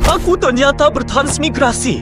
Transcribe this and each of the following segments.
Aku ternyata bertransmigrasi.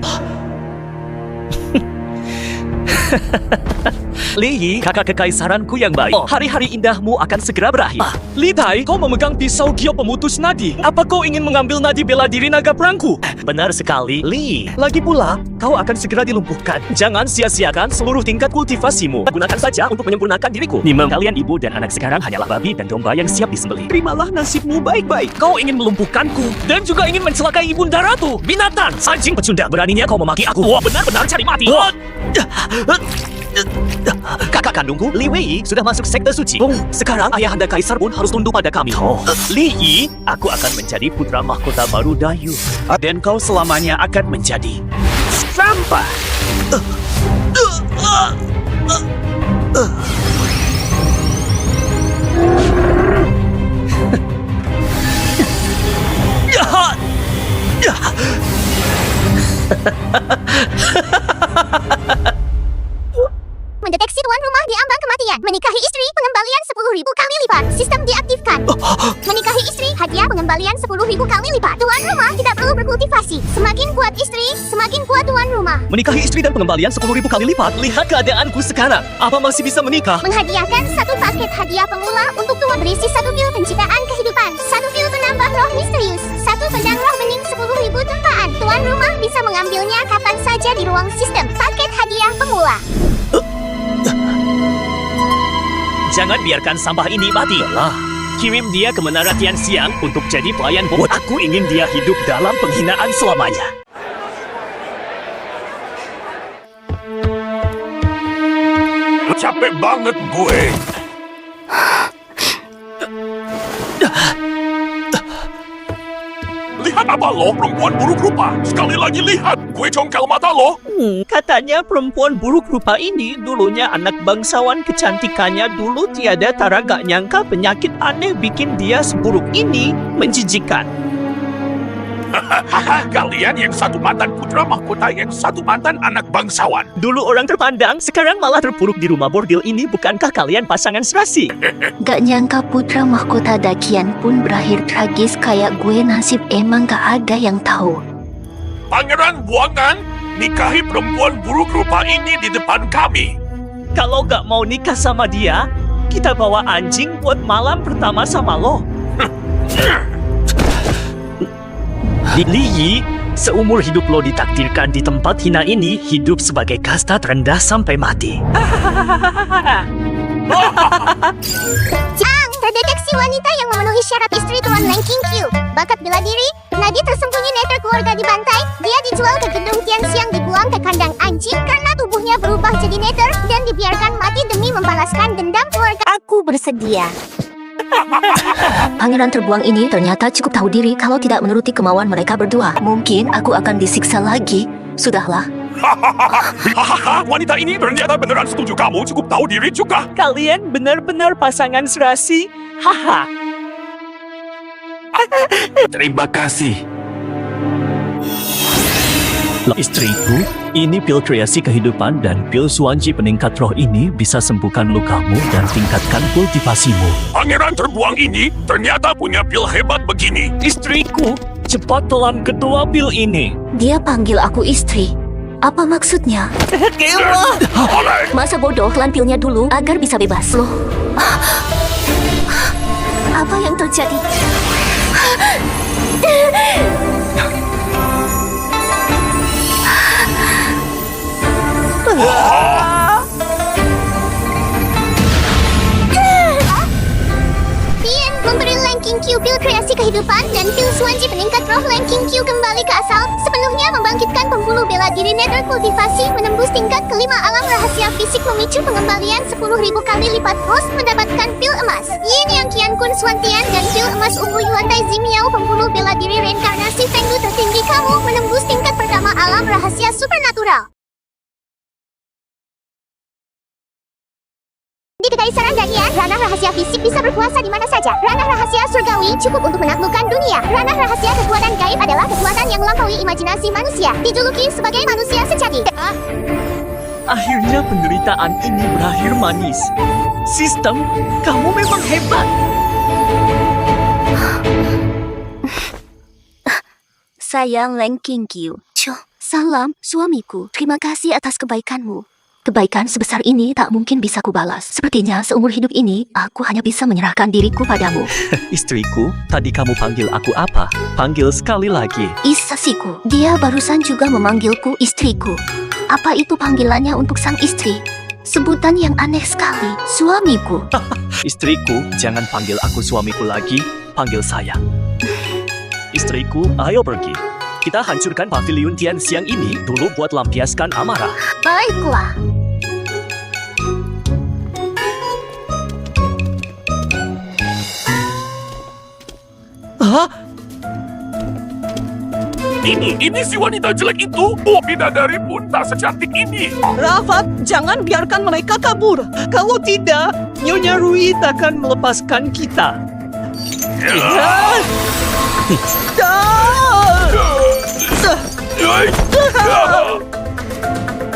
Li Yi, kakak kekaisaranku yang baik. Hari-hari indahmu akan segera berakhir. Li Tai, kau memegang pisau giok pemutus nadi. Apa kau ingin mengambil nadi bela diri naga perangku? Benar sekali, Li. Lagi pula, kau akan segera dilumpuhkan. Jangan sia-siakan seluruh tingkat kultivasimu. Gunakan saja untuk menyempurnakan diriku. Nimem, kalian ibu dan anak sekarang hanyalah babi dan domba yang siap disembelih. Terimalah nasibmu baik-baik. Kau ingin melumpuhkanku dan juga ingin mencelakai ibunda ratu. Binatang, anjing pecundang, beraninya kau memaki aku. Wah, benar-benar cari mati. Kakak kandungku, Li Wei, sudah masuk sekte suci. Sekarang ayahanda kaisar pun harus tunduk pada kami. Li Yi, aku akan menjadi putra mahkota baru Dayu. Dan kau selamanya akan menjadi sampah. Mendeteksi tuan rumah di ambang kematian. Menikahi istri, pengembalian 10.000 kali lipat. Sistem diaktifkan. Menikahi istri, hadiah pengembalian 10.000 kali lipat. Tuan rumah tidak perlu berkultivasi. Semakin kuat istri, semakin kuat tuan rumah. Menikahi istri dan pengembalian 10.000 kali lipat. Lihat keadaanku sekarang. Apa masih bisa menikah? Menghadiahkan satu paket hadiah pemula untuk tuan, berisi satu pil penciptaan kehidupan, satu pil penambah roh misterius, satu pedang roh bening 10.000 tempaan. Tuan rumah bisa mengambilnya kapan saja di ruang sistem. Paket hadiah pemula. Jangan biarkan sampah ini mati. Kirim dia ke Menara Tianxiang untuk jadi pelayan bot. Aku ingin dia hidup dalam penghinaan selamanya. Capek banget gue. Lihat apa lo, perempuan buruk rupa. Sekali lagi lihat, gue congkel mata lo. Katanya perempuan buruk rupa ini dulunya anak bangsawan, kecantikannya dulu tiada tara, gak nyangka penyakit aneh bikin dia seburuk ini. Menjijikan. Kalian yang satu mantan putra mahkota, yang satu mantan anak bangsawan. Dulu orang terpandang, sekarang malah terpuruk di rumah bordil ini. Bukankah kalian pasangan serasi? Gak nyangka putra mahkota Dakian pun berakhir tragis kayak gue. Nasib emang gak ada yang tahu. Pangeran buangan, nikahi perempuan buruk rupa ini di depan kami. Kalau gak mau nikah sama dia, kita bawa anjing buat malam pertama sama lo. Li Yi, seumur hidup lo ditakdirkan di tempat hina ini, hidup sebagai kasta terendah sampai mati. Jang, terdeteksi wanita yang memenuhi syarat istri tuan Ranking Q. Bakat bela diri, nadi tersembunyi neter keluarga dibantai. Dia dijual ke gedung Tianxiang, dibuang ke kandang anjing karena tubuhnya berubah jadi neter dan dibiarkan mati demi membalaskan dendam keluarga. Aku bersedia. Pangeran terbuang ini ternyata cukup tahu diri kalau tidak menuruti kemauan mereka berdua. Mungkin aku akan disiksa lagi. Sudahlah. Wanita ini ternyata beneran setuju kamu cukup tahu diri juga. Kalian benar-benar pasangan serasi. Haha. Terima kasih. Istriku, ini pil kreasi kehidupan dan pil Suanji peningkat roh ini bisa sembuhkan lukamu dan tingkatkan kultivasimu. Pangeran terbuang ini ternyata punya pil hebat begini. Istriku, cepat telan kedua pil ini. Dia panggil aku istri. Apa maksudnya? Masa bodoh, telan pilnya dulu agar bisa bebas. Loh, apa yang terjadi? Bien, memberi Ranking Q pil kreasi kehidupan dan pil Suanji peningkat roh. Ranking Q kembali ke asal, sepenuhnya membangkitkan pembuluh bela diri nether kultivasi, menembus tingkat kelima alam rahasia fisik, memicu pengembalian 10.000 kali lipat. Host mendapatkan pil emas Yin Yang Qian Kun Swantian dan pil emas ungu Yuan Tai Zimiao, pembuluh bela diri reinkarnasi Fengdu tertinggi kamu, menembus tingkat pertama alam rahasia supernatural. Di Kekaisaran Dakian, ranah rahasia fisik bisa berkuasa di mana saja. Ranah rahasia surgawi cukup untuk menaklukkan dunia. Ranah rahasia kekuatan gaib adalah kekuatan yang melampaui imajinasi manusia. Dijuluki sebagai manusia sejati. Akhirnya penderitaan ini berakhir manis. Sistem, kamu memang hebat. sayang Leng Kingqiu. Salam, suamiku. Terima kasih atas kebaikanmu. Kebaikan sebesar ini tak mungkin bisa kubalas. Sepertinya seumur hidup ini, aku hanya bisa menyerahkan diriku padamu. Istriku, tadi kamu panggil aku apa? Panggil sekali lagi. Isasiku, dia barusan juga memanggilku istriku. Apa itu panggilannya untuk sang istri? Sebutan yang aneh sekali, suamiku. Istriku, jangan panggil aku suamiku lagi, panggil saya. Istriku, ayo pergi. Kita hancurkan pavilion Tian siang ini dulu buat lampiaskan amarah. Baiklah. Hah? Ini si wanita jelek itu. Oh, bidadari pun tak secantik ini. Rafat, jangan biarkan mereka kabur. Kalau tidak, Nyonya Rui akan melepaskan kita.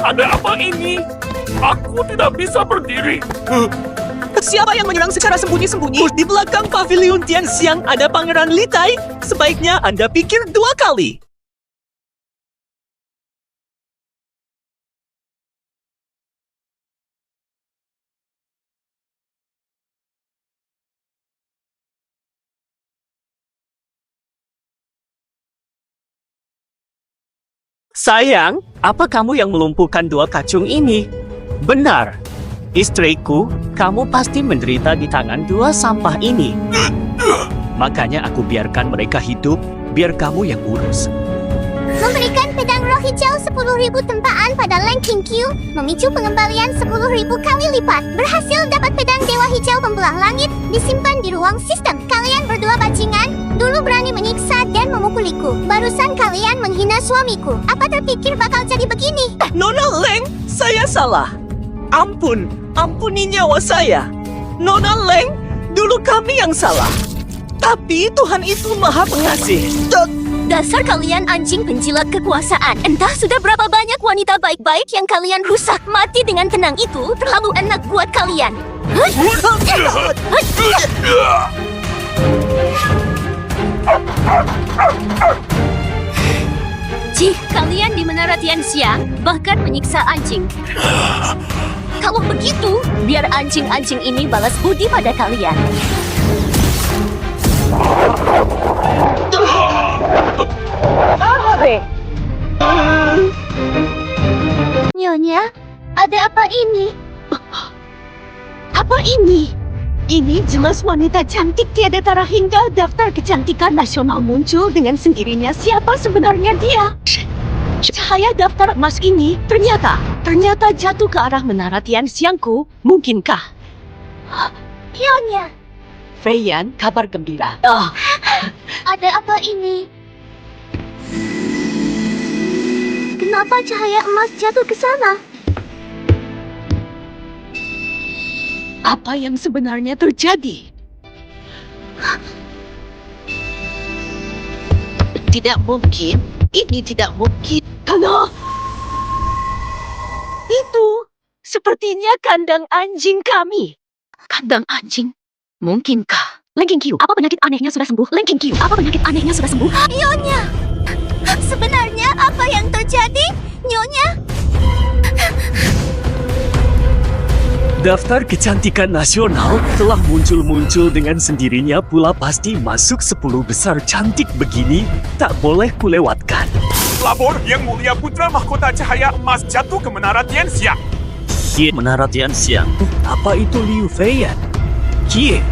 Ada apa ini? Aku tidak bisa berdiri. Siapa yang menyerang secara sembunyi-sembunyi? Di belakang pavilion Tian Xiang ada Pangeran Li Tai. Sebaiknya Anda pikir 2 kali. Sayang, apa kamu yang melumpuhkan 2 kacung ini? Benar. Istriku, kamu pasti menderita di tangan 2 sampah ini. Makanya aku biarkan mereka hidup, biar kamu yang urus. Memberikan pedang roh hijau 10.000 tempaan pada Leng Kingqiu, memicu pengembalian 10.000 kali lipat. Berhasil dapat pedang dewa hijau pembelah langit, disimpan di ruang sistem. Kalian berdua bajingan, dulu berani menyiksa dan memukuliku. Barusan kalian menghina suamiku. Apa terpikir bakal jadi begini? Nona Leng, saya salah. Ampuni nyawa saya. Nona Leng, dulu kami yang salah. Tapi Tuhan itu maha pengasih. Dasar kalian anjing penjilat kekuasaan. Entah sudah berapa banyak wanita baik-baik yang kalian rusak. Mati dengan tenang itu terlalu enak buat kalian. Cih, kalian di Menara Tianxiang bahkan menyiksa anjing. Kalau begitu, biar anjing-anjing ini balas budi pada kalian. Nyonya, ada apa ini? Apa ini? Ini jelas wanita cantik tiada tara hingga daftar kecantikan nasional muncul dengan sendirinya. Siapa sebenarnya dia? Cahaya daftar emas ini ternyata jatuh ke arah Menara Tianxiangku. Mungkinkah? Nyonya, Feiyan, kabar gembira. ada apa ini? Kenapa cahaya emas jatuh ke sana? Apa yang sebenarnya terjadi? Tidak mungkin. Ini tidak mungkin. Kalau itu sepertinya kandang anjing kami. Kandang anjing? Mungkinkah? Leng Kingqiu, apa penyakit anehnya sudah sembuh? Leng Kingqiu, apa penyakit anehnya sudah sembuh? Nyonya, sebenarnya apa yang terjadi? Nyonya, Daftar kecantikan nasional telah muncul dengan sendirinya pula pasti masuk 10 besar cantik begini tak boleh kulewatkan. Labor yang mulia putra mahkota cahaya emas jatuh ke Menara Tianxiang. Menara Tianxiang, apa itu Liu Feiyan? Kie.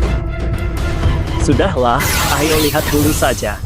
Sudahlah, ayo lihat dulu saja.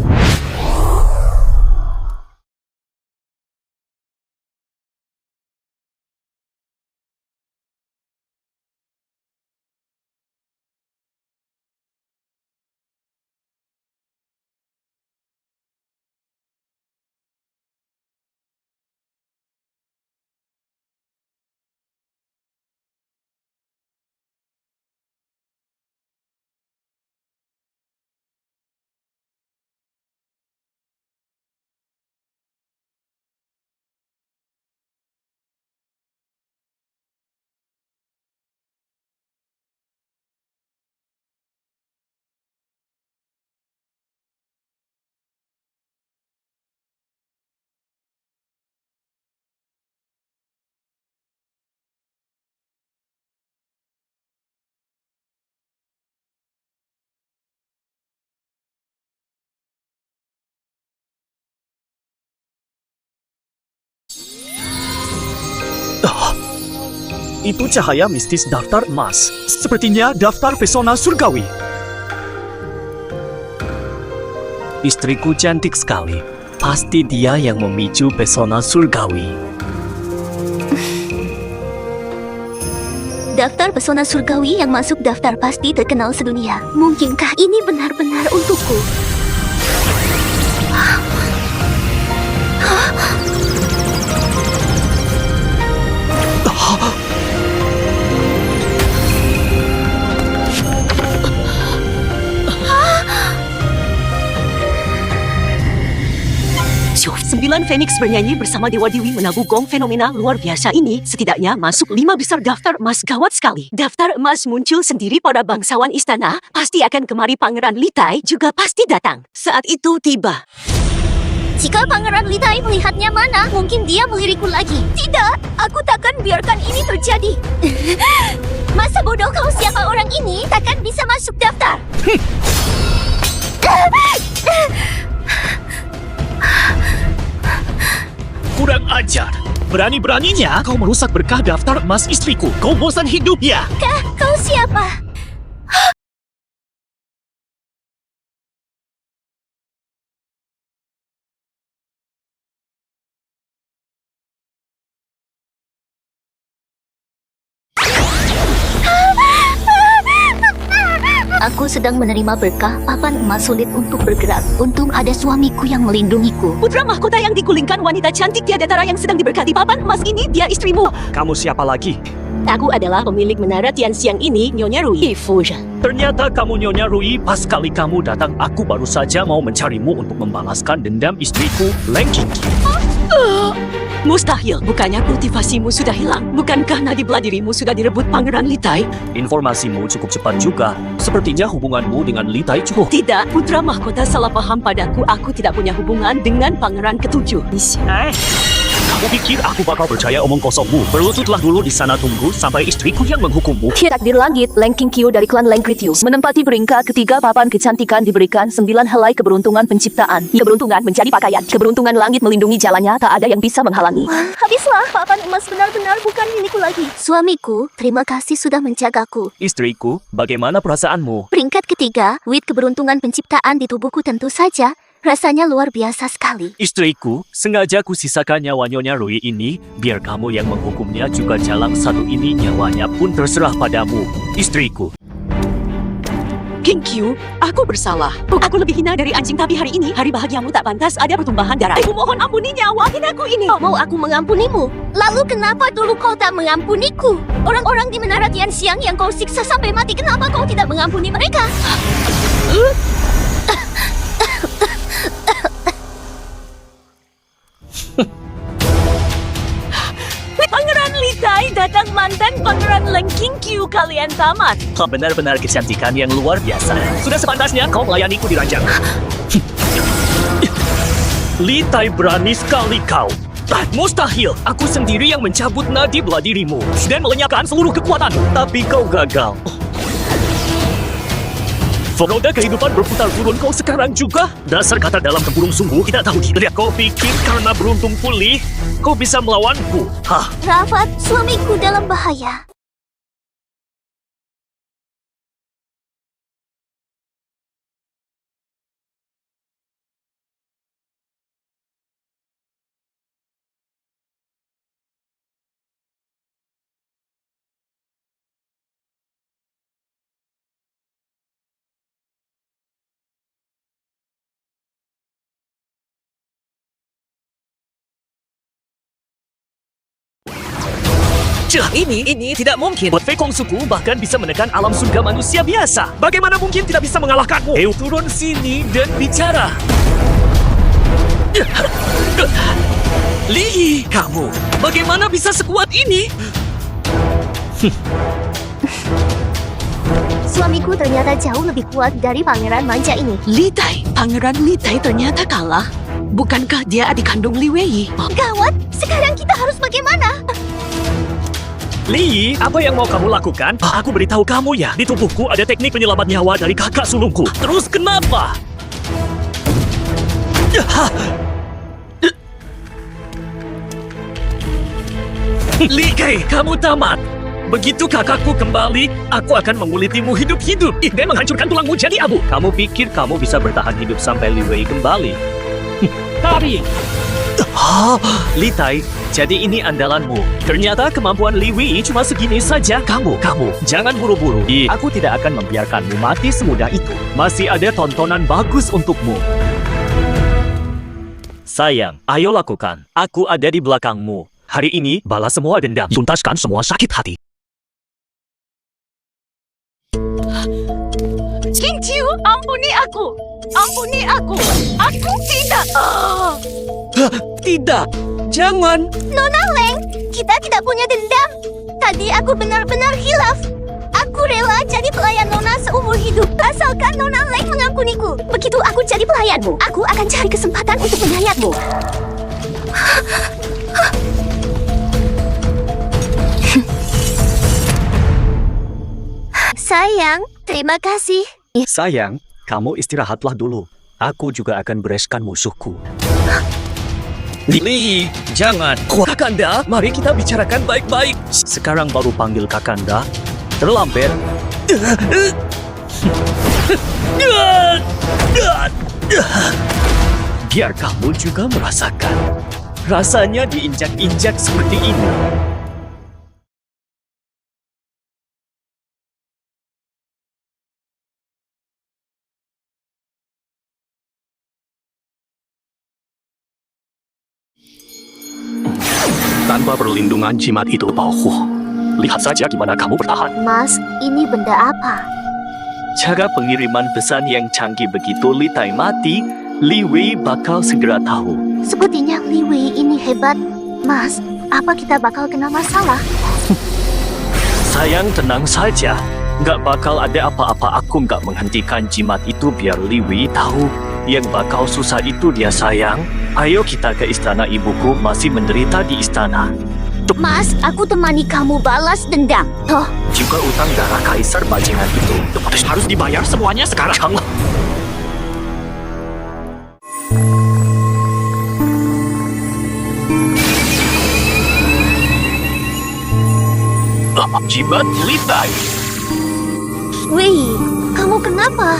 Itu cahaya mistis daftar emas. Sepertinya daftar pesona surgawi. Istriku cantik sekali. Pasti dia yang memicu pesona surgawi. Daftar pesona surgawi yang masuk daftar pasti terkenal sedunia. Mungkinkah ini benar-benar untukku? Sembilan Phoenix bernyanyi bersama Dewa Dewi menabuh gong fenomena luar biasa ini setidaknya masuk 5 besar daftar emas gawat sekali. Daftar emas muncul sendiri pada bangsawan istana, pasti akan kemari Pangeran Litai juga pasti datang. Saat itu tiba. Jika Pangeran Litai melihatnya mana, mungkin dia melirikku lagi. Tidak, aku takkan biarkan ini terjadi. Masa bodoh kau siapa orang ini takkan bisa masuk daftar. Kurang ajar. Berani-beraninya kau merusak berkah daftar emas istriku. Kau bosan hidup ya? Kau siapa? Aku sedang menerima berkah papan emas sulit untuk bergerak. Untung ada suamiku yang melindungiku. Putra mahkota yang digulingkan wanita cantik tiada tara yang sedang diberkati papan emas ini, dia istrimu. Kamu siapa lagi? Aku adalah pemilik menara Tianxiang ini, Nyonya Rui. Ternyata kamu Nyonya Rui. Pas kali kamu datang, aku baru saja mau mencarimu untuk membalaskan dendam istriku, Leng Qingqiu. Mustahil, bukannya kultivasimu sudah hilang? Bukankah nadi belah dirimu sudah direbut Pangeran Litai? Informasimu cukup cepat juga. Sepertinya hubunganmu dengan Litai cukup. Tidak, putra mahkota salah paham padaku. Aku tidak punya hubungan dengan Pangeran Ketujuh. Kamu pikir aku bakal percaya omong kosongmu? Berlututlah dulu di sana, tunggu sampai istriku yang menghukummu. Takdir langit, Leng Qingqiu dari klan Leng Kritius menempati peringkat ketiga papan kecantikan diberikan 9 helai keberuntungan penciptaan. Keberuntungan menjadi pakaian. Keberuntungan langit melindungi jalannya, tak ada yang bisa menghalangi. Habislah, papan emas benar-benar bukan milikku lagi. Suamiku, terima kasih sudah menjagaku. Istriku, bagaimana perasaanmu? Peringkat ketiga, wit keberuntungan penciptaan di tubuhku tentu saja. Rasanya luar biasa sekali. Istriku, sengaja kusisakan nyawa Nyonya Rui ini, biar kamu yang menghukumnya juga jalan satu ini nyawanya pun terserah padamu. Istriku. Qingqiu, aku bersalah. Aku lebih hina dari anjing, tapi hari ini hari bahagiamu tak pantas ada pertumbahan darah. Aku mohon ampuni nyawa hinaku ini. Kau mau aku mengampunimu? Lalu kenapa dulu kau tak mengampuniku? Orang-orang di Menara Tianxiang yang kau siksa sampai mati, kenapa kau tidak mengampuni mereka? Pangeran Litai datang mantan Pangeran Leng Qingqiu, kalian tamat. Benar-benar kecantikan yang luar biasa. Sudah sepantasnya kau melayaniku di ranjang. Litai, berani sekali kau. Mustahil, aku sendiri yang mencabut nadi belah dirimu dan melenyapkan seluruh kekuatanmu. Tapi kau gagal. Roda kehidupan berputar turun kau sekarang juga. Dasar kata dalam tempurung sungguh tidak tahu diri. Kau pikir karena beruntung pulih, kau bisa melawanku? Hah? Rafat, suamiku dalam bahaya. Ini tidak mungkin. Buat Fei Kong suku bahkan bisa menekan alam surga manusia biasa. Bagaimana mungkin tidak bisa mengalahkanmu? Turun sini dan bicara. Li, kamu bagaimana bisa sekuat ini? Suamiku ternyata jauh lebih kuat dari pangeran manja ini. Litai, Pangeran Litai ternyata kalah. Bukankah dia adik kandung Li Wei? Gawat, sekarang kita harus bagaimana? Li, apa yang mau kamu lakukan? Aku beritahu kamu ya, di tubuhku ada teknik penyelamat nyawa dari kakak sulungku. Terus kenapa? Li Kei, kamu tamat. Begitu kakakku kembali, aku akan mengulitimu hidup-hidup dan menghancurkan tulangmu jadi abu. Kamu pikir kamu bisa bertahan hidup sampai Li Wei kembali? Tarik! Li Tai, jadi ini andalanmu. Ternyata kemampuan Li Wei cuma segini saja. Kamu, jangan buru-buru. Aku tidak akan membiarkanmu mati semudah itu. Masih ada tontonan bagus untukmu. Sayang, ayo lakukan. Aku ada di belakangmu. Hari ini, balas semua dendam. Tuntaskan semua sakit hati. King Qiu, ampuni aku. Ampuni aku. Aku tidak. Tidak, jangan. Nona Leng, kita tidak punya dendam. Tadi aku benar-benar hilaf. Aku rela jadi pelayan Nona seumur hidup. Asalkan Nona Leng mengampuniku. Begitu aku jadi pelayanmu, aku akan cari kesempatan untuk menyayatmu. Sayang, terima kasih. Sayang, kamu istirahatlah dulu. Aku juga akan bereskan musuhku. Li, jangan. Kakanda, mari kita bicarakan baik-baik. Sekarang baru panggil Kakanda. Terlambat. Biar kamu juga merasakan. Rasanya diinjak-injak seperti ini. Tanpa perlindungan jimat itu, Baohu. Lihat saja gimana kamu bertahan. Mas, ini benda apa? Cara pengiriman pesan yang canggih begitu Li Tai mati, Li Wei bakal segera tahu. Sepertinya Li Wei ini hebat. Mas, apa kita bakal kena masalah? Sayang, tenang saja. Nggak bakal ada apa-apa, aku nggak menghentikan jimat itu biar Li Wei tahu. Yang bakal susah itu dia, sayang. Ayo kita ke istana ibuku, masih menderita di istana. Mas, aku temani kamu balas dendam. Oh, Juga utang darah kaisar bajingan itu. Harus dibayar semuanya sekarang. Jimat Li Tai. Wei, kamu kenapa?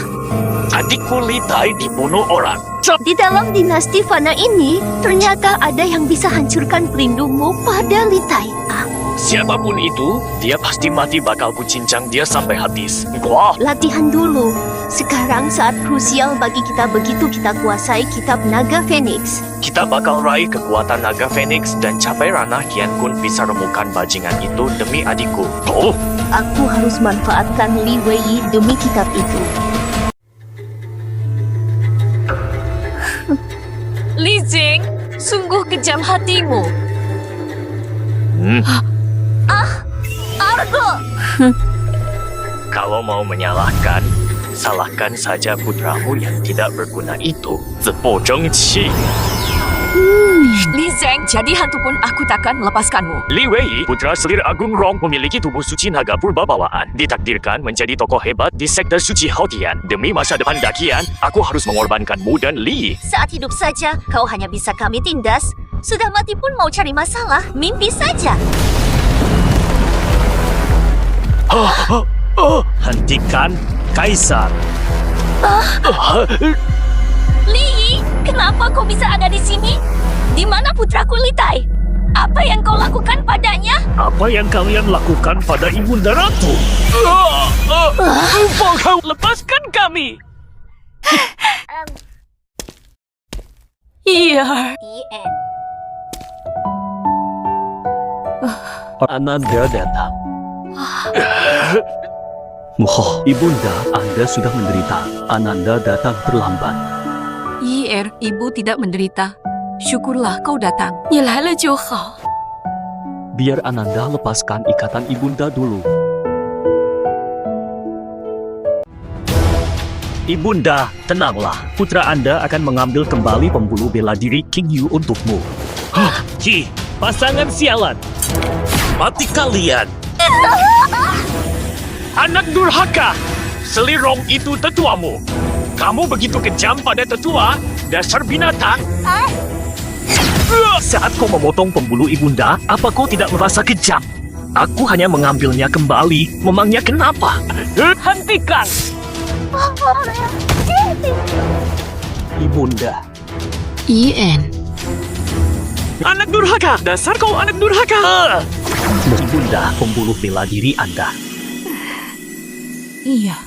Adikku Li Tai dibunuh orang. Di dalam dinasti Fana ini, ternyata ada yang bisa hancurkan pelindungmu pada Li Tai. Siapapun itu, dia pasti mati, bakal kucincang dia sampai habis. Wah, Latihan dulu. Sekarang saat krusial bagi kita begitu kita kuasai kitab Naga Phoenix. kita bakal raih kekuatan naga Phoenix dan capai ranah Qian Kun bisa remukan bajingan itu demi adikku. Oh, Aku harus manfaatkan Li Wei demi kitab itu. Li Jing, sungguh kejam hatimu. Argo! kalau mau menyalahkan, salahkan saja putramu yang tidak berguna itu. Zepo Zhengqi. Li Zeng, jadi hantu pun aku takkan melepaskanmu. Li Wei, putra selir Agung Rong, memiliki tubuh suci naga purba bawaan. Ditakdirkan menjadi tokoh hebat di sekte suci Haotian. Demi masa depan Dakian, aku harus mengorbankanmu dan Li. Saat hidup saja, kau hanya bisa kami tindas. Sudah mati pun mau cari masalah, mimpi saja. Hentikan, Kaisar. Li, kenapa kau bisa ada di sini? Di mana putraku Li Tai? Apa yang kau lakukan padanya? Apa yang kalian lakukan pada Ibunda Ratu? Kau lepaskan kami! Iya. Ananda datang. Moh, Ibunda, Anda sudah menderita. Ananda datang terlambat. Yi ibu tidak menderita. Syukurlah kau datang. 你来了就好。 Biar Ananda lepaskan ikatan Ibunda dulu. Ibunda, tenanglah. Putra Anda akan mengambil kembali pembuluh bela diri King Yu untukmu. Ji, pasangan sialan. Mati kalian. Anak durhaka. Selirong itu tetuamu. Kamu begitu kejam pada tetua, dasar binatang. Saat kau memotong pembuluh ibunda, apa kau tidak merasa kejam? Aku hanya mengambilnya kembali. Memangnya kenapa? Hentikan! Ibunda. Ien. Anak durhaka! Dasar kau anak durhaka! Ibunda pembunuh bela diri Anda. Iya.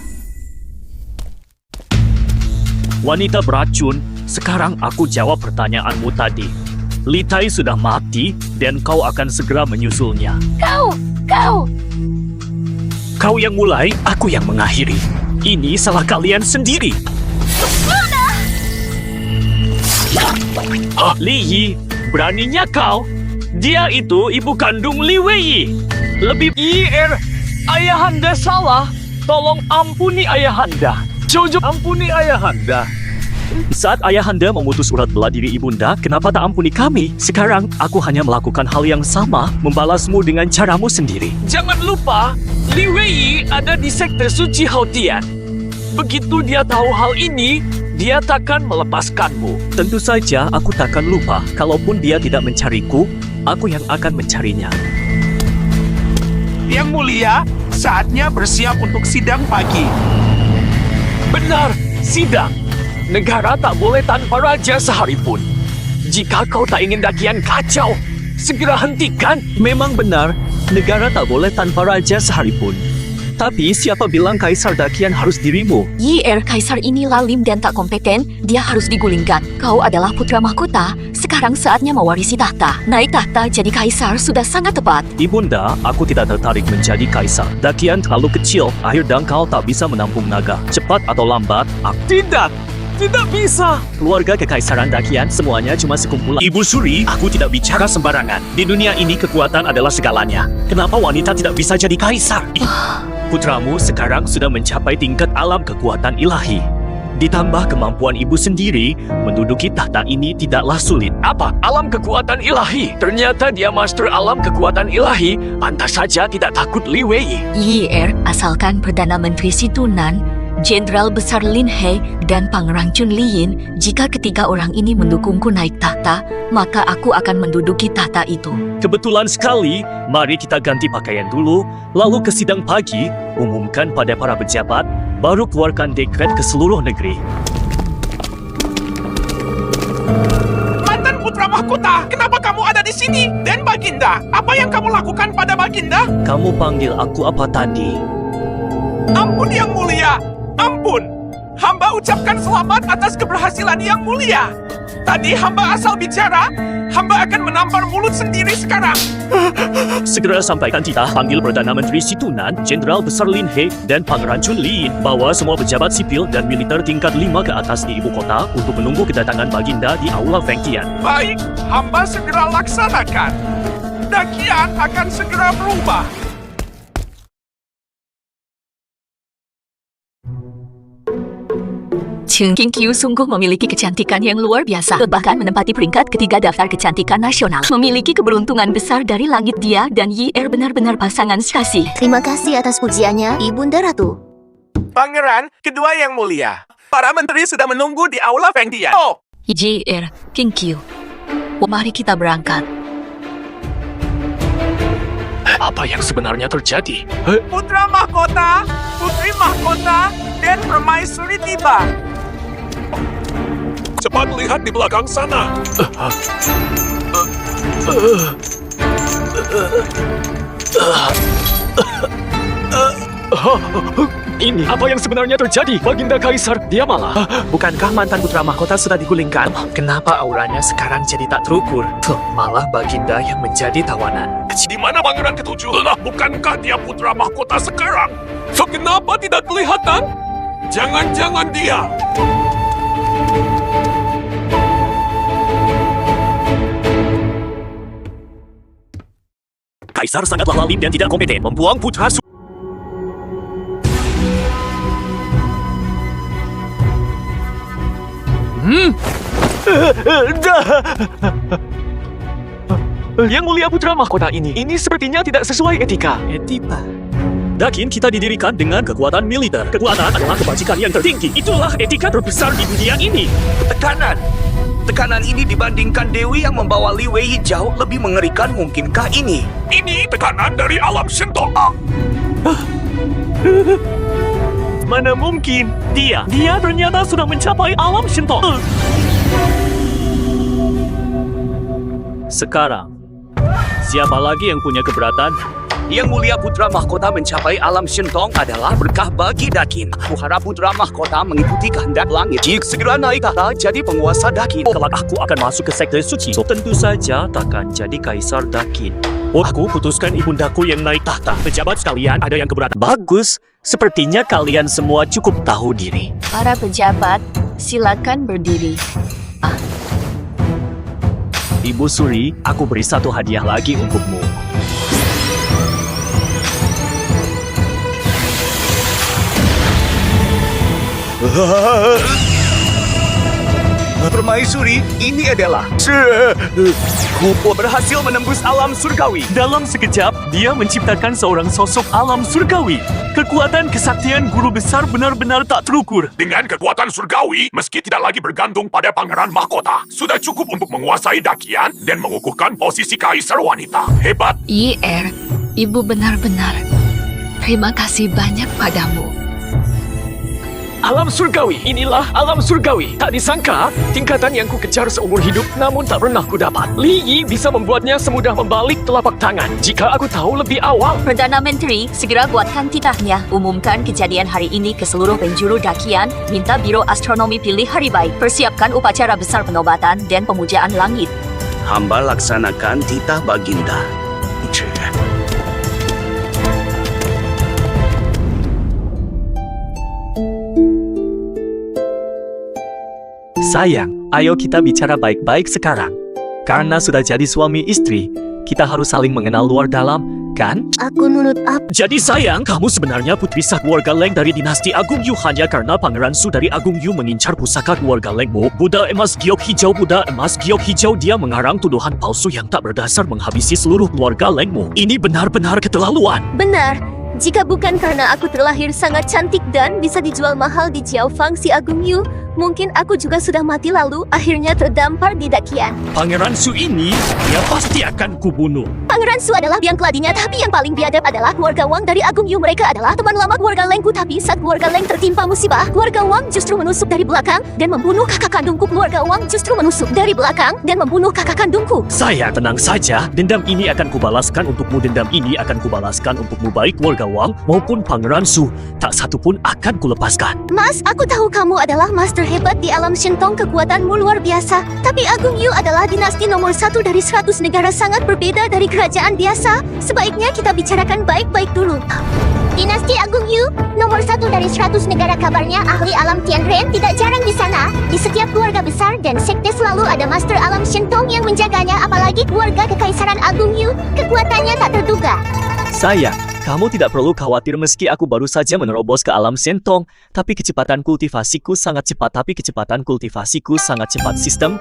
Wanita beracun, sekarang aku jawab pertanyaanmu tadi. Litai sudah mati dan kau akan segera menyusulnya. Kau! Kau yang mulai, aku yang mengakhiri. Ini salah kalian sendiri. Li Yi, beraninya kau? Dia itu ibu kandung Li Wei. Lebih ayahanda salah. Tolong ampuni ayahanda. Jojo, ampuni ayahanda. Saat ayahanda memutus urat bela diri ibunda, kenapa tak ampuni kami? Sekarang, aku hanya melakukan hal yang sama, membalasmu dengan caramu sendiri. Jangan lupa, Li Wei ada di sekte suci Hautian. Begitu dia tahu hal ini, dia takkan melepaskanmu. Tentu saja aku takkan lupa. Kalaupun dia tidak mencariku, aku yang akan mencarinya. Yang mulia, saatnya bersiap untuk sidang pagi. Benar, sidang. Negara tak boleh tanpa raja sehari pun. Jika kau tak ingin dakian kacau, segera hentikan. Memang benar, negara tak boleh tanpa raja sehari pun. Tapi siapa bilang kaisar dakian harus dirimu? Yier, kaisar ini lalim dan tak kompeten, dia harus digulingkan. Kau adalah putra mahkota, sekarang saatnya mewarisi tahta. Naik tahta jadi kaisar sudah sangat tepat. Ibunda, aku tidak tertarik menjadi kaisar. Dakian terlalu kecil, akhir dangkal tak bisa menampung naga. Cepat atau lambat, aku... Tidak bisa. Keluarga kekaisaran Dakian semuanya cuma sekumpulan. Ibu Suri, aku tidak bicara sembarangan. Di dunia ini kekuatan adalah segalanya. Kenapa wanita tidak bisa jadi kaisar? Putramu sekarang sudah mencapai tingkat alam kekuatan ilahi. Ditambah kemampuan ibu sendiri, menduduki tahta ini tidaklah sulit. Apa? Alam kekuatan ilahi? Ternyata dia master alam kekuatan ilahi. Pantas saja tidak takut Li Wei. Yier, asalkan Perdana Menteri Situnan, Jenderal Besar Lin He, dan Pangeran Chun Liyin, jika ketiga orang ini mendukungku naik tahta, maka aku akan menduduki tahta itu. Kebetulan sekali, mari kita ganti pakaian dulu, lalu ke sidang pagi, umumkan pada para pejabat, baru keluarkan dekret ke seluruh negeri. Mantan putra mahkota, kenapa kamu ada di sini? Dan Baginda, apa yang kamu lakukan pada Baginda? Kamu panggil aku apa tadi? Ampun yang mulia, ampun. Hamba ucapkan selamat atas keberhasilan yang mulia. Tadi hamba asal bicara, hamba akan menampar mulut sendiri sekarang. Segera sampaikan titah panggil Perdana Menteri Situnan, Jenderal Besar Lin He, dan Pangeran Chun Liyin. Bawa semua pejabat sipil dan militer tingkat 5 ke atas di ibu kota untuk menunggu kedatangan Baginda di Aula Fengtian. Baik, hamba segera laksanakan. Dakian akan segera berubah. Cheng Qiu sungguh memiliki kecantikan yang luar biasa, bahkan menempati peringkat ketiga daftar kecantikan nasional. Memiliki keberuntungan besar dari langit dia dan Yier benar-benar pasangan sekasih. Terima kasih atas pujiannya, Ibunda Ratu. Pangeran, kedua yang mulia. Para menteri sudah menunggu di Aula Fengtian. Oh, Yier, Qiu, mari kita berangkat. Apa yang sebenarnya terjadi? putra mahkota, putri mahkota, dan permaisuri tiba. Cepat lihat di belakang sana. Ini apa yang sebenarnya terjadi? Baginda Kaisar, dia malah. Bukankah mantan putra mahkota sudah digulingkan? Kenapa auranya sekarang jadi tak terukur? Malah Baginda yang menjadi tawanan. Di mana pangeran ketujuh? Bukankah dia putra mahkota sekarang? So, kenapa tidak kelihatan? Jangan-jangan dia. Kaisar sangatlah lalim dan tidak kompeten, membuang putra Yang mulia putra mahkota ini sepertinya tidak sesuai etika. Etika? Dakin kita didirikan dengan kekuatan militer. Kekuatan adalah kebajikan yang tertinggi. Itulah etika terbesar di dunia ini. Tekanan. Tekanan ini dibandingkan Dewi yang membawa Li Wei hijau lebih mengerikan, mungkinkah ini? Ini tekanan dari alam Shinto. Mana mungkin? Dia ternyata sudah mencapai alam Shinto. Sekarang, siapa lagi yang punya keberatan? Yang mulia putra mahkota mencapai alam Shintong adalah berkah bagi Dakin. Aku harap putra mahkota mengikuti kehendak langit. Jika segera naik tahta jadi penguasa Dakin. Kelak aku akan masuk ke sekte suci. So, tentu saja takkan jadi kaisar Dakin. Aku putuskan ibundaku yang naik tahta. Pejabat sekalian, ada yang keberatan. Bagus. Sepertinya kalian semua cukup tahu diri. Para pejabat, silakan berdiri. Ibu Suri, aku beri satu hadiah lagi untukmu. Permaisuri, ini adalah Kupo berhasil menembus alam surgawi. Dalam sekejap, dia menciptakan seorang sosok alam surgawi. Kekuatan kesaktian guru besar benar-benar tak terukur. Dengan kekuatan surgawi, meski tidak lagi bergantung pada pangeran mahkota, sudah cukup untuk menguasai Dakian dan mengukuhkan posisi kaisar wanita. Hebat. IR, Ibu benar-benar. Terima kasih banyak padamu. Alam surgawi, inilah alam surgawi. Tak disangka, tingkatan yang ku kejar seumur hidup namun tak pernah ku dapat. Li Yi bisa membuatnya semudah membalik telapak tangan. Jika aku tahu lebih awal. Perdana Menteri, segera buatkan titahnya. Umumkan kejadian hari ini ke seluruh penjuru Dakian. Minta Biro Astronomi pilih hari baik. Persiapkan upacara besar penobatan dan pemujaan langit. Hamba laksanakan titah Baginda. Sayang, ayo kita bicara baik-baik sekarang. Karena sudah jadi suami istri, kita harus saling mengenal luar dalam, kan? Aku nurut apa? Jadi sayang, kamu sebenarnya putri sah keluarga Leng dari dinasti Agung Yu hanya karena Pangeran Su dari Agung Yu mengincar pusaka keluarga Lengmu. Buddha emas giok hijau, dia mengarang tuduhan palsu yang tak berdasar menghabisi seluruh keluarga Lengmu. Ini benar-benar keterlaluan. Benar. Jika bukan karena aku terlahir sangat cantik dan bisa dijual mahal di Jiaofang si Agung Yu, mungkin aku juga sudah mati lalu akhirnya terdampar di Dakian. Pangeran Su ini, dia pasti akan kubunuh. Pangeran Su adalah biang keladinya, tapi yang paling biadab adalah keluarga Wang dari Agung Yu. Mereka adalah teman lama keluarga Lengku, tapi saat keluarga Leng tertimpa musibah, keluarga Wang justru menusuk dari belakang dan membunuh kakak kandungku. Keluarga Wang justru menusuk dari belakang dan membunuh kakak kandungku. Sayang, tenang saja. Dendam ini akan kubalaskan untukmu. Dendam ini akan kubalaskan untukmu, baik keluarga Wang maupun Pangeran Su. Tak satu pun akan kulepaskan. Mas, aku tahu kamu adalah master hebat di alam Shintong, kekuatanmu luar biasa. Tapi Agung Yu adalah dinasti nomor 1 dari 100 negara, sangat berbeda dari kerajaan biasa. Sebaiknya kita bicarakan baik-baik dulu. Dinasti Agung Yu, nomor 1 dari 100 negara, kabarnya ahli alam Tianren tidak jarang di sana. Di setiap keluarga besar dan sekte selalu ada master alam Shintong yang menjaganya, apalagi keluarga kekaisaran Agung Yu. Kekuatannya tak terduga. Sayang, kamu tidak perlu khawatir meski aku baru saja menerobos ke alam Shintong. Tapi kecepatan kultivasiku sangat cepat. Sistem.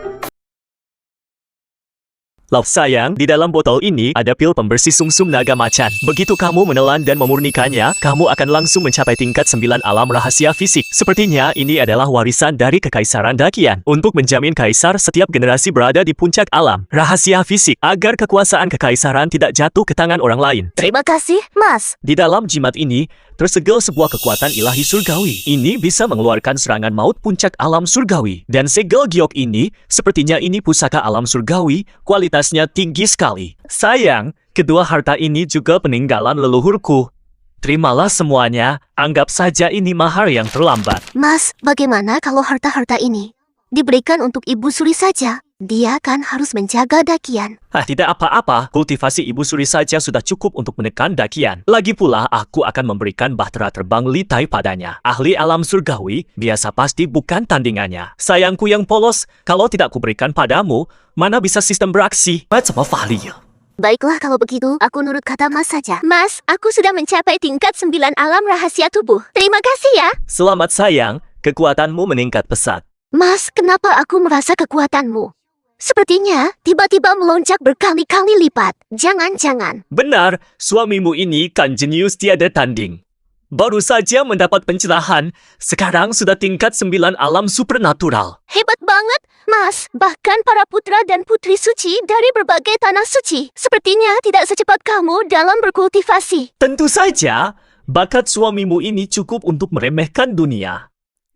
Lauf sayang, di dalam botol ini ada pil pembersih sumsum naga macan. Begitu kamu menelan dan memurnikannya, kamu akan langsung mencapai tingkat 9 alam rahasia fisik. Sepertinya ini adalah warisan dari kekaisaran Dakian. Untuk menjamin kaisar, setiap generasi berada di puncak alam rahasia fisik agar kekuasaan kekaisaran tidak jatuh ke tangan orang lain. Terima kasih, Mas. Di dalam jimat ini, tersegel sebuah kekuatan ilahi surgawi. Ini bisa mengeluarkan serangan maut puncak alam surgawi. Dan segel giok ini, sepertinya ini pusaka alam surgawi, kualitasnya tinggi sekali. Sayang, kedua harta ini juga peninggalan leluhurku. Terimalah semuanya, anggap saja ini mahar yang terlambat. Mas, bagaimana kalau harta-harta ini diberikan untuk Ibu Suri saja? Dia kan harus menjaga Dakian. Tidak apa-apa, kultivasi Ibu Suri saja sudah cukup untuk menekan Dakian. Lagi pula, aku akan memberikan bahtera terbang Litai padanya. Ahli alam surgawi, biasa pasti bukan tandingannya. Sayangku yang polos, kalau tidak kuberikan padamu, mana bisa sistem beraksi? Baiklah kalau begitu, aku nurut kata Mas saja. Mas, aku sudah mencapai tingkat 9 alam rahasia tubuh. Terima kasih ya. Selamat sayang, kekuatanmu meningkat pesat. Mas, kenapa aku merasa kekuatanmu sepertinya tiba-tiba melonjak berkali-kali lipat? Jangan-jangan. Benar, suamimu ini kan jenius tiada tanding. Baru saja mendapat pencerahan, sekarang sudah tingkat 9 alam supernatural. Hebat banget, Mas. Bahkan para putra dan putri suci dari berbagai tanah suci sepertinya tidak secepat kamu dalam berkultivasi. Tentu saja, bakat suamimu ini cukup untuk meremehkan dunia.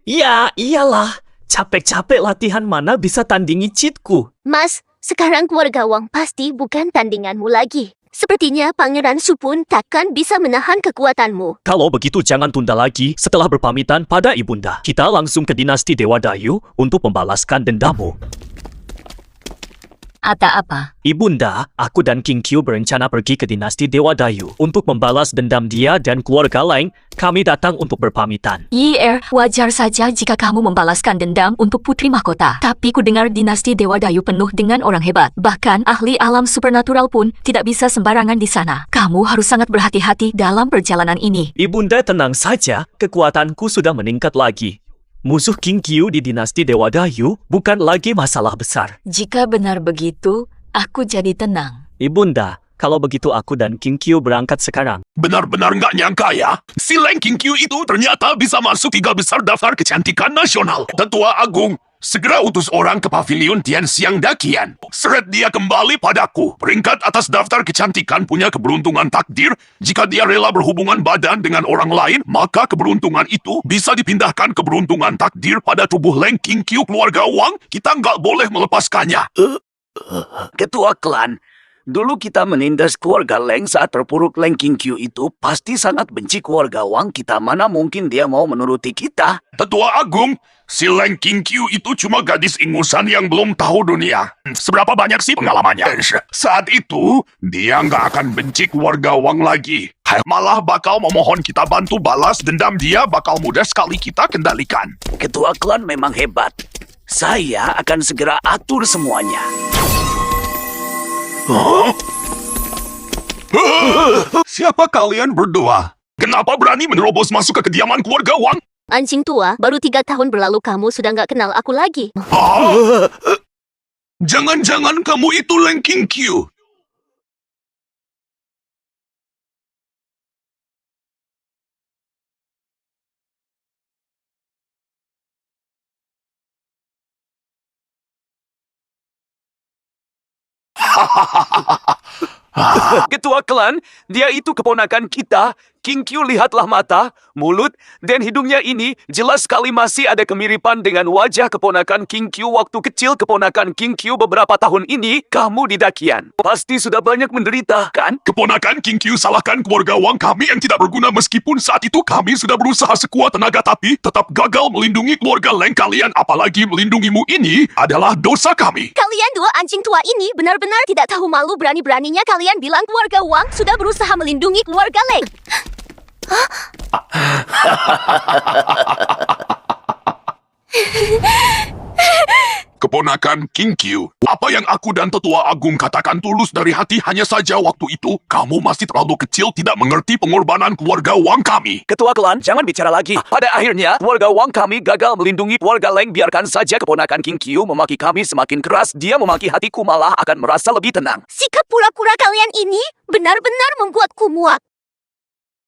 Ya, iyalah. Capek-capek latihan mana bisa tandingi cheatku. Mas, sekarang keluarga Wang pasti bukan tandinganmu lagi. Sepertinya Pangeran Su pun takkan bisa menahan kekuatanmu. Kalau begitu jangan tunda lagi setelah berpamitan pada ibunda. Kita langsung ke dinasti Dewa Dayu untuk membalaskan dendammu. Ata apa? Ibunda, aku dan King Q berencana pergi ke dinasti Dewa Dayu untuk membalas dendam dia dan keluarga lain. Kami datang untuk berpamitan. Yi wajar saja jika kamu membalaskan dendam untuk putri mahkota. Tapi ku dengar dinasti Dewa Dayu penuh dengan orang hebat. Bahkan ahli alam supernatural pun tidak bisa sembarangan di sana. Kamu harus sangat berhati-hati dalam perjalanan ini. Ibunda tenang saja, kekuatanku sudah meningkat lagi. Musuh King Q di dinasti Dewa Dayu bukan lagi masalah besar. Jika benar begitu, aku jadi tenang. Ibunda, kalau begitu aku dan King Q berangkat sekarang. Benar-benar nggak nyangka ya. Si Leng King Q itu ternyata bisa masuk 3 besar daftar kecantikan nasional. Tetua Agung, segera utus orang ke pavilion Tianxiang Dakian. Seret dia kembali padaku. Peringkat atas daftar kecantikan punya keberuntungan takdir. Jika dia rela berhubungan badan dengan orang lain, maka keberuntungan itu bisa dipindahkan keberuntungan takdir pada tubuh Leng King Q keluarga Wang. Kita nggak boleh melepaskannya. Ketua klan, dulu kita menindas keluarga Leng saat terpuruk Leng King Q itu pasti sangat benci keluarga Wang kita. Mana mungkin dia mau menuruti kita? Tetua Agung, si Leng King Q itu cuma gadis ingusan yang belum tahu dunia. Seberapa banyak sih pengalamannya? Saat itu, dia nggak akan benci keluarga Wang lagi. Malah bakal memohon kita bantu balas dendam dia bakal mudah sekali kita kendalikan. Ketua klan memang hebat. Saya akan segera atur semuanya. Siapa kalian berdua? Kenapa berani menerobos masuk ke kediaman keluarga Wang? Anjing tua, baru 3 tahun berlalu kamu sudah nggak kenal aku lagi. Jangan-jangan kamu itu Leng King Q. Ketua klan, dia itu keponakan kita. King Q, lihatlah mata, mulut, dan hidungnya ini jelas sekali masih ada kemiripan dengan wajah keponakan King Q waktu kecil. Keponakan King Q beberapa tahun ini, kamu di Dakian. Pasti sudah banyak menderita, kan? Keponakan King Q salahkan keluarga Wang kami yang tidak berguna meskipun saat itu kami sudah berusaha sekuat tenaga tapi tetap gagal melindungi keluarga Leng kalian. Apalagi melindungimu ini adalah dosa kami. Kalian dua anjing tua ini benar-benar tidak tahu malu. Berani-beraninya kalian bilang keluarga Wang sudah berusaha melindungi keluarga Leng. Keponakan King Q, apa yang aku dan Tetua Agung katakan tulus dari hati. Hanya saja waktu itu kamu masih terlalu kecil tidak mengerti pengorbanan keluarga Wang kami. Ketua klan, jangan bicara lagi. Pada akhirnya, keluarga Wang kami gagal melindungi keluarga Leng. Biarkan saja keponakan King Q memaki kami semakin keras. Dia memaki hatiku malah akan merasa lebih tenang. Sikap pura-pura kalian ini benar-benar membuatku muak.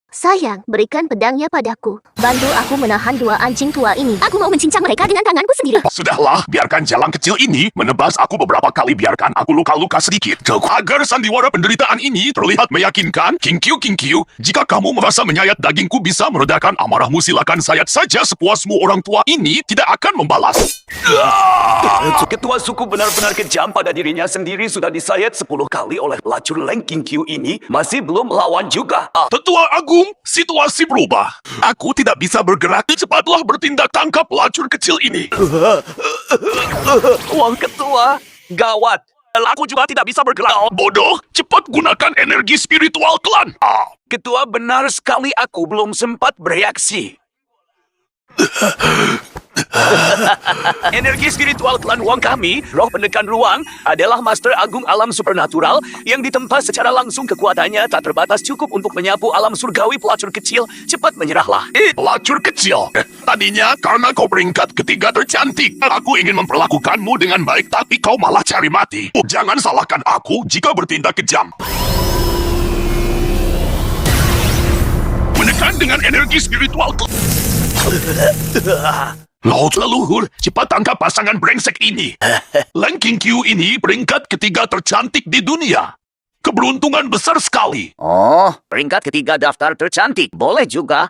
Sayang, berikan pedangnya padaku. Bantu aku menahan 2 anjing tua ini. Aku mau mencincang mereka dengan tanganku sendiri. Sudahlah, biarkan jalan kecil ini menebas aku beberapa kali. Biarkan aku luka-luka sedikit. Agar sandiwara penderitaan ini terlihat meyakinkan. King Q, jika kamu merasa menyayat dagingku bisa meredakan amarahmu, silakan sayat saja sepuasmu. Orang tua ini tidak akan membalas. Ketua suku benar-benar kejam. Pada dirinya sendiri sudah disayat 10 kali oleh pelacur Leng King Q ini. Masih belum melawan juga. Tetua Agung, situasi berubah. Aku tidak bisa bergerak. Cepatlah bertindak, tangkap pelacur kecil ini. Wang Ketua, gawat. Aku juga tidak bisa bergerak. Bodoh, cepat gunakan energi spiritual klan. Ketua, benar sekali aku belum sempat bereaksi. Energi spiritual klan Wang kami, roh pendekan ruang, adalah Master Agung alam supernatural yang ditempa secara langsung. Kekuatannya tak terbatas, cukup untuk menyapu alam surgawi. Pelacur kecil, cepat menyerahlah. Pelacur kecil, tadinya karena kau peringkat ketiga tercantik, aku ingin memperlakukanmu dengan baik, tapi kau malah cari mati. Jangan salahkan aku jika bertindak kejam. Rasakan dengan energi spiritual. Laut leluhur, cepat tangkap pasangan brengsek ini. Leng King Q ini peringkat ketiga tercantik di dunia. Keberuntungan besar sekali. Oh, peringkat ketiga daftar tercantik. Boleh juga.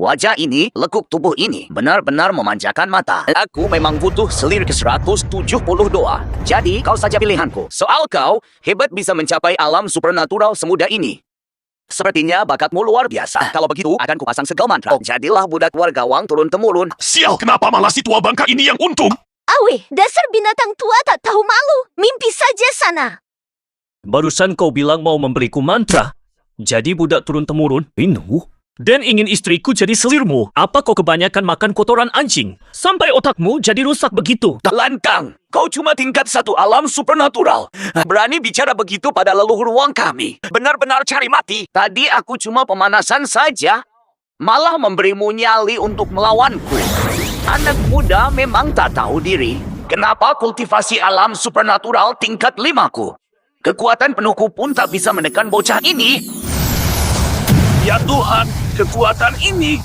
Wajah ini, lekuk tubuh ini, benar-benar memanjakan mata. Aku memang butuh selir ke-172. Jadi, kau saja pilihanku. Soal kau, hebat bisa mencapai alam supernatural semudah ini. Sepertinya bakatmu luar biasa. Kalau begitu, akan kupasang segel mantra. Jadilah budak warga Wang turun-temurun. Sial, kenapa malah si tua bangka ini yang untung? Awe, dasar binatang tua tak tahu malu. Mimpi saja sana. Barusan kau bilang mau memberiku mantra. Jadi budak turun-temurun, Inu. Dan ingin istriku jadi selirmu. Apa kau kebanyakan makan kotoran anjing? Sampai otakmu jadi rusak begitu. Lantang, kau cuma tingkat 1 alam supernatural. Berani bicara begitu pada leluhur Wang kami. Benar-benar cari mati. Tadi aku cuma pemanasan saja. Malah memberimu nyali untuk melawanku. Anak muda memang tak tahu diri. Kenapa kultivasi alam supernatural tingkat 5-ku? Kekuatan penuhku pun tak bisa menekan bocah ini. Ya Tuhan, kekuatan ini.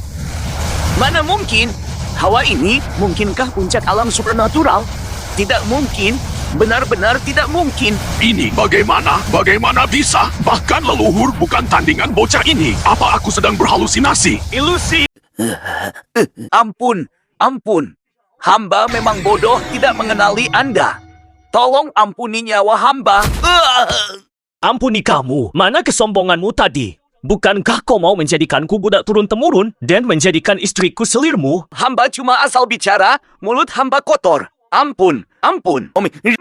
Mana mungkin? Hawa ini mungkinkah puncak alam supernatural? Tidak mungkin. Benar-benar tidak mungkin. Ini bagaimana? Bagaimana bisa? Bahkan leluhur bukan tandingan bocah ini. Apa aku sedang berhalusinasi? Ilusi. Ampun. Hamba memang bodoh tidak mengenali Anda. Tolong ampuni nyawa hamba. Ampuni kamu, mana kesombonganmu tadi? Bukankah kau mau menjadikanku budak turun-temurun dan menjadikan istriku selirmu? Hamba cuma asal bicara, mulut hamba kotor. Ampun.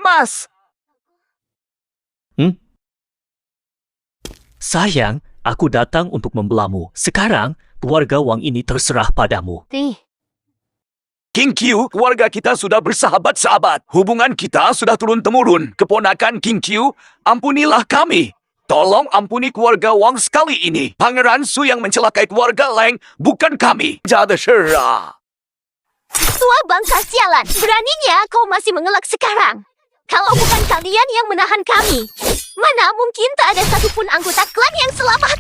Mas. Sayang, aku datang untuk membelamu. Sekarang, keluarga Wang ini terserah padamu. King Q, keluarga kita sudah bersahabat-sahabat. Hubungan kita sudah turun-temurun. Keponakan King Q, ampunilah kami. Tolong ampuni keluarga Wang sekali ini. Pangeran Su yang mencelakai keluarga Leng, bukan kami. Jada syerah. Tua bangka sialan. Beraninya kau masih mengelak sekarang. Kalau bukan kalian yang menahan kami, mana mungkin tak ada satupun anggota klan yang selamat.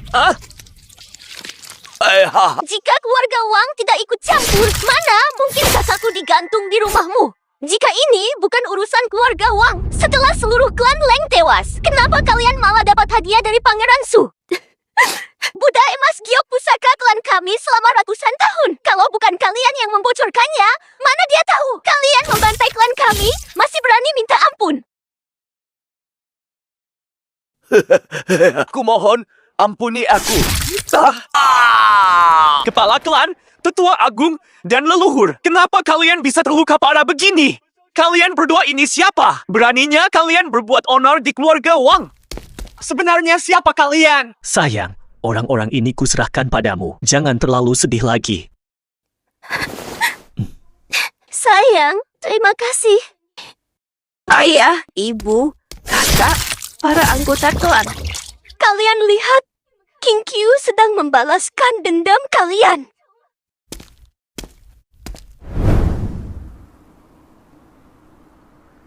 Jika keluarga Wang tidak ikut campur, mana mungkin kakakku digantung di rumahmu? Jika ini bukan urusan keluarga Wang, setelah seluruh klan Leng tewas, kenapa kalian malah dapat hadiah dari Pangeran Su? Budak emas giok pusaka klan kami selama ratusan tahun. Kalau bukan kalian yang membocorkannya, mana dia tahu? Kalian membantai klan kami, masih berani minta ampun. Aku mohon, ampuni aku. Kepala klan, tetua agung, dan leluhur. Kenapa kalian bisa terluka parah begini? Kalian berdua ini siapa? Beraninya kalian berbuat onar di keluarga Wang. Sebenarnya siapa kalian? Sayang, orang-orang ini kuserahkan padamu. Jangan terlalu sedih lagi. Sayang, terima kasih. Ayah, ibu, kakak, para anggota klan. Kalian lihat, King Q sedang membalaskan dendam kalian.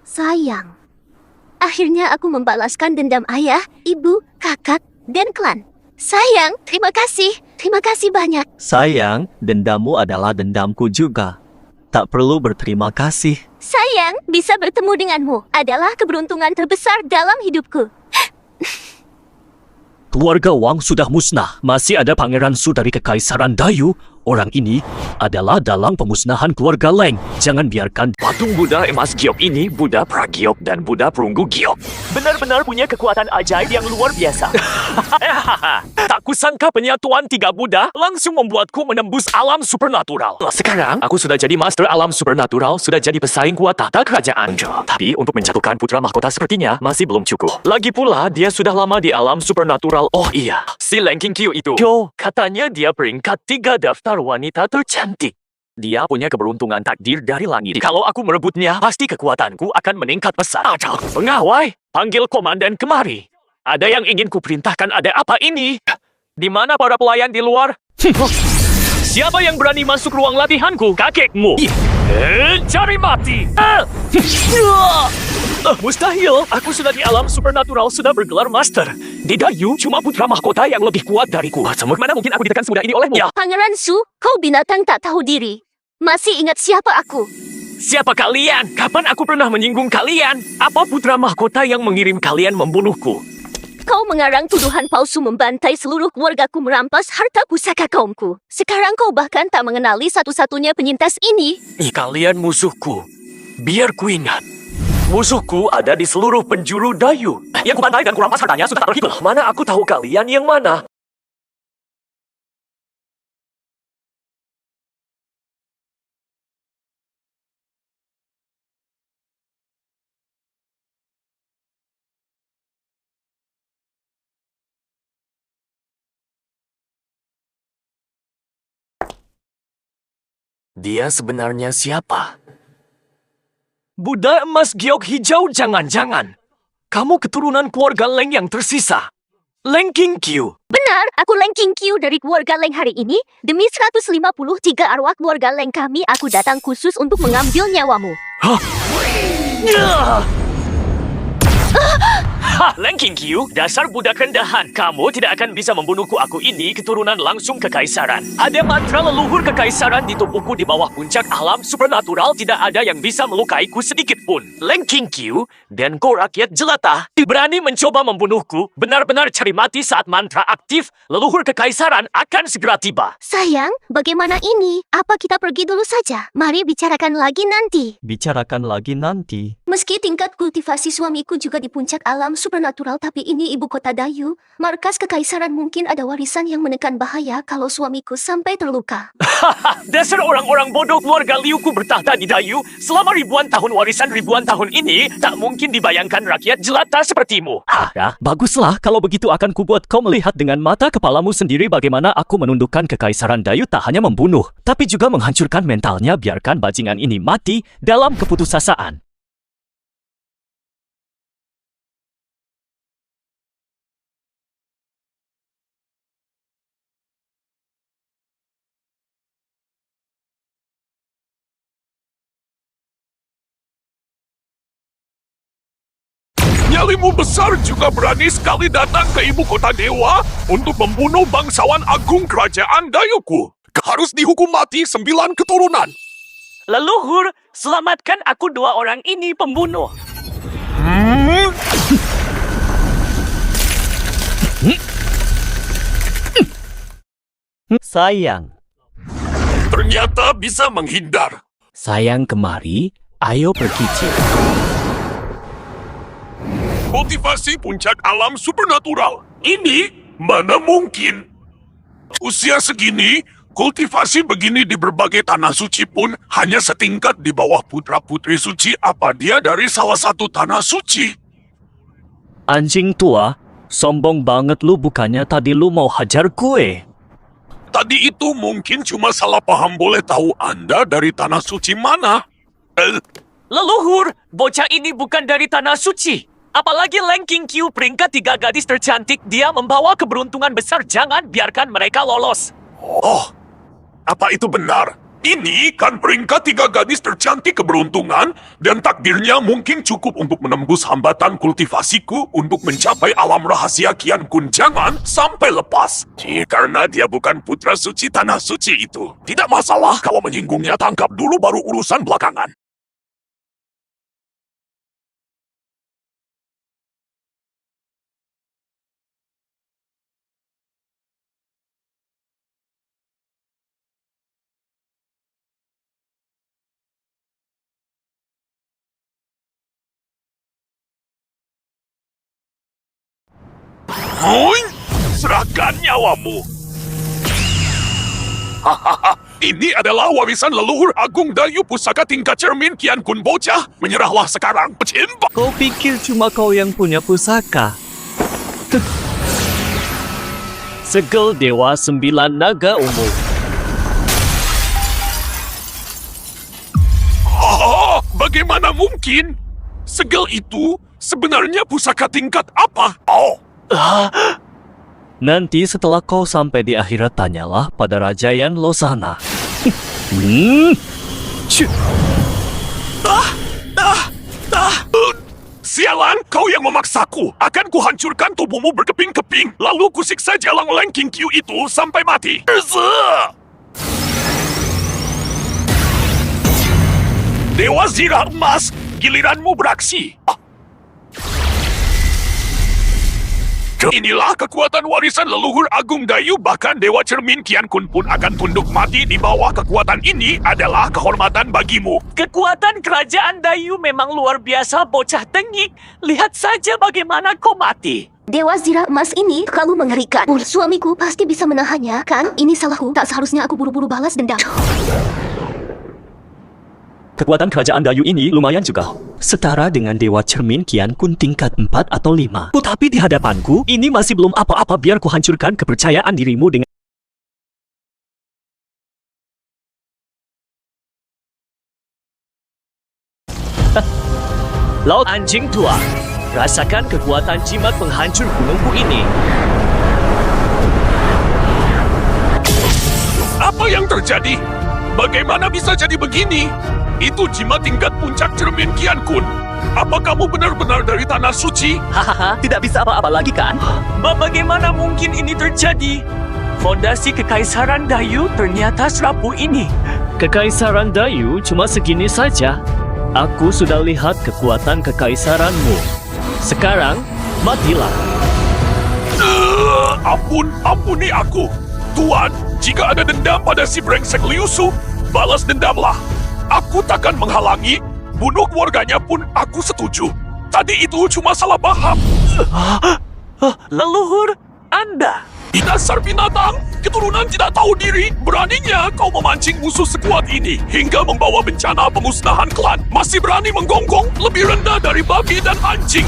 Sayang, akhirnya aku membalaskan dendam ayah, ibu, kakak, dan klan. Sayang, terima kasih. Terima kasih banyak. Sayang, dendammu adalah dendamku juga. Tak perlu berterima kasih. Sayang, bisa bertemu denganmu adalah keberuntungan terbesar dalam hidupku. Keluarga Wang sudah musnah. Masih ada Pangeran Su dari Kekaisaran Dayu. Orang ini adalah dalang pemusnahan keluarga Leng. Jangan biarkan Patung Buddha emas giok ini, Buddha pragiok dan Buddha perunggu giok. Benar-benar punya kekuatan ajaib yang luar biasa. Tak kusangka penyatuan 3 Buddha langsung membuatku menembus alam supernatural. Sekarang, aku sudah jadi master alam supernatural, sudah jadi pesaing kuat tahta kerajaan. Tapi untuk menjatuhkan putra mahkota sepertinya masih belum cukup. Lagi pula, dia sudah lama di alam supernatural. Oh iya, si Leng King Q itu. Katanya dia peringkat 3 daftar wanita tercantik. Dia punya keberuntungan takdir dari langit. Kalau aku merebutnya, pasti kekuatanku akan meningkat pesat. Pengawai, panggil komandan kemari. Ada yang ingin kuperintahkan. Ada apa ini? Di mana para pelayan di luar? Siapa yang berani masuk ruang latihanku? Kakekmu. Cari mati! Mustahil! Aku sudah di alam supernatural, sudah bergelar master. Di Dayu, cuma putra mahkota yang lebih kuat dariku. Bagaimana mungkin aku ditekan semudah ini olehmu? Ya. Pangeran Su, kau binatang tak tahu diri. Masih ingat siapa aku? Siapa kalian? Kapan aku pernah menyinggung kalian? Apa putra mahkota yang mengirim kalian membunuhku? Kau mengarang tuduhan palsu membantai seluruh keluargaku merampas harta pusaka kaumku. Sekarang kau bahkan tak mengenali satu-satunya penyintas ini. Kalian musuhku. Biar ku ingat. Musuhku ada di seluruh penjuru Dayu. Yang kubantai dan kurampas hartanya sudah tak terhitung. Mana aku tahu kalian yang mana? Dia sebenarnya siapa? Buddha emas giok hijau jangan-jangan. Kamu keturunan keluarga Leng yang tersisa. Leng Qingqiu. Benar, aku Leng Qingqiu dari keluarga Leng hari ini. Demi 153 arwah keluarga Leng kami, aku datang khusus untuk mengambil nyawamu. Hah? Leng Qingqiu, dasar budak rendahan. Kamu tidak akan bisa membunuhku. Aku ini keturunan langsung kekaisaran. Ada mantra leluhur kekaisaran di tubuhku di bawah puncak alam supernatural. Tidak ada yang bisa melukaiku sedikit pun. Leng Qingqiu dan kau rakyat jelata berani mencoba membunuhku. Benar-benar cari mati saat mantra aktif. Leluhur kekaisaran akan segera tiba. Sayang, bagaimana ini? Apa kita pergi dulu saja? Mari bicarakan lagi nanti. Bicarakan lagi nanti. Meski tingkat kultivasi suamiku juga di puncak alam supernatural, tapi ini ibu kota Dayu. Markas kekaisaran mungkin ada warisan yang menekan bahaya kalau suamiku sampai terluka. Dasar orang-orang bodoh keluarga Liuku bertahta di Dayu. Selama ribuan tahun warisan ribuan tahun ini, tak mungkin dibayangkan rakyat jelata sepertimu. Ya, baguslah kalau begitu akan kubuat kau melihat dengan mata kepalamu sendiri bagaimana aku menundukkan kekaisaran Dayu tak hanya membunuh, tapi juga menghancurkan mentalnya biarkan bajingan ini mati dalam keputusasaan. Nyalimu besar juga berani sekali datang ke ibu kota dewa untuk membunuh bangsawan agung kerajaan Dayuku. Harus dihukum mati 9 keturunan. Leluhur, selamatkan aku 2 orang ini pembunuh. Sayang. Ternyata bisa menghindar. Sayang kemari, ayo berkicau. Kultivasi puncak alam supernatural. Ini mana mungkin? Usia segini, kultivasi begini di berbagai tanah suci pun hanya setingkat di bawah putra-putri suci. Apa dia dari salah satu tanah suci? Anjing tua, sombong banget lu bukannya tadi lu mau hajar gue. Tadi itu mungkin cuma salah paham. Boleh tahu Anda dari tanah suci mana? Leluhur, bocah ini bukan dari tanah suci. Apalagi Leng Qingqiu peringkat 3 gadis tercantik, dia membawa keberuntungan besar. Jangan biarkan mereka lolos. Oh, apa itu benar? Ini kan peringkat 3 gadis tercantik keberuntungan dan takdirnya mungkin cukup untuk menembus hambatan kultivasiku untuk mencapai alam rahasia Kian Kun. Jangan sampai lepas. Karena dia bukan putra suci tanah suci itu. Tidak masalah kalau menyinggungnya, tangkap dulu baru urusan belakangan. Hoi, serahkan nyawamu. Hahaha, ini adalah warisan leluhur agung Dayu pusaka tingkat cermin Kian Kun bocah. Menyerahlah sekarang, pecimpak. Kau pikir cuma kau yang punya pusaka? Segel Dewa 9 Naga Ungu. Bagaimana mungkin? Segel itu sebenarnya pusaka tingkat apa? Oh. Nanti setelah kau sampai di akhirat tanyalah pada Raja Yan Losana. Sialan, kau yang memaksaku. Akan kuhancurkan tubuhmu berkeping-keping. Lalu kusiksa jalang Lang King Q itu sampai mati. Dewa Zirah Emas, giliranmu beraksi. Inilah kekuatan warisan leluhur Agung Dayu, bahkan Dewa Cermin Kian Kun pun akan tunduk mati di bawah kekuatan ini adalah kehormatan bagimu. Kekuatan kerajaan Dayu memang luar biasa, bocah tengik. Lihat saja bagaimana kau mati. Dewa Zirah Emas ini terlalu mengerikan. Suamiku pasti bisa menahannya, kan? Ini salahku. Tak seharusnya aku buru-buru balas dendam. Kekuatan kerajaan Dayu ini lumayan juga. Setara dengan Dewa Cermin Kian Kun tingkat 4 atau 5. Tetapi di hadapanku, ini masih belum apa-apa. Biar ku hancurkan kepercayaan dirimu dengan... Laut anjing tua, rasakan kekuatan jimat penghancur gunungku ini. Apa yang terjadi? Bagaimana bisa jadi begini? Itu jimat tingkat puncak Cermin Kian Kun. Apa kamu benar-benar dari tanah suci? Hahaha, tidak bisa apa-apa lagi kan? Bagaimana mungkin ini terjadi? Fondasi Kekaisaran Dayu ternyata serapu ini. Kekaisaran Dayu cuma segini saja. Aku sudah lihat kekuatan kekaisaranmu. Sekarang, matilah. Ampuni aku. Tuan, jika ada dendam pada si brengsek Liu Su, balas dendamlah. Aku takkan menghalangi, bunuh keluarganya pun aku setuju. Tadi itu cuma salah paham. Leluhur Anda. Dasar binatang, keturunan tidak tahu diri. Beraninya kau memancing musuh sekuat ini hingga membawa bencana pemusnahan klan. Masih berani menggonggong lebih rendah dari babi dan anjing.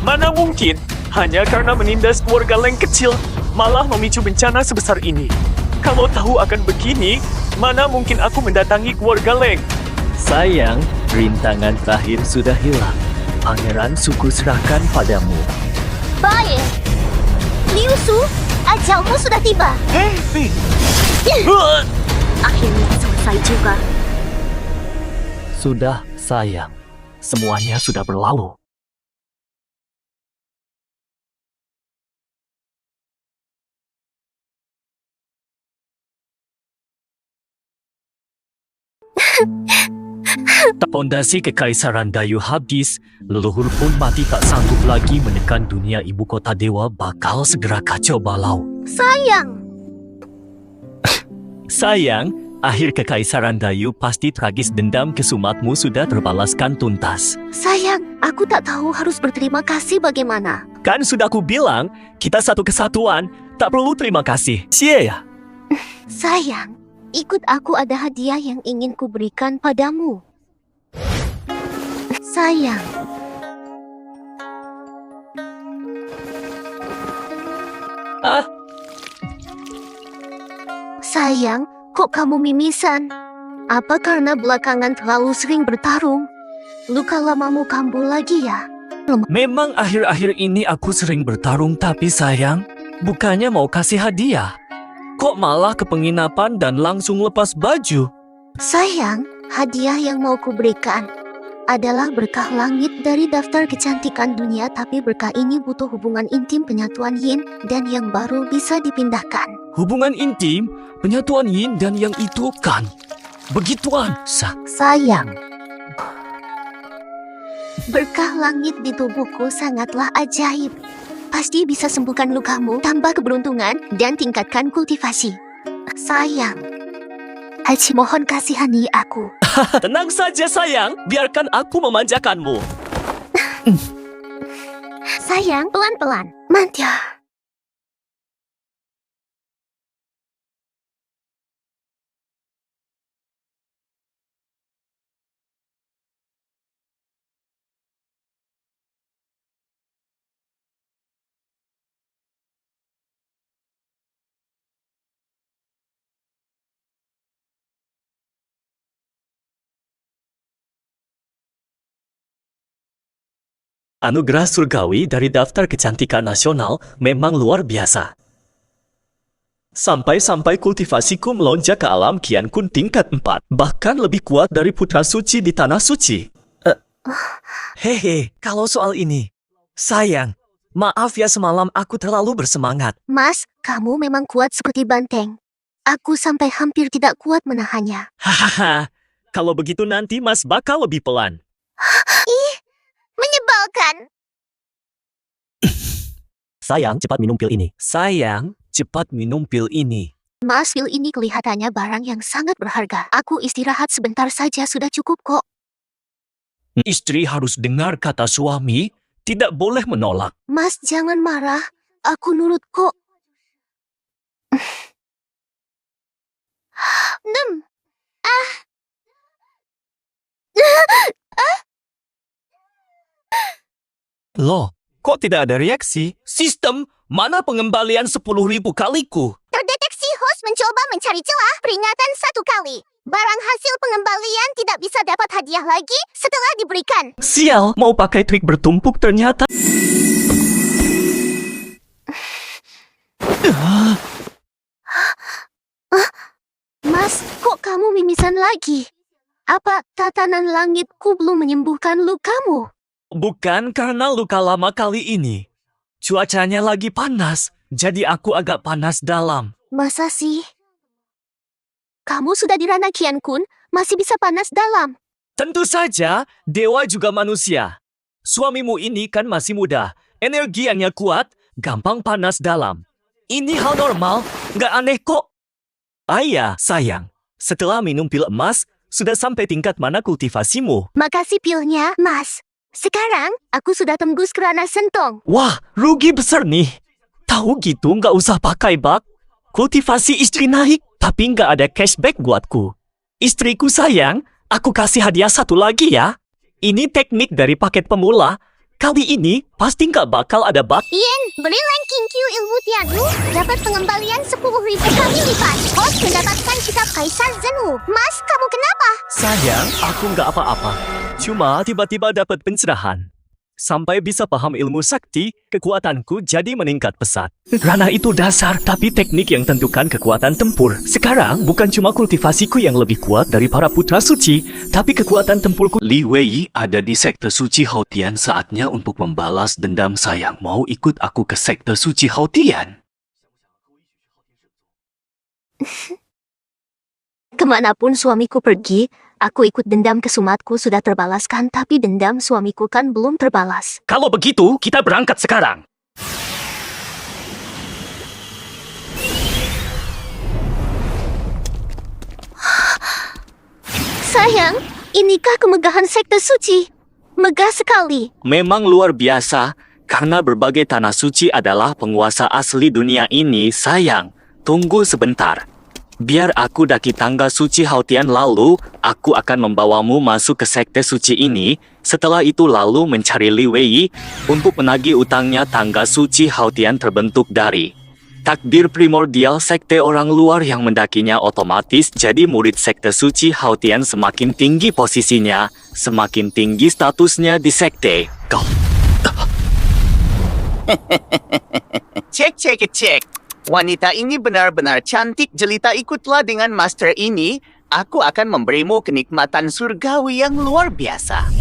Mana mungkin? Hanya karena menindas keluarga Leng kecil, malah memicu bencana sebesar ini. Kalau tahu akan begini, mana mungkin aku mendatangi keluarga Leng? Sayang, rintangan terakhir sudah hilang. Pangeran suku serahkan padamu. Baik. Liu Su, ajalmu sudah tiba. Akhirnya selesai juga. Sudah, sayang. Semuanya sudah berlalu. Fondasi Kekaisaran Dayu habis, leluhur pun mati tak sanggup lagi menekan dunia ibu kota dewa bakal segera kacau balau. Sayang, akhir Kekaisaran Dayu pasti tragis, dendam kesumatmu sudah terbalaskan tuntas. Sayang, aku tak tahu harus berterima kasih bagaimana. Kan sudah aku bilang, kita satu kesatuan, tak perlu terima kasih. Ya. Sayang, ikut aku, ada hadiah yang ingin kuberikan padamu. Sayang. Sayang, kok kamu mimisan? Apa karena belakangan terlalu sering bertarung? Luka lamamu kambuh lagi ya? Memang akhir-akhir ini aku sering bertarung, tapi sayang, bukannya mau kasih hadiah. Kok malah ke penginapan dan langsung lepas baju? Sayang, hadiah yang mau kuberikan adalah berkah langit dari daftar kecantikan dunia, tapi berkah ini butuh hubungan intim penyatuan yin dan yang baru bisa dipindahkan. Hubungan intim, penyatuan yin dan yang itu kan. Begituan. Sayang, berkah langit di tubuhku sangatlah ajaib. Pasti bisa sembuhkan lukamu, tambah keberuntungan, dan tingkatkan kultivasi. Sayang, Haji mohon kasihani aku. Tenang saja sayang, biarkan aku memanjakanmu. Sayang, pelan-pelan. Manja. Anugerah surgawi dari daftar kecantikan nasional memang luar biasa. Sampai-sampai kultivasiku melonjak ke alam Kian Kun tingkat 4. Bahkan lebih kuat dari putra suci di tanah suci. Hehe, kalau soal ini. Sayang, maaf ya semalam aku terlalu bersemangat. Mas, kamu memang kuat seperti banteng. Aku sampai hampir tidak kuat menahannya. Hahaha, kalau begitu nanti Mas bakal lebih pelan. Ih, menyebalkan. Sayang, cepat minum pil ini. Sayang, cepat minum pil ini. Mas, pil ini kelihatannya barang yang sangat berharga. Aku istirahat sebentar saja sudah cukup kok. Istri harus dengar kata suami, tidak boleh menolak. Mas, jangan marah. Aku nurut kok. Loh, kok tidak ada reaksi? Sistem, mana pengembalian 10.000 kaliku? Terdeteksi host mencoba mencari celah peringatan 1 kali. Barang hasil pengembalian tidak bisa dapat hadiah lagi setelah diberikan. Sial, mau pakai trik bertumpuk ternyata. Mas, kok kamu mimisan lagi? Apa tatanan langitku belum menyembuhkan lukamu? Bukan karena luka lama kali ini. Cuacanya lagi panas, jadi aku agak panas dalam. Masa sih? Kamu sudah di ranah Kian Kun, masih bisa panas dalam. Tentu saja, dewa juga manusia. Suamimu ini kan masih muda, energinya kuat, gampang panas dalam. Ini hal normal, nggak aneh kok. Ayah, sayang, setelah minum pil emas, sudah sampai tingkat mana kultivasimu? Makasih pilnya, Mas. Sekarang, aku sudah tembus ke ranah sentong. Wah, rugi besar nih. Tahu gitu nggak usah pakai bak. Kultivasi istri naik, tapi nggak ada cashback buatku. Istriku sayang, aku kasih hadiah satu lagi ya. Ini teknik dari paket pemula. Kali ini pasti nggak bakal ada bak. Yen, beli ranking Q ilmu Tianmu, dapat pengembalian 10.000 kali lipat. Host mendapatkan kitab Kaisar Zenu. Mas, kamu kenapa? Sayang, aku nggak apa-apa. Cuma tiba-tiba dapat pencerahan. Sampai bisa paham ilmu sakti, kekuatanku jadi meningkat pesat. Ranah itu dasar, tapi teknik yang tentukan kekuatan tempur. Sekarang, bukan cuma kultivasiku yang lebih kuat dari para putra suci, tapi kekuatan tempurku. Li Wei ada di sekte suci Hautian, saatnya untuk membalas dendam. Sayang, mau ikut aku ke sekte suci Hautian? Kemanapun suamiku pergi, aku ikut dendam kesumatku sudah terbalaskan, tapi dendam suamiku kan belum terbalas. Kalau begitu, kita berangkat sekarang. Sayang, inikah kemegahan sekte suci? Megah sekali. Memang luar biasa, karena berbagai tanah suci adalah penguasa asli dunia ini. Sayang, tunggu sebentar. Biar aku daki tangga suci Hautian, lalu aku akan membawamu masuk ke sekte suci ini. Setelah itu lalu mencari Li Wei untuk menagih utangnya. Tangga suci Hautian terbentuk dari takdir primordial sekte orang luar yang mendakinya otomatis jadi murid sekte suci Hautian. Semakin tinggi posisinya, semakin tinggi statusnya di sekte. Kau. Cek. Wanita ini benar-benar cantik. Jelita, ikutlah dengan master ini. Aku akan memberimu kenikmatan surgawi yang luar biasa.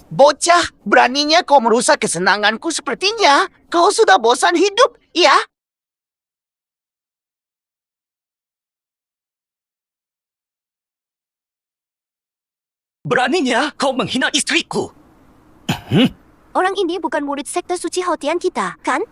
Bocah, beraninya kau merusak kesenanganku sepertinya. Kau sudah bosan hidup, ya? Beraninya kau menghina istriku. Orang ini bukan murid sekte suci Hautian kita, kan?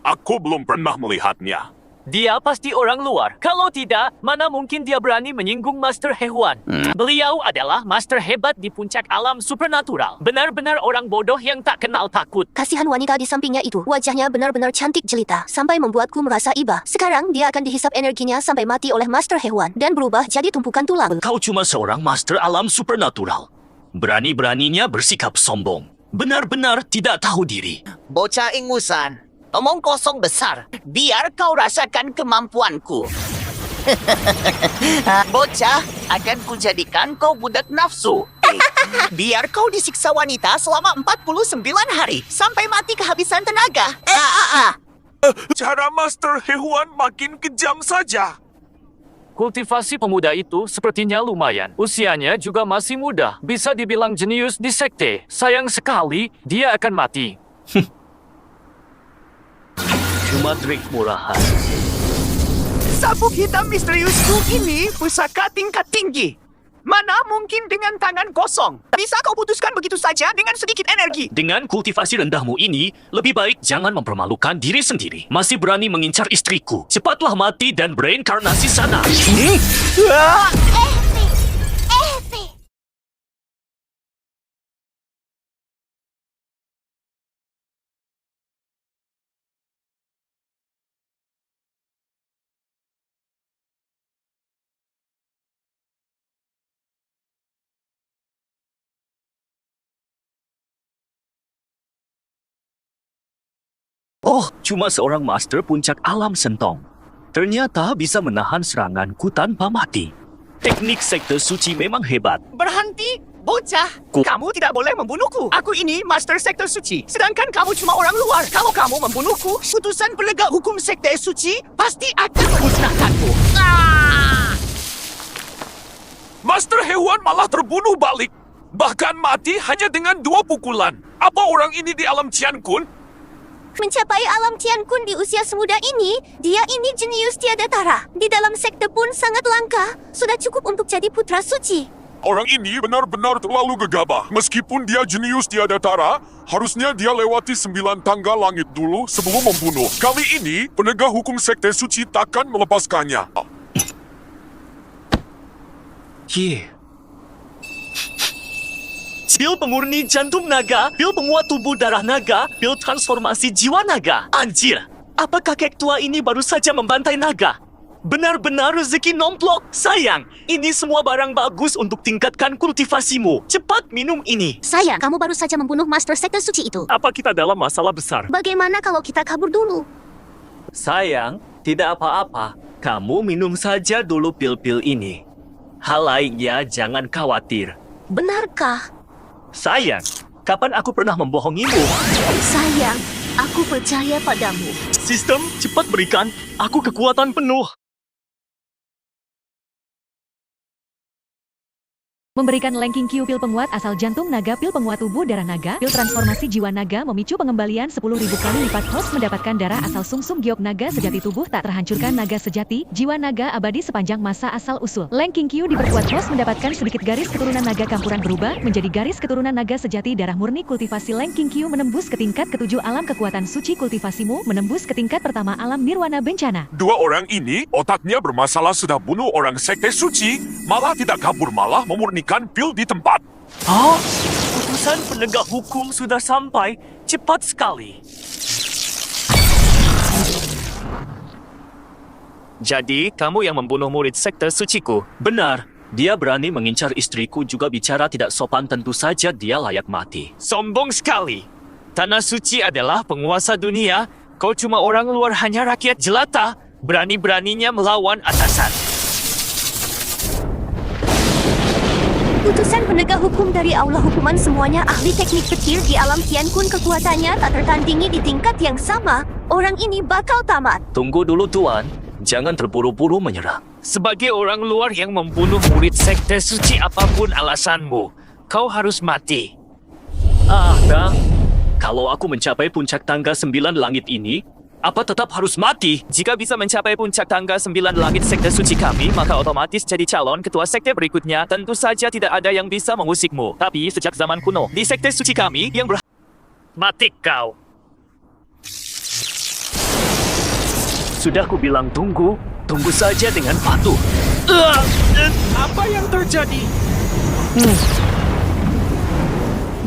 Aku belum pernah melihatnya. Dia pasti orang luar. Kalau tidak, mana mungkin dia berani menyinggung Master Hehuan. Beliau adalah master hebat di puncak alam supernatural. Benar-benar orang bodoh yang tak kenal takut. Kasihan wanita di sampingnya itu. Wajahnya benar-benar cantik jelita, sampai membuatku merasa iba. Sekarang dia akan dihisap energinya sampai mati oleh Master Hehuan dan berubah jadi tumpukan tulang. Kau cuma seorang master alam supernatural. Berani-beraninya bersikap sombong. Benar-benar tidak tahu diri. Bocah ingusan, omong kosong besar. Biar kau rasakan kemampuanku. Bocah, akan kujadikan kau budak nafsu. Biar kau disiksa wanita selama 49 hari sampai mati kehabisan tenaga. Cara Master Hehuan makin kejam saja. Kultivasi pemuda itu sepertinya lumayan. Usianya juga masih muda. Bisa dibilang jenius di sekte. Sayang sekali, dia akan mati. Cuma trik murahan. Sabuk hitam misteriusku ini pusaka tingkat tinggi. Mana mungkin dengan tangan kosong? Bisa kau putuskan begitu saja dengan sedikit energi? Dengan kultivasi rendahmu ini, lebih baik jangan mempermalukan diri sendiri. Masih berani mengincar istriku. Cepatlah mati dan bereinkarnasi sana. Oh, cuma seorang master puncak alam sentong. Ternyata bisa menahan seranganku tanpa mati. Teknik sekte suci memang hebat. Berhenti, bocah. Kamu tidak boleh membunuhku. Aku ini Master Sekte Suci. Sedangkan kamu cuma orang luar. Kalau kamu membunuhku, putusan penegak hukum Sekte Suci pasti akan memusnahkanmu. Master Hehuan malah terbunuh balik. Bahkan mati hanya dengan 2 pukulan. Apa orang ini di alam Tian Kun? Mencapai alam Tian Kun di usia semuda ini, dia ini jenius tiada tara. Di dalam sekte pun sangat langka. Sudah cukup untuk jadi putra suci. Orang ini benar-benar terlalu gegabah. Meskipun dia jenius tiada tara, harusnya dia lewati 9 tangga langit dulu sebelum membunuh. Kali ini, penegak hukum Sekte Suci takkan melepaskannya. Pil pemurni jantung naga, pil penguat tubuh darah naga, pil transformasi jiwa naga. Anjir, apa kakek tua ini baru saja membantai naga? Benar-benar rezeki nomplok. Sayang, ini semua barang bagus untuk tingkatkan kultivasimu. Cepat minum ini. Sayang, kamu baru saja membunuh Master Sekte Suci itu. Apa kita dalam masalah besar? Bagaimana kalau kita kabur dulu? Sayang, tidak apa-apa. Kamu minum saja dulu pil-pil ini. Hal lainnya jangan khawatir. Benarkah? Sayang, kapan aku pernah membohongimu? Sayang, aku percaya padamu. Sistem, cepat berikan aku kekuatan penuh. Memberikan ranking Q pil penguat asal jantung naga, pil penguat tubuh darah naga, pil transformasi jiwa naga memicu pengembalian 10.000 kali lipat. Host mendapatkan darah asal sumsum giok naga sejati, tubuh tak terhancurkan naga sejati, jiwa naga abadi sepanjang masa asal usul. Ranking Q diperkuat. Host mendapatkan sedikit garis keturunan naga campuran berubah menjadi garis keturunan naga sejati darah murni. Kultivasi ranking Q menembus ke tingkat ke-7 alam kekuatan suci. Kultivasimu menembus ke tingkat pertama alam nirwana bencana. 2 orang ini otaknya bermasalah, sudah bunuh orang Sekte Suci, malah tidak kabur, malah memurnikan pil di tempat. Oh, putusan penegak hukum sudah sampai. Cepat sekali. Jadi, kamu yang membunuh murid sekte suciku? Benar, dia berani mengincar istriku, juga bicara tidak sopan. Tentu saja dia layak mati. Sombong sekali. Tanah suci adalah penguasa dunia. Kau cuma orang luar, hanya rakyat jelata. Berani-beraninya melawan atasan. Putusan penegak hukum dari Allah hukuman semuanya ahli teknik petir di alam Tian Kun. Kekuatannya tak tertandingi di tingkat yang sama. Orang ini bakal tamat. Tunggu dulu Tuan, jangan terburu-buru menyerah. Sebagai orang luar yang membunuh murid sekte suci, apapun alasanmu, kau harus mati. Kalau aku mencapai puncak tangga 9 langit ini, apa tetap harus mati? Jika bisa mencapai puncak tangga 9 langit sekte suci kami, maka otomatis jadi calon ketua sekte berikutnya. Tentu saja tidak ada yang bisa mengusikmu. Tapi sejak zaman kuno, di sekte suci kami yang mati kau. Sudah ku bilang tunggu saja dengan patuh. Apa yang terjadi?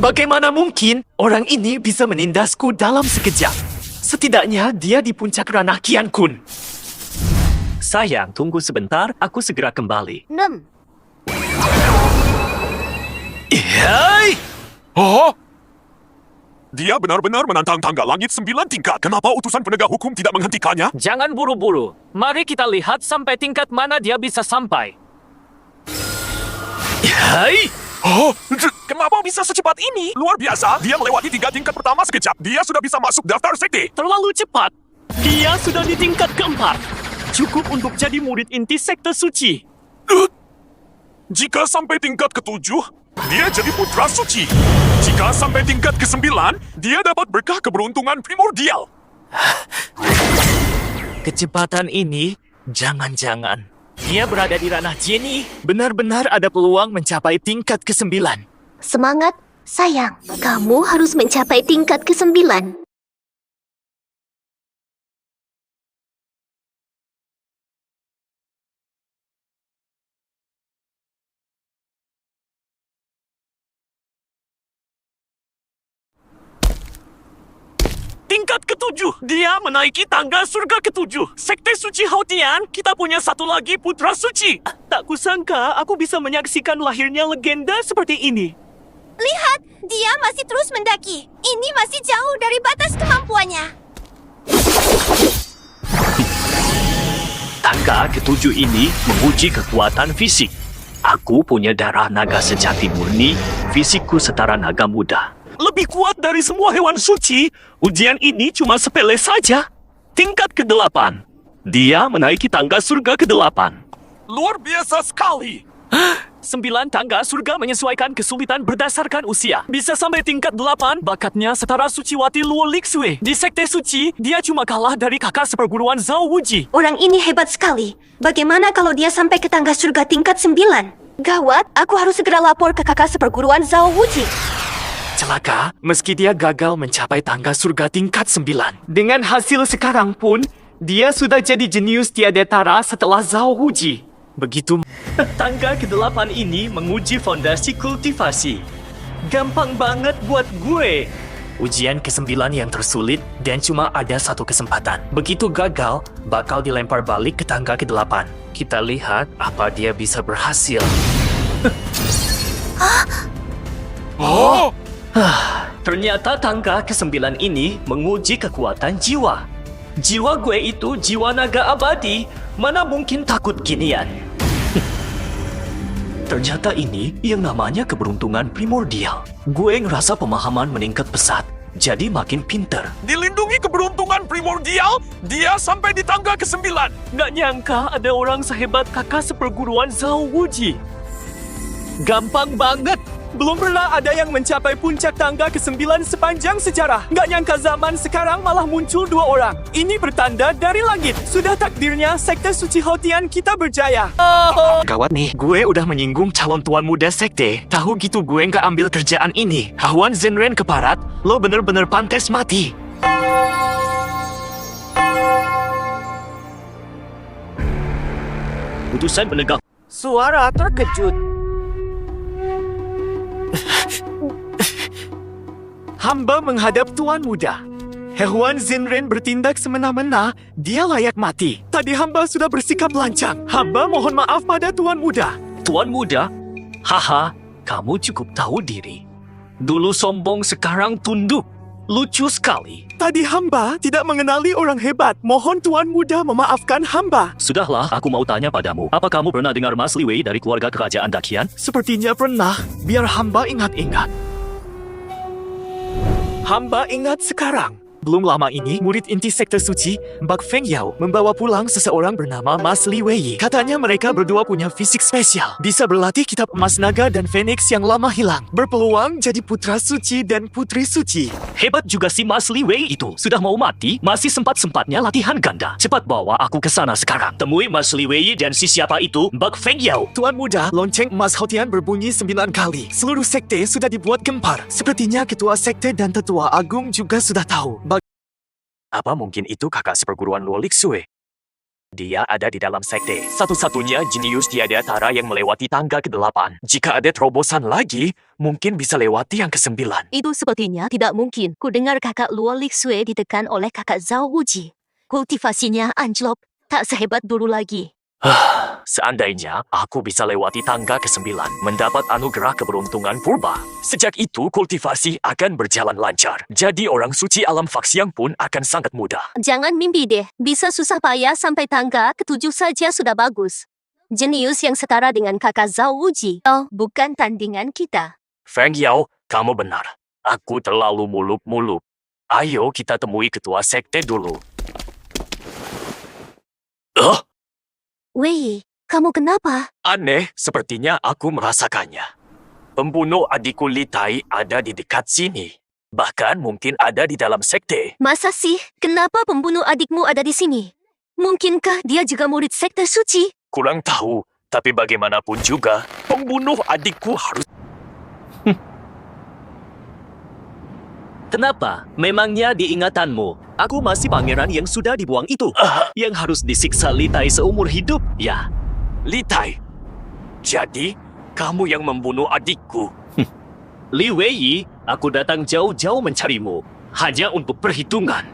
Bagaimana mungkin orang ini bisa menindasku dalam sekejap? Setidaknya dia di puncak ranah Tian Kun. Sayang, tunggu sebentar, aku segera kembali. 6. Hai! Oh? Dia benar-benar menantang tangga langit 9 tingkat. Kenapa utusan penegak hukum tidak menghentikannya? Jangan buru-buru. Mari kita lihat sampai tingkat mana dia bisa sampai. Hai! Oh, kenapa bisa secepat ini? Luar biasa, dia melewati 3 tingkat pertama sekejap. Dia sudah bisa masuk daftar sekte. Terlalu cepat. Dia sudah di tingkat keempat. Cukup untuk jadi murid inti sekte suci. Jika sampai tingkat ketujuh, dia jadi putra suci. Jika sampai tingkat kesembilan, dia dapat berkah keberuntungan primordial. Kecepatan ini, jangan-jangan. Dia berada di ranah Jenny. Benar-benar ada peluang mencapai tingkat ke-9. Semangat, sayang. Kamu harus mencapai tingkat ke-9. Tingkat ke-7. Dia menaiki tangga surga ke-7. Sekte suci Hautian, kita punya satu lagi putra suci. Tak kusangka aku bisa menyaksikan lahirnya legenda seperti ini. Lihat, dia masih terus mendaki. Ini masih jauh dari batas kemampuannya. Tangga ke-7 ini menguji kekuatan fisik. Aku punya darah naga sejati murni, fisikku setara naga muda. Lebih kuat dari semua hewan suci, ujian ini cuma sepele saja. Tingkat ke-8. Dia menaiki tangga surga ke-8. Luar biasa sekali. 9 tangga surga menyesuaikan kesulitan berdasarkan usia. Bisa sampai tingkat 8, bakatnya setara Suciwati Luo Lixue. Di sekte suci, dia cuma kalah dari kakak seperguruan Zhao Wuji. Orang ini hebat sekali. Bagaimana kalau dia sampai ke tangga surga tingkat 9? Gawat, aku harus segera lapor ke kakak seperguruan Zhao Wuji. Celaka, meski dia gagal mencapai tangga surga tingkat 9. Dengan hasil sekarang pun, dia sudah jadi jenius tiada tara setelah Zhao Wuji. Begitu. Tangga ke-8 ini menguji fondasi kultivasi. Gampang banget buat gue. Ujian ke-9 yang tersulit dan cuma ada satu kesempatan. Begitu gagal, bakal dilempar balik ke tangga ke-8. Kita lihat apa dia bisa berhasil. Oh, Ternyata tangga ke-9 ini menguji kekuatan jiwa. Jiwa gue itu jiwa naga abadi. Mana mungkin takut ginian? Ternyata ini yang namanya keberuntungan primordial. Gue ngerasa pemahaman meningkat pesat, jadi makin pinter. dilindungi keberuntungan primordial, dia sampai di tangga ke-9. Nggak nyangka ada orang sehebat kakak seperguruan Zhao Wuji. Gampang banget. Belum pernah ada yang mencapai puncak tangga ke-9 sepanjang sejarah. Nggak nyangka zaman sekarang malah muncul 2 orang. Ini pertanda dari langit. Sudah takdirnya sekte suci Hautian kita berjaya. Gawat nih, gue udah menyinggung calon tuan muda sekte. Tahu gitu gue nggak ambil kerjaan ini. Hawan Zenren keparat, lo bener-bener pantas mati. Putusan penegak. Suara terkejut. Hamba menghadap Tuan Muda. Hewan Zenren bertindak semena-mena, dia layak mati. Tadi hamba sudah bersikap lancang. Hamba mohon maaf pada Tuan Muda. Tuan Muda? Haha, kamu cukup tahu diri. Dulu sombong, sekarang tunduk. Lucu sekali. Tadi hamba tidak mengenali orang hebat. Mohon Tuan Muda memaafkan hamba. Sudahlah, aku mau tanya padamu. Apa kamu pernah dengar Mas Liwei dari keluarga kerajaan Dakian? Sepertinya pernah. Biar hamba ingat-ingat. Hamba ingat sekarang. Belum lama ini, murid inti sekte suci, Mbak Feng Yao, membawa pulang seseorang bernama Mas Li Wei. Katanya mereka berdua punya fisik spesial. Bisa berlatih kitab emas naga dan Phoenix yang lama hilang. Berpeluang jadi putra suci dan putri suci. Hebat juga si Mas Li Wei itu. Sudah mau mati, masih sempat-sempatnya latihan ganda. Cepat bawa aku ke sana sekarang. Temui Mas Li Wei dan si siapa itu, Mbak Feng Yao. Tuan Muda, lonceng emas Hautian berbunyi 9 kali. Seluruh sekte sudah dibuat gempar. Sepertinya ketua sekte dan tetua agung juga sudah tahu. Apa mungkin itu kakak seperguruan Luo Lixue? Dia ada di dalam sekte. Satu-satunya jenius tiada tara yang melewati tangga ke-8. Jika ada terobosan lagi, mungkin bisa lewati yang ke-9. Itu sepertinya tidak mungkin. Ku dengar kakak Luo Lixue ditekan oleh kakak Zhao Wuji. Kultivasinya anjlok, tak sehebat dulu lagi. Seandainya aku bisa lewati tangga ke-9, mendapat anugerah keberuntungan purba. Sejak itu, kultivasi akan berjalan lancar. Jadi orang suci alam Faxiang pun akan sangat mudah. Jangan mimpi deh. Bisa susah payah sampai tangga ke-7 saja sudah bagus. Jenius yang setara dengan kakak Zhao Wuji. Oh, bukan tandingan kita. Feng Yao, kamu benar. Aku terlalu muluk-muluk. Ayo kita temui ketua sekte dulu. Wei, kamu kenapa? Aneh, sepertinya aku merasakannya. Pembunuh adikku Litai ada di dekat sini. Bahkan mungkin ada di dalam sekte. Masa sih? Kenapa pembunuh adikmu ada di sini? Mungkinkah dia juga murid sekte suci? Kurang tahu, tapi bagaimanapun juga, pembunuh adikku harus... Kenapa? Memangnya di ingatanmu, aku masih pangeran yang sudah dibuang itu. Yang harus disiksa Litai seumur hidup, ya. Litai. Jadi, kamu yang membunuh adikku. Li Wei, aku datang jauh-jauh mencarimu. Hanya untuk perhitungan.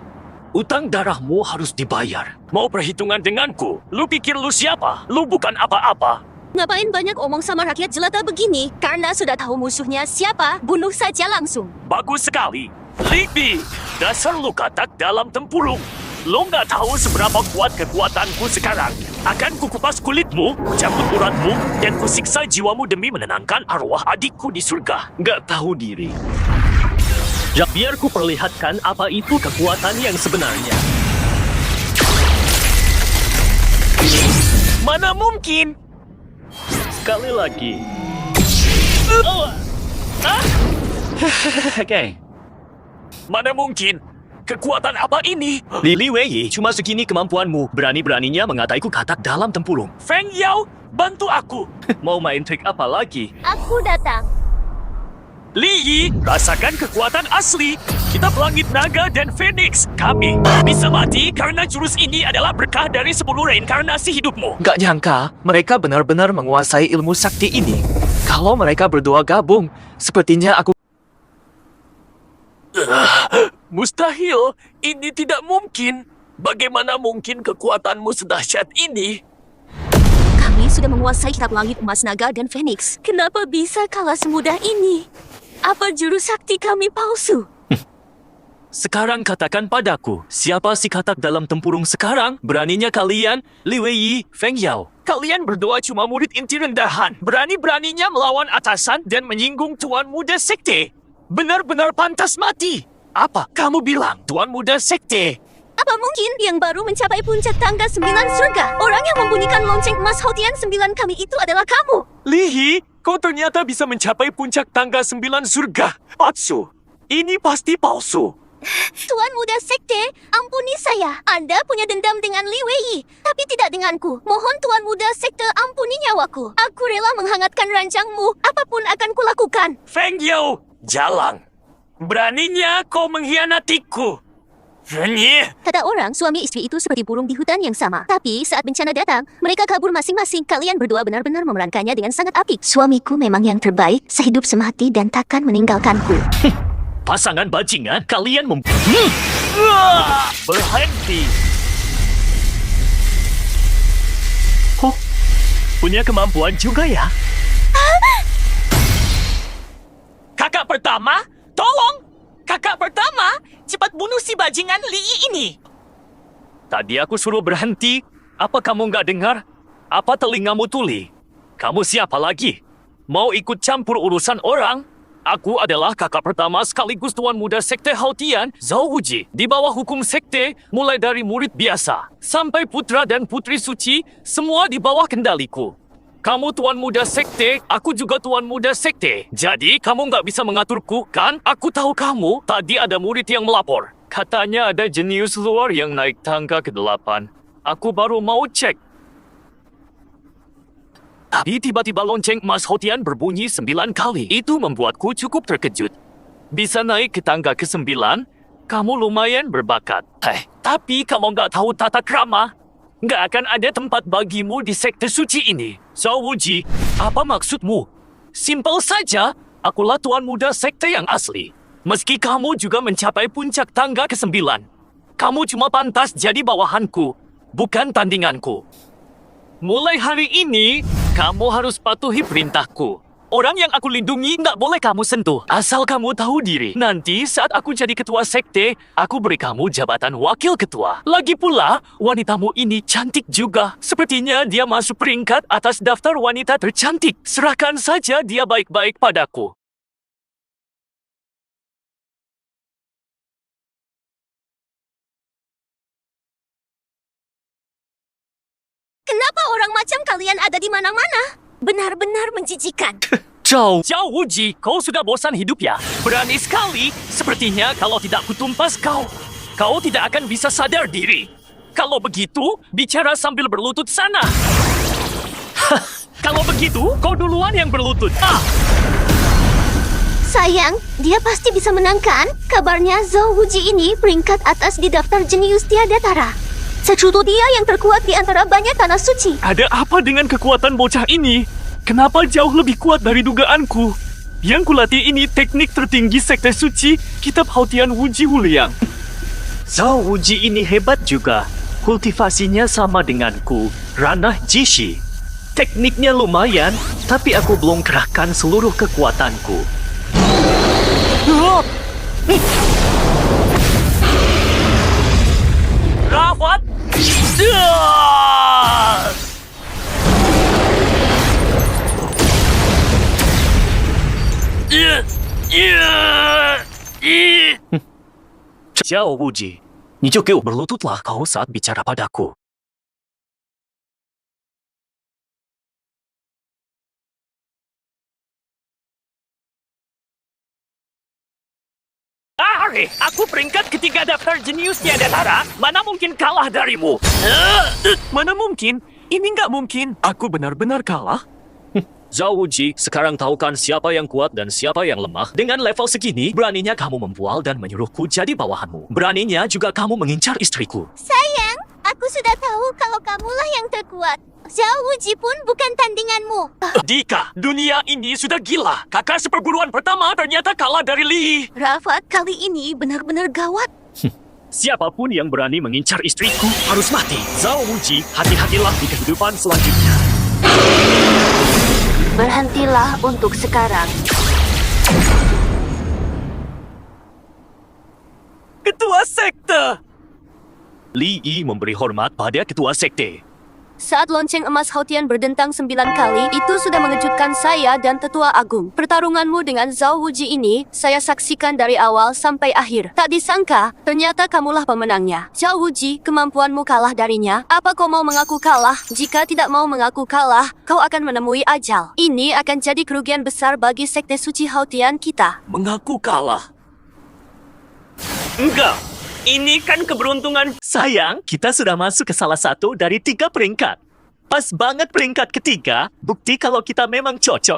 Utang darahmu harus dibayar. Mau perhitungan denganku? Lu pikir lu siapa? Lu bukan apa-apa. Ngapain banyak omong sama rakyat jelata begini? Karena sudah tahu musuhnya siapa, bunuh saja langsung. Bagus sekali. Libi, dasar lu katak dalam tempurung. Lo nggak tahu seberapa kuat kekuatanku sekarang. Akan kukupas kulitmu, cabut uratmu, dan kusiksa jiwamu demi menenangkan arwah adikku di surga. Nggak tahu diri. Ya, biar ku perlihatkan apa itu kekuatan yang sebenarnya. Mana mungkin? Sekali lagi. Oke. Mana mungkin? Kekuatan apa ini? Li Wei, cuma segini kemampuanmu. Berani-beraninya mengataiku katak dalam tempurung. Feng Yao, bantu aku. Mau main trik apa lagi? Aku datang. Li Yi, rasakan kekuatan asli. Kita pelangit naga dan Phoenix. Kami bisa mati karena jurus ini adalah berkah dari 10 reinkarnasi hidupmu. Gak nyangka, mereka benar-benar menguasai ilmu sakti ini. Kalau mereka berdua gabung, sepertinya aku... Mustahil, ini tidak mungkin. Bagaimana mungkin kekuatanmu sedahsyat ini? Kami sudah menguasai kitab langit emas naga dan Phoenix. Kenapa bisa kalah semudah ini? Apa jurus sakti kami palsu? Sekarang katakan padaku, siapa si katak dalam tempurung sekarang? Beraninya kalian, Li Wei, Feng Yao. Kalian berdua cuma murid inti rendahan. Berani-beraninya melawan atasan dan menyinggung Tuan Muda Sekte. Benar-benar pantas mati. Apa kamu bilang, Tuan Muda Sekte? Apa mungkin yang baru mencapai puncak tangga 9 surga? Orang yang membunyikan lonceng emas Hotian 9 kami itu adalah kamu. Lihi, kau ternyata bisa mencapai puncak tangga 9 surga. Palsu. Ini pasti palsu. Tuan Muda Sekte, ampuni saya. Anda punya dendam dengan Li Wei, tapi tidak denganku. Mohon Tuan Muda Sekte ampuni nyawaku. Aku rela menghangatkan ranjangmu. Apapun akan kulakukan. Feng Yao, jalan. Beraninya kau mengkhianatiku. Kata orang, suami istri itu seperti burung di hutan yang sama. Tapi saat bencana datang, mereka kabur masing-masing. Kalian berdua benar-benar memerankannya dengan sangat apik. Suamiku memang yang terbaik, sehidup semati dan takkan meninggalkanku. Pasangan bajingan, kalian Berhenti. punya kemampuan juga ya? Kakak pertama, tolong! Kakak pertama, cepat bunuh si bajingan Li Yi ini. Tadi aku suruh berhenti. Apa kamu nggak dengar? Apa telingamu tuli? Kamu siapa lagi? Mau ikut campur urusan orang? Aku adalah kakak pertama sekaligus Tuan Muda Sekte Hautian, Zhao Wuji. Di bawah hukum sekte, mulai dari murid biasa sampai putra dan putri suci, semua di bawah kendaliku. Kamu Tuan Muda Sekte, aku juga Tuan Muda Sekte. Jadi, kamu nggak bisa mengaturku, kan? Aku tahu kamu. Tadi ada murid yang melapor. Katanya ada jenius luar yang naik tangga ke-8. Aku baru mau cek. Tapi tiba-tiba lonceng emas Hotian berbunyi 9 kali. Itu membuatku cukup terkejut. Bisa naik ke tangga ke-9? Kamu lumayan berbakat. Tapi kamu nggak tahu tata krama. Nggak akan ada tempat bagimu di sekte suci ini. Zhao Wuji, apa maksudmu? Simpel saja, akulah Tuan Muda Sekte yang asli. Meski kamu juga mencapai puncak tangga ke-9. Kamu cuma pantas jadi bawahanku, bukan tandinganku. Mulai hari ini, kamu harus patuhi perintahku. Orang yang aku lindungi nggak boleh kamu sentuh. Asal kamu tahu diri. Nanti saat aku jadi ketua sekte, aku beri kamu jabatan wakil ketua. Lagi pula, wanitamu ini cantik juga. Sepertinya dia masuk peringkat atas daftar wanita tercantik. Serahkan saja dia baik-baik padaku. macam kalian ada di mana-mana. Benar-benar menjijikan. Zhao Wuji, kau sudah bosan hidup ya? Berani sekali. Sepertinya kalau tidak kutumpas kau tidak akan bisa sadar diri. Kalau begitu, bicara sambil berlutut sana. Kalau begitu, kau duluan yang berlutut. Sayang, dia pasti bisa menangkan. Kabarnya Zhao Wuji ini peringkat atas di daftar jenius tiada tara. Sekutu dia yang terkuat di antara banyak tanah suci. Ada apa dengan kekuatan bocah ini? Kenapa jauh lebih kuat dari dugaanku? Yang kulatih ini teknik tertinggi sekte suci kitab Hautian Wuji Huliang. Zhao Wuji ini hebat juga. Kultivasinya sama denganku, ranah Jishi. Tekniknya lumayan, tapi aku belum kerahkan seluruh kekuatanku. Rawat! Zhao Wuji, 你就给我 berlututlah kau saat bicara padaku. Aku peringkat ketiga daftar jenius tiada tara. Mana mungkin kalah darimu? Mana mungkin? Ini nggak mungkin. Aku benar-benar kalah. Zhao Wuji, sekarang tahukan siapa yang kuat dan siapa yang lemah. Dengan level segini, beraninya kamu membual dan menyuruhku jadi bawahanmu. Beraninya juga kamu mengincar istriku. Sayang, aku sudah tahu kalau kamulah yang terkuat. Zhao Wuji pun bukan tandinganmu. Dika, dunia ini sudah gila. Kakak seperguruan pertama ternyata kalah dari Li. Rafat, kali ini benar-benar gawat. Siapapun yang berani mengincar istriku harus mati. Zhao Wuji, hati-hatilah di kehidupan selanjutnya. Berhentilah untuk sekarang. Ketua sekte! Li Yi memberi hormat pada ketua sekte. Saat lonceng emas Hautian berdentang 9 kali, itu sudah mengejutkan saya dan Tetua Agung. Pertarunganmu dengan Zhao Wuji ini, saya saksikan dari awal sampai akhir. Tak disangka, ternyata kamulah pemenangnya. Zhao Wuji, kemampuanmu kalah darinya. Apa kau mau mengaku kalah? Jika tidak mau mengaku kalah, kau akan menemui ajal. Ini akan jadi kerugian besar bagi sekte suci Hautian kita. Mengaku kalah? Enggak. Ini kan keberuntungan. Sayang, kita sudah masuk ke salah satu dari 3 peringkat. Pas banget peringkat ketiga, bukti kalau kita memang cocok.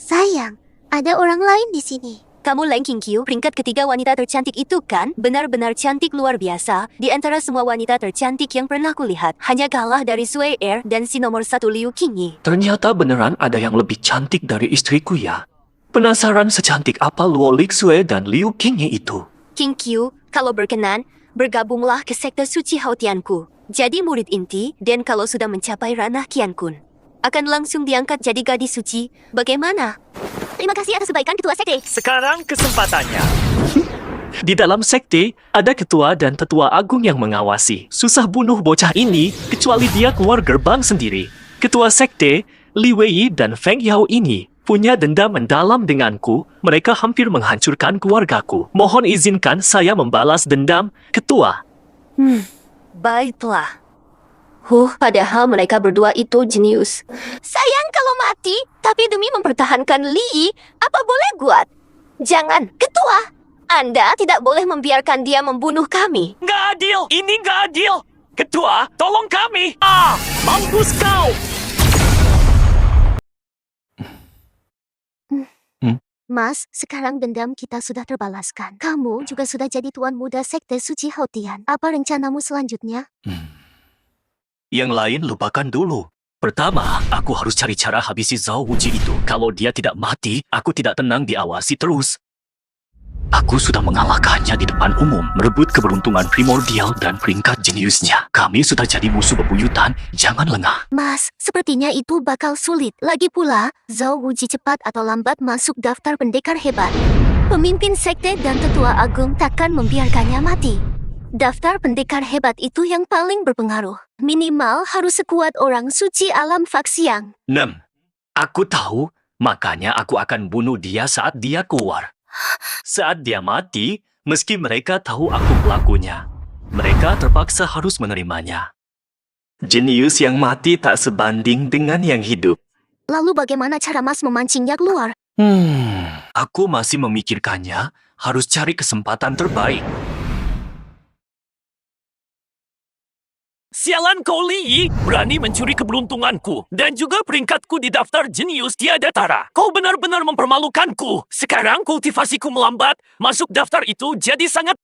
Sayang, ada orang lain di sini. Kamu Lang Qingqiu, peringkat ketiga wanita tercantik itu kan? Benar-benar cantik luar biasa. Di antara semua wanita tercantik yang pernah kulihat, hanya kalah dari Sui Er dan si nomor 1 Liu Qingyi. Ternyata beneran ada yang lebih cantik dari istriku ya. Penasaran secantik apa Luo Lixue dan Liu Qingyi itu? Qingqiu, kalau berkenan, bergabunglah ke sekte suci Hautianku. Jadi murid inti, dan kalau sudah mencapai ranah Qiankun, akan langsung diangkat jadi gadis suci. Bagaimana? Terima kasih atas kebaikan ketua sekte. Sekarang kesempatannya. Di dalam sekte, ada ketua dan tetua agung yang mengawasi. Susah bunuh bocah ini, kecuali dia keluar gerbang sendiri. Ketua sekte, Li Wei dan Feng Yao ini punya dendam mendalam denganku. Mereka hampir menghancurkan keluargaku. Mohon izinkan saya membalas dendam, ketua. Baiklah. Padahal mereka berdua itu jenius. Sayang kalau mati, tapi demi mempertahankan Li, apa boleh buat? Jangan, ketua. Anda tidak boleh membiarkan dia membunuh kami. Nggak adil! Ini nggak adil! Ketua, tolong kami! Mampus kau! Mas, sekarang dendam kita sudah terbalaskan. Kamu juga sudah jadi tuan muda sekte suci Hautian. Apa rencanamu selanjutnya? Yang lain lupakan dulu. Pertama, aku harus cari cara habisi Zhao Wuji itu. Kalau dia tidak mati, aku tidak tenang diawasi terus. Aku sudah mengalahkannya di depan umum, merebut keberuntungan primordial dan peringkat jeniusnya. Kami sudah jadi musuh bebuyutan, jangan lengah. Mas, sepertinya itu bakal sulit. Lagi pula, Zhao Wuji cepat atau lambat masuk daftar pendekar hebat. Pemimpin sekte dan tetua agung takkan membiarkannya mati. Daftar pendekar hebat itu yang paling berpengaruh. Minimal harus sekuat orang suci alam Faxiang. 6. Aku tahu, makanya aku akan bunuh dia saat dia keluar. Saat dia mati, meski mereka tahu aku pelakunya, mereka terpaksa harus menerimanya. Jenius yang mati tak sebanding dengan yang hidup. Lalu bagaimana cara Mas memancingnya keluar? Aku masih memikirkannya. Harus cari kesempatan terbaik. Sialan kau, Li! Berani mencuri keberuntunganku. Dan juga peringkatku di daftar jenius tiada tara. Kau benar-benar mempermalukanku. Sekarang kultivasiku melambat. Masuk daftar itu jadi sangat...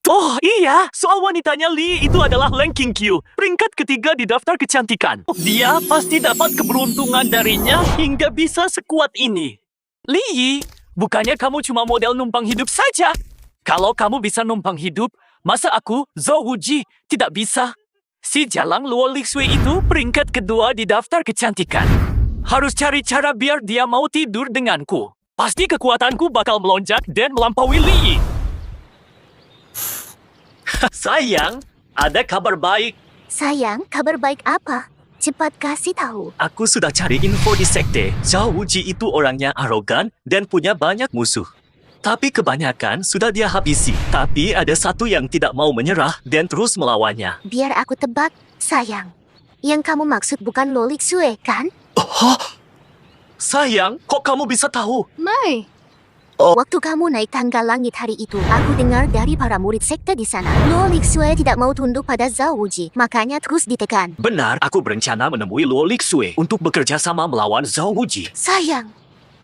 Oh iya, soal wanitanya Li itu adalah Lang Qingqiu. Peringkat ketiga di daftar kecantikan. Dia pasti dapat keberuntungan darinya hingga bisa sekuat ini. Li, bukannya kamu cuma model numpang hidup saja? Kalau kamu bisa numpang hidup, masa aku, Zhou Wuji, tidak bisa? Si Jalang Luo Lixue itu peringkat kedua di daftar kecantikan. Harus cari cara biar dia mau tidur denganku. Pasti kekuatanku bakal melonjak dan melampaui Li. Sayang, ada kabar baik. Sayang, kabar baik apa? Cepat kasih tahu. Aku sudah cari info di sekte. Zhao Wuji itu orangnya arogan dan punya banyak musuh. Tapi kebanyakan sudah dia habisi. Tapi ada satu yang tidak mau menyerah dan terus melawannya. Biar aku tebak, sayang. Yang kamu maksud bukan Luo Lixue, kan? Sayang, kok kamu bisa tahu? Mai. Waktu kamu naik tangga langit hari itu, aku dengar dari para murid sekte di sana. Luo Lixue tidak mau tunduk pada Zhao Wuji, makanya terus ditekan. Benar, aku berencana menemui Luo Lixue untuk bekerja sama melawan Zhao Wuji. Sayang,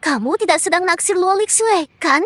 kamu tidak sedang naksir Luo Lixue, kan?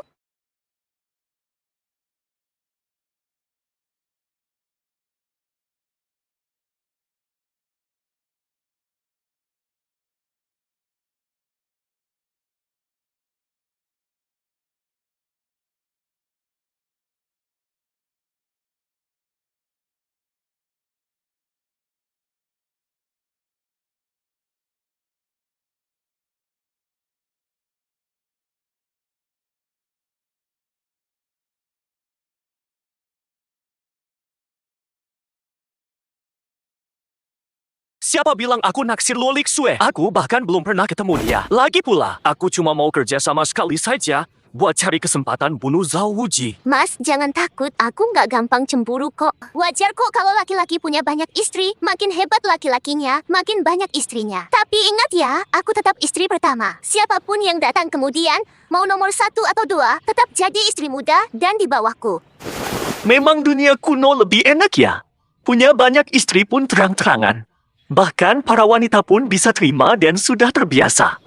Siapa bilang aku naksir Luo Lixue? Aku bahkan belum pernah ketemu dia. Lagi pula, aku cuma mau kerja sama sekali saja buat cari kesempatan bunuh Zhao Wuji. Mas, jangan takut. Aku nggak gampang cemburu kok. Wajar kok kalau laki-laki punya banyak istri. Makin hebat laki-lakinya, makin banyak istrinya. Tapi ingat ya, aku tetap istri pertama. Siapapun yang datang kemudian, mau nomor 1 atau 2, tetap jadi istri muda dan di bawahku. Memang dunia kuno lebih enak ya? Punya banyak istri pun terang-terangan. Bahkan para wanita pun bisa terima dan sudah terbiasa.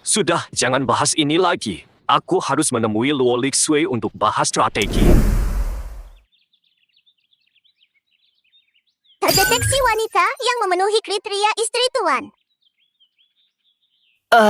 Sudah, jangan bahas ini lagi. Aku harus menemui Luo Lixue untuk bahas strategi. Terdeteksi wanita yang memenuhi kriteria istri tuan.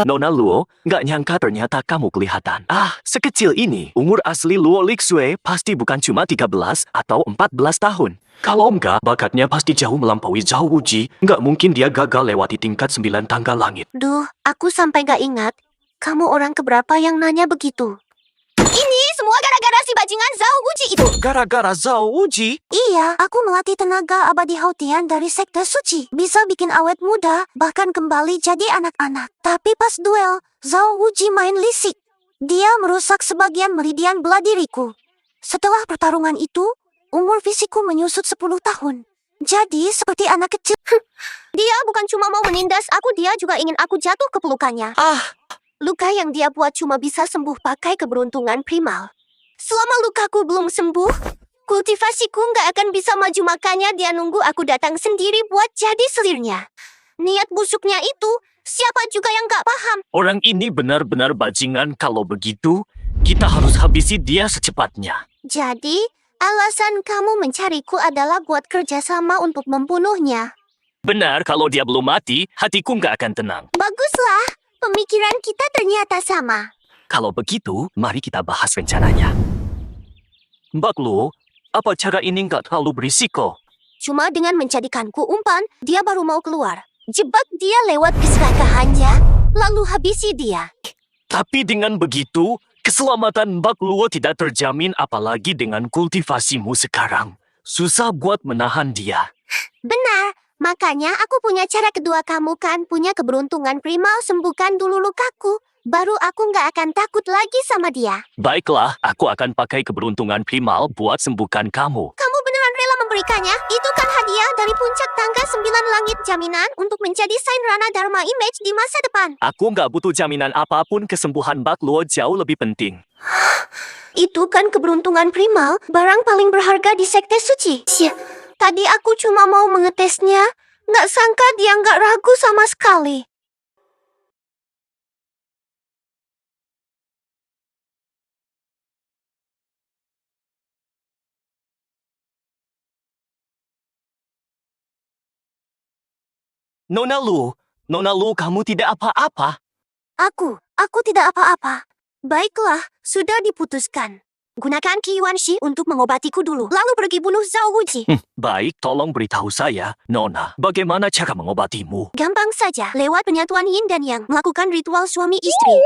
Nona Luo, nggak nyangka ternyata kamu kelihatan. Sekecil ini, umur asli Luo Lixue pasti bukan cuma 13 atau 14 tahun. Kalau enggak, bakatnya pasti jauh melampaui Zhao Wuji. Nggak mungkin dia gagal lewati tingkat 9 tangga langit. Duh, aku sampai nggak ingat. Kamu orang keberapa yang nanya begitu? Ini semua gara-gara si bajingan Zhao Wuji itu. Gara-gara Zhao Wuji? Iya, aku melatih tenaga abadi Hautian dari sekte suci. Bisa bikin awet muda, bahkan kembali jadi anak-anak. Tapi pas duel, Zhao Wuji main lisik. Dia merusak sebagian meridian bela diriku. Setelah pertarungan itu, umur fisikku menyusut 10 tahun. Jadi, seperti anak kecil. Dia bukan cuma mau menindas aku, dia juga ingin aku jatuh ke pelukannya. Luka yang dia buat cuma bisa sembuh pakai keberuntungan primal. Selama lukaku belum sembuh, kultivasiku nggak akan bisa maju, makanya dia nunggu aku datang sendiri buat jadi selirnya. Niat busuknya itu, siapa juga yang nggak paham? Orang ini benar-benar bajingan. Kalau begitu, kita harus habisi dia secepatnya. Jadi, alasan kamu mencariku adalah buat kerjasama untuk membunuhnya. Benar, kalau dia belum mati, hatiku nggak akan tenang. Baguslah. Pemikiran kita ternyata sama. Kalau begitu, mari kita bahas rencananya. Mbak Luo, apa cara ini nggak terlalu berisiko? Cuma dengan menjadikanku umpan, dia baru mau keluar. Jebak dia lewat keserakahannya, lalu habisi dia. Tapi dengan begitu, keselamatan Mbak Luo tidak terjamin, apalagi dengan kultivasimu sekarang. Susah buat menahan dia. Benar. Makanya aku punya cara kedua, kamu kan punya keberuntungan primal, sembuhkan dulu lukaku. Baru aku nggak akan takut lagi sama dia. Baiklah, aku akan pakai keberuntungan primal buat sembuhkan kamu. Kamu beneran rela memberikannya? Itu kan hadiah dari puncak tangga 9 langit, jaminan untuk menjadi Saint Rana Dharma Image di masa depan. Aku nggak butuh jaminan apapun, kesembuhan Bak Luo jauh lebih penting. Itu kan keberuntungan primal, barang paling berharga di sekte suci. Tadi aku cuma mau mengetesnya. Nggak sangka dia nggak ragu sama sekali. Nona Lu, kamu tidak apa-apa? Aku tidak apa-apa. Baiklah, sudah diputuskan. Gunakan Qi Yuanxi untuk mengobatiku dulu, lalu pergi bunuh Zhao Wuji. Baik, tolong beritahu saya, Nona, bagaimana cara mengobatimu? Gampang saja, lewat penyatuan Yin dan Yang, melakukan ritual suami istri.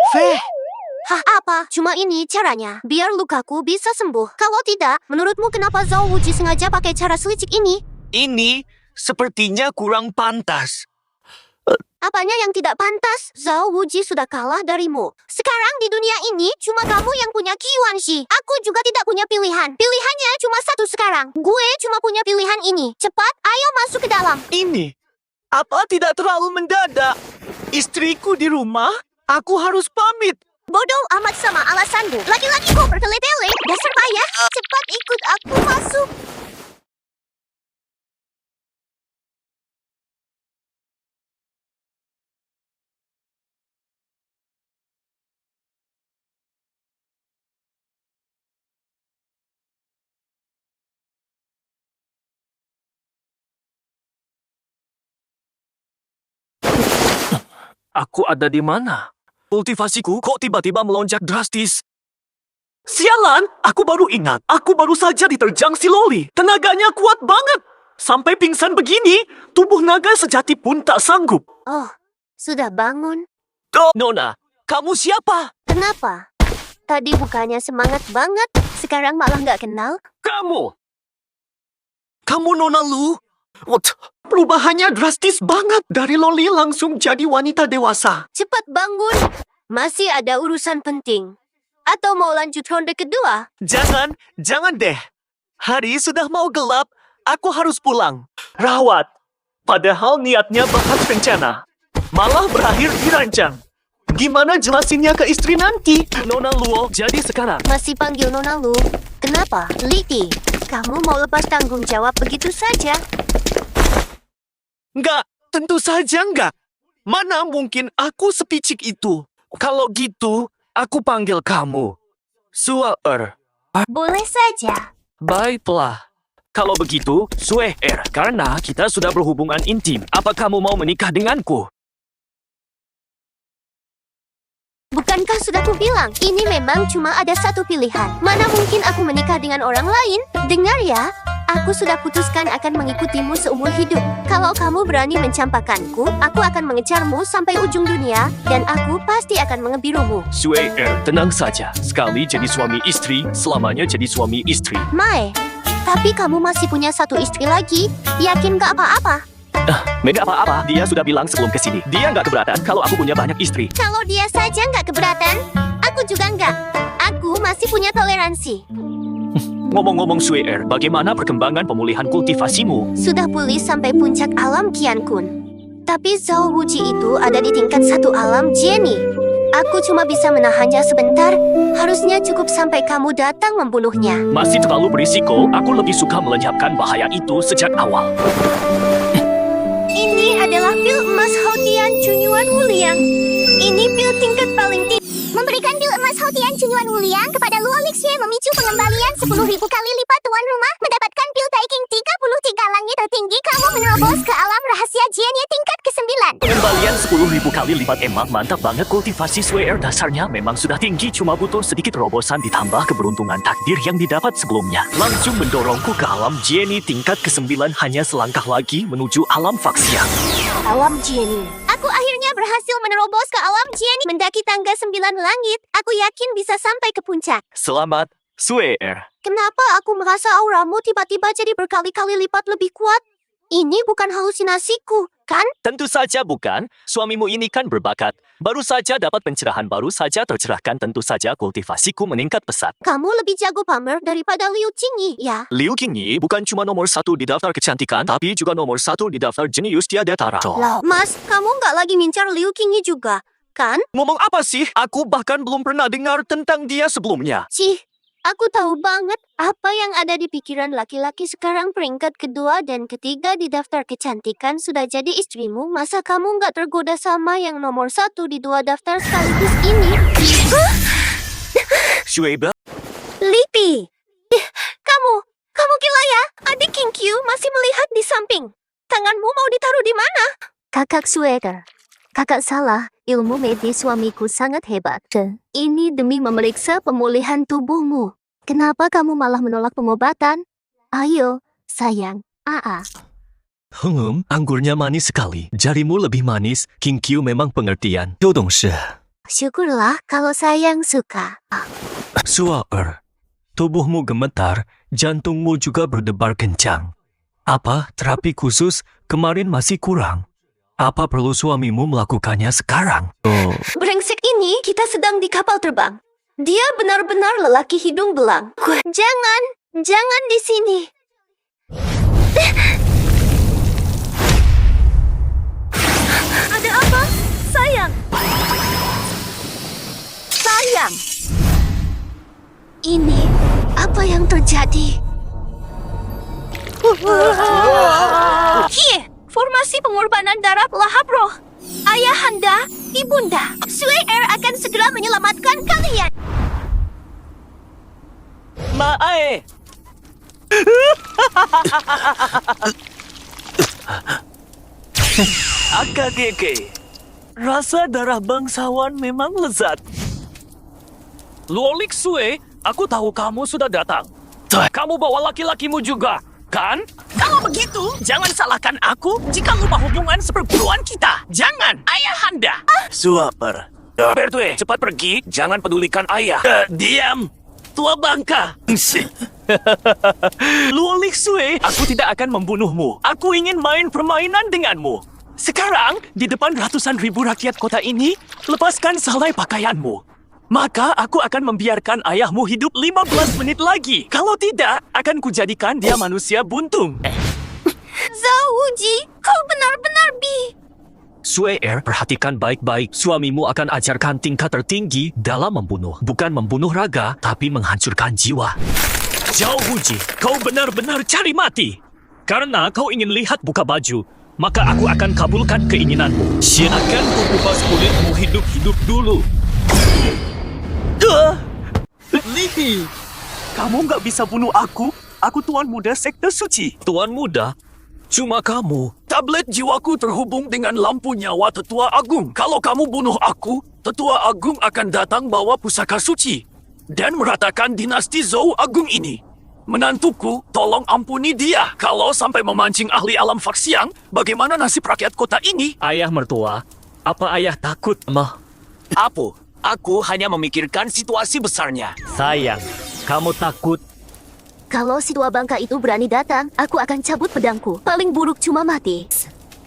Hah, apa? Cuma ini caranya, biar lukaku bisa sembuh. Kalau tidak, menurutmu kenapa Zhao Wuji sengaja pakai cara selicik ini? Ini sepertinya kurang pantas. Apanya yang tidak pantas? Zhao Wuji sudah kalah darimu. Sekarang di dunia ini, cuma kamu yang punya Qi Yuanxi. Aku juga tidak punya pilihan. Pilihannya cuma satu sekarang. Gue cuma punya pilihan ini. Cepat, ayo masuk ke dalam. Ini, apa tidak terlalu mendadak? Istriku di rumah, aku harus pamit. Bodoh amat sama alasanmu. Lagi-lagi kau bertele-tele. Dasar payah. Cepat ikut aku masuk. Aku ada di mana? Kultivasiku kok tiba-tiba melonjak drastis? Sialan, aku baru ingat. Aku baru saja diterjang si Loli. Tenaganya kuat banget. Sampai pingsan begini, tubuh naga sejati pun tak sanggup. Oh, sudah bangun? Nona, kamu siapa? Kenapa? Tadi bukannya semangat banget, sekarang malah nggak kenal? Kamu Nona Lu? What? Perubahannya drastis banget. Dari Loli langsung jadi wanita dewasa. Cepat bangun. Masih ada urusan penting. Atau mau lanjut ronde kedua? Jangan deh. Hari sudah mau gelap. Aku harus pulang. Rawat. Padahal niatnya bahas rencana. Malah berakhir dirancang. Gimana jelasinnya ke istri nanti? Nona Luo, jadi sekarang. Masih panggil Nona Lu. Kenapa? Liti, kamu mau lepas tanggung jawab begitu saja? Enggak, tentu saja enggak. Mana mungkin aku sepicik itu? Kalau gitu, aku panggil kamu Sue-er. Boleh saja. Baiklah. Kalau begitu, Sue-er, karena kita sudah berhubungan intim. Apa kamu mau menikah denganku? Bukankah sudah kubilang, ini memang cuma ada satu pilihan. Mana mungkin aku menikah dengan orang lain? Dengar ya, aku sudah putuskan akan mengikutimu seumur hidup. Kalau kamu berani mencampakkanku, aku akan mengejarmu sampai ujung dunia, dan aku pasti akan mengebirumu. Sue-er, tenang saja. Sekali jadi suami istri, selamanya jadi suami istri. Mae, tapi kamu masih punya satu istri lagi. Yakin gak apa-apa? Mega apa-apa, dia sudah bilang sebelum kesini. Dia nggak keberatan kalau aku punya banyak istri. Kalau dia saja nggak keberatan, aku juga nggak. Aku masih punya toleransi. Ngomong-ngomong Sue-er, bagaimana perkembangan pemulihan kultivasimu? Sudah pulih sampai puncak alam Qian Kun. Tapi Zhao Wuji itu ada di tingkat 1 alam Jenny. Aku cuma bisa menahannya sebentar. Harusnya cukup sampai kamu datang membunuhnya. Masih terlalu berisiko, aku lebih suka melenyapkan bahaya itu sejak awal. Ini adalah pil emas Haotian Chunyuan Wuliang. Ini pil tingkat paling tinggi. Memberikan pil emas Haotian Chunyuan Wuliang kepada Luo Lixue memicu pengembalian 10.000 kali lipat tuan rumah. Mendapatkan pil Taiking 33 langit tertinggi. Kamu menerobos ke alam rahasia Jianye tingkat ke-9. Pengembalian 10.000 kali lipat emang mantap banget. Kultivasi Sue-er dasarnya memang sudah tinggi, cuma butuh sedikit terobosan ditambah keberuntungan takdir yang didapat sebelumnya. Langsung mendorongku ke alam Jianye tingkat ke-9, hanya selangkah lagi menuju alam Faksia. Alam Jianye. Aku akhirnya berhasil menerobos ke alam Jianye. Mendaki tangga 9 langit, aku yakin bisa sampai ke puncak. Selamat, Sue-er. Kenapa aku merasa auramu tiba-tiba jadi berkali-kali lipat lebih kuat? Ini bukan halusinasiku, kan? Tentu saja bukan. Suamimu ini kan berbakat. Baru saja dapat pencerahan, baru saja tercerahkan, tentu saja kultivasiku meningkat pesat. Kamu lebih jago pamer daripada Liu Qingyi, ya? Liu Qingyi bukan cuma nomor 1 di daftar kecantikan, tapi juga nomor 1 di daftar jenius tiada tara. Mas, kamu nggak lagi ngincar Liu Qingyi juga, kan? Ngomong apa sih? Aku bahkan belum pernah dengar tentang dia sebelumnya. Cih, aku tahu banget apa yang ada di pikiran laki-laki sekarang. Peringkat kedua dan ketiga di daftar kecantikan sudah jadi istrimu. Masa kamu nggak tergoda sama yang nomor 1 di 2 daftar sekaligus ini? Shueiba, Lipi! Kamu gila ya? Adik King Q masih melihat di samping. Tanganmu mau ditaruh di mana? Kakak Sweater. Kakak salah, ilmu medis suamiku sangat hebat. Ini demi memeriksa pemulihan tubuhmu. Kenapa kamu malah menolak pengobatan? Ayo, sayang. anggurnya manis sekali. Jarimu lebih manis. King Q memang pengertian. Dodongshi. Syukurlah kalau sayang suka. Suaer, tubuhmu gemetar, jantungmu juga berdebar kencang. Apa terapi khusus kemarin masih kurang? Apa perlu suamimu melakukannya sekarang? Brengsek ini kita sedang di kapal terbang. Dia benar-benar lelaki hidung belang. Jangan di sini. Ada apa? Sayang. Ini apa yang terjadi? Formasi pengorbanan darah lahap roh. Ayahanda, ibunda, Shuei'er akan segera menyelamatkan kalian. Mae! Akagege. Rasa darah bangsawan memang lezat. Luolik Sue, aku tahu kamu sudah datang. Kamu bawa laki-lakimu juga, kan? Kalau begitu, jangan salahkan aku jika lupa hubungan seperguruan kita. Jangan, ayahanda. Suaper. Bertue, cepat pergi. Jangan pedulikan ayah. Diam, tua bangka. Luolik Sue, aku tidak akan membunuhmu. Aku ingin main permainan denganmu. Sekarang, di depan ratusan ribu rakyat kota ini, lepaskan selai pakaianmu. Maka aku akan membiarkan ayahmu hidup 15 menit lagi. Kalau tidak, akan kujadikan dia manusia buntung. Zhao Wuji, kau benar-benar bi. Shuei'er, perhatikan baik-baik. Suamimu akan ajarkan tingkat tertinggi dalam membunuh. Bukan membunuh raga, tapi menghancurkan jiwa. Zhao Wuji, kau benar-benar cari mati. Karena kau ingin lihat buka baju, maka aku akan kabulkan keinginanmu. Silakan kukupas kulitmu hidup-hidup dulu. Lipi, kamu nggak bisa bunuh aku. Aku Tuan Muda Sekte Suci. Tuan Muda? Cuma kamu. Tablet jiwaku terhubung dengan lampu nyawa Tetua Agung. Kalau kamu bunuh aku, Tetua Agung akan datang bawa pusaka suci dan meratakan dinasti Zhou Agung ini. Menantuku, tolong ampuni dia. Kalau sampai memancing ahli alam Faxiang, bagaimana nasib rakyat kota ini? Ayah mertua, apa ayah takut, mah? Apa? Aku hanya memikirkan situasi besarnya. Sayang, kamu takut? Kalau si tua bangka itu berani datang, aku akan cabut pedangku. Paling buruk cuma mati.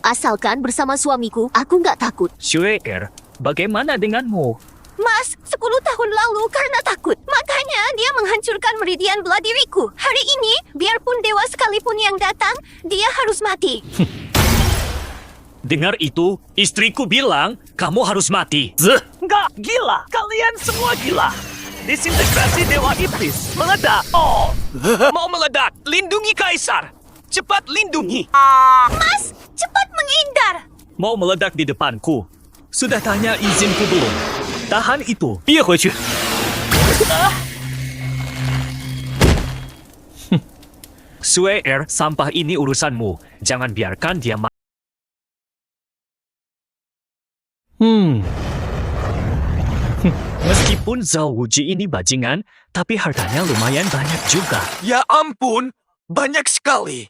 Asalkan bersama suamiku, aku nggak takut. Shuei'er, bagaimana denganmu? Mas, 10 tahun lalu karena takut. Makanya dia menghancurkan meridian belah diriku. Hari ini, biarpun dewa sekalipun yang datang, dia harus mati. Dengar itu, istriku bilang, kamu harus mati. Enggak, gila. Kalian semua gila. Disintegrasi Dewa Iblis. Meledak. Oh, mau meledak. Lindungi Kaisar. Cepat lindungi. Mas, cepat menghindar. Mau meledak di depanku. Sudah tanya izinku belum? Tahan itu. Iya, Huichu. Shuei'er, sampah ini urusanmu. Jangan biarkan dia Meskipun Zhao Wuji ini bajingan, tapi hartanya lumayan banyak juga. Ya ampun, banyak sekali.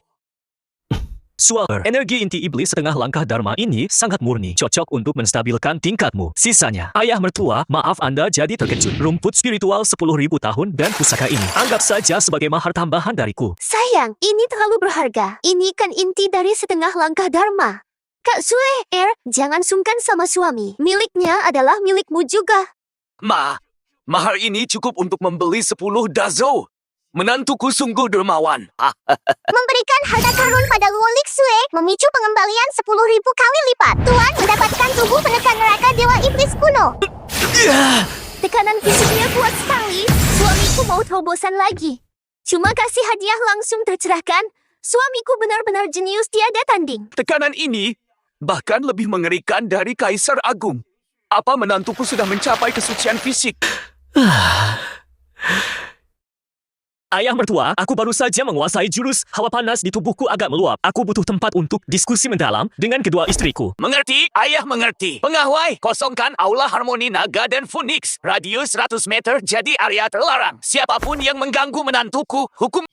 Shuei'er, energi inti iblis setengah langkah Dharma ini sangat murni, cocok untuk menstabilkan tingkatmu. Sisanya, ayah mertua, maaf Anda jadi terkejut. Rumput spiritual 10.000 tahun dan pusaka ini. Anggap saja sebagai mahar tambahan dariku. Sayang, ini terlalu berharga. Ini kan inti dari setengah langkah Dharma. Kak Sue, jangan sungkan sama suami. Miliknya adalah milikmu juga. Mahar ini cukup untuk membeli 10 dazo. Menantuku sungguh dermawan. Memberikan harta karun pada Luolik Sue memicu pengembalian 10.000 kali lipat. Tuan mendapatkan tubuh penekan neraka Dewa Iblis kuno. Tekanan fisiknya kuat sekali. Suamiku mau terobosan lagi. Cuma kasih hadiah langsung tercerahkan. Suamiku benar-benar jenius tiada tanding. Tekanan ini bahkan lebih mengerikan dari Kaisar Agung. Apa menantuku sudah mencapai kesucian fisik? Ayah mertua, aku baru saja menguasai jurus hawa panas di tubuhku agak meluap. Aku butuh tempat untuk diskusi mendalam dengan kedua istriku. Mengerti? Ayah mengerti. Pengawai, kosongkan aula harmoni naga dan Phoenix. Radius 100 meter jadi area terlarang. Siapapun yang mengganggu menantuku, hukum...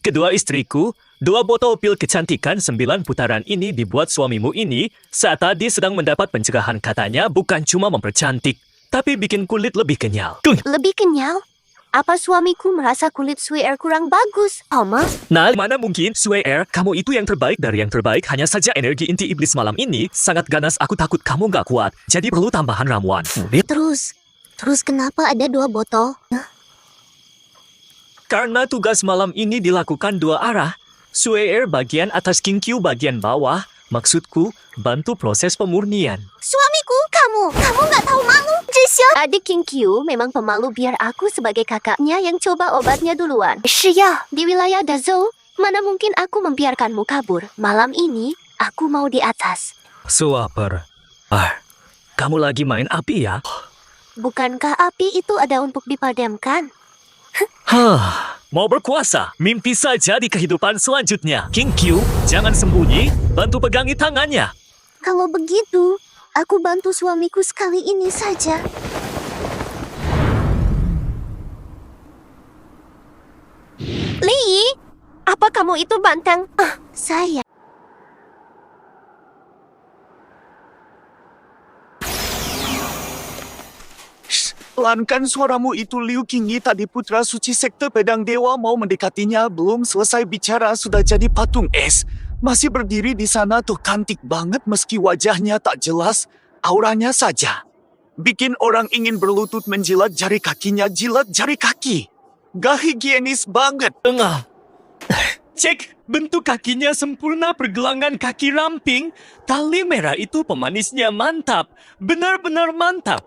Kedua istriku, 2 botol pil kecantikan 9 putaran ini dibuat suamimu ini saat tadi sedang mendapat pencegahan katanya bukan cuma mempercantik, tapi bikin kulit lebih kenyal. Lebih kenyal? Apa suamiku merasa kulit Sue kurang bagus, Oma? Nah, mana mungkin, Sue, kamu itu yang terbaik dari yang terbaik. Hanya saja energi inti iblis malam ini sangat ganas. Aku takut kamu nggak kuat, jadi perlu tambahan ramuan. Terus kenapa ada 2 botol? Karena tugas malam ini dilakukan 2 arah. Sue bagian atas, King Q bagian bawah. Maksudku, bantu proses pemurnian. Suamiku, kamu nggak tahu malu, Jisha. Adik King Q memang pemalu biar aku sebagai kakaknya yang coba obatnya duluan. Di wilayah Dazhou, mana mungkin aku membiarkanmu kabur. Malam ini, aku mau di atas. Suaper. Kamu lagi main api ya? Bukankah api itu ada untuk dipadamkan? Mau berkuasa, mimpi saja di kehidupan selanjutnya. King Q, jangan sembunyi, bantu pegangi tangannya. Kalau begitu, aku bantu suamiku sekali ini saja. Li, apa kamu itu banteng? Saya. Pelankan suaramu itu, Liu Qingyi. Tadi putra suci sekte pedang dewa mau mendekatinya. Belum selesai bicara sudah jadi patung es. Masih berdiri di sana tuh, cantik banget meski wajahnya tak jelas. Auranya saja bikin orang ingin berlutut menjilat jari kakinya. Jilat jari kaki. Gak higienis banget. Cek, bentuk kakinya sempurna, pergelangan kaki ramping. Tali merah itu pemanisnya mantap. Benar-benar mantap.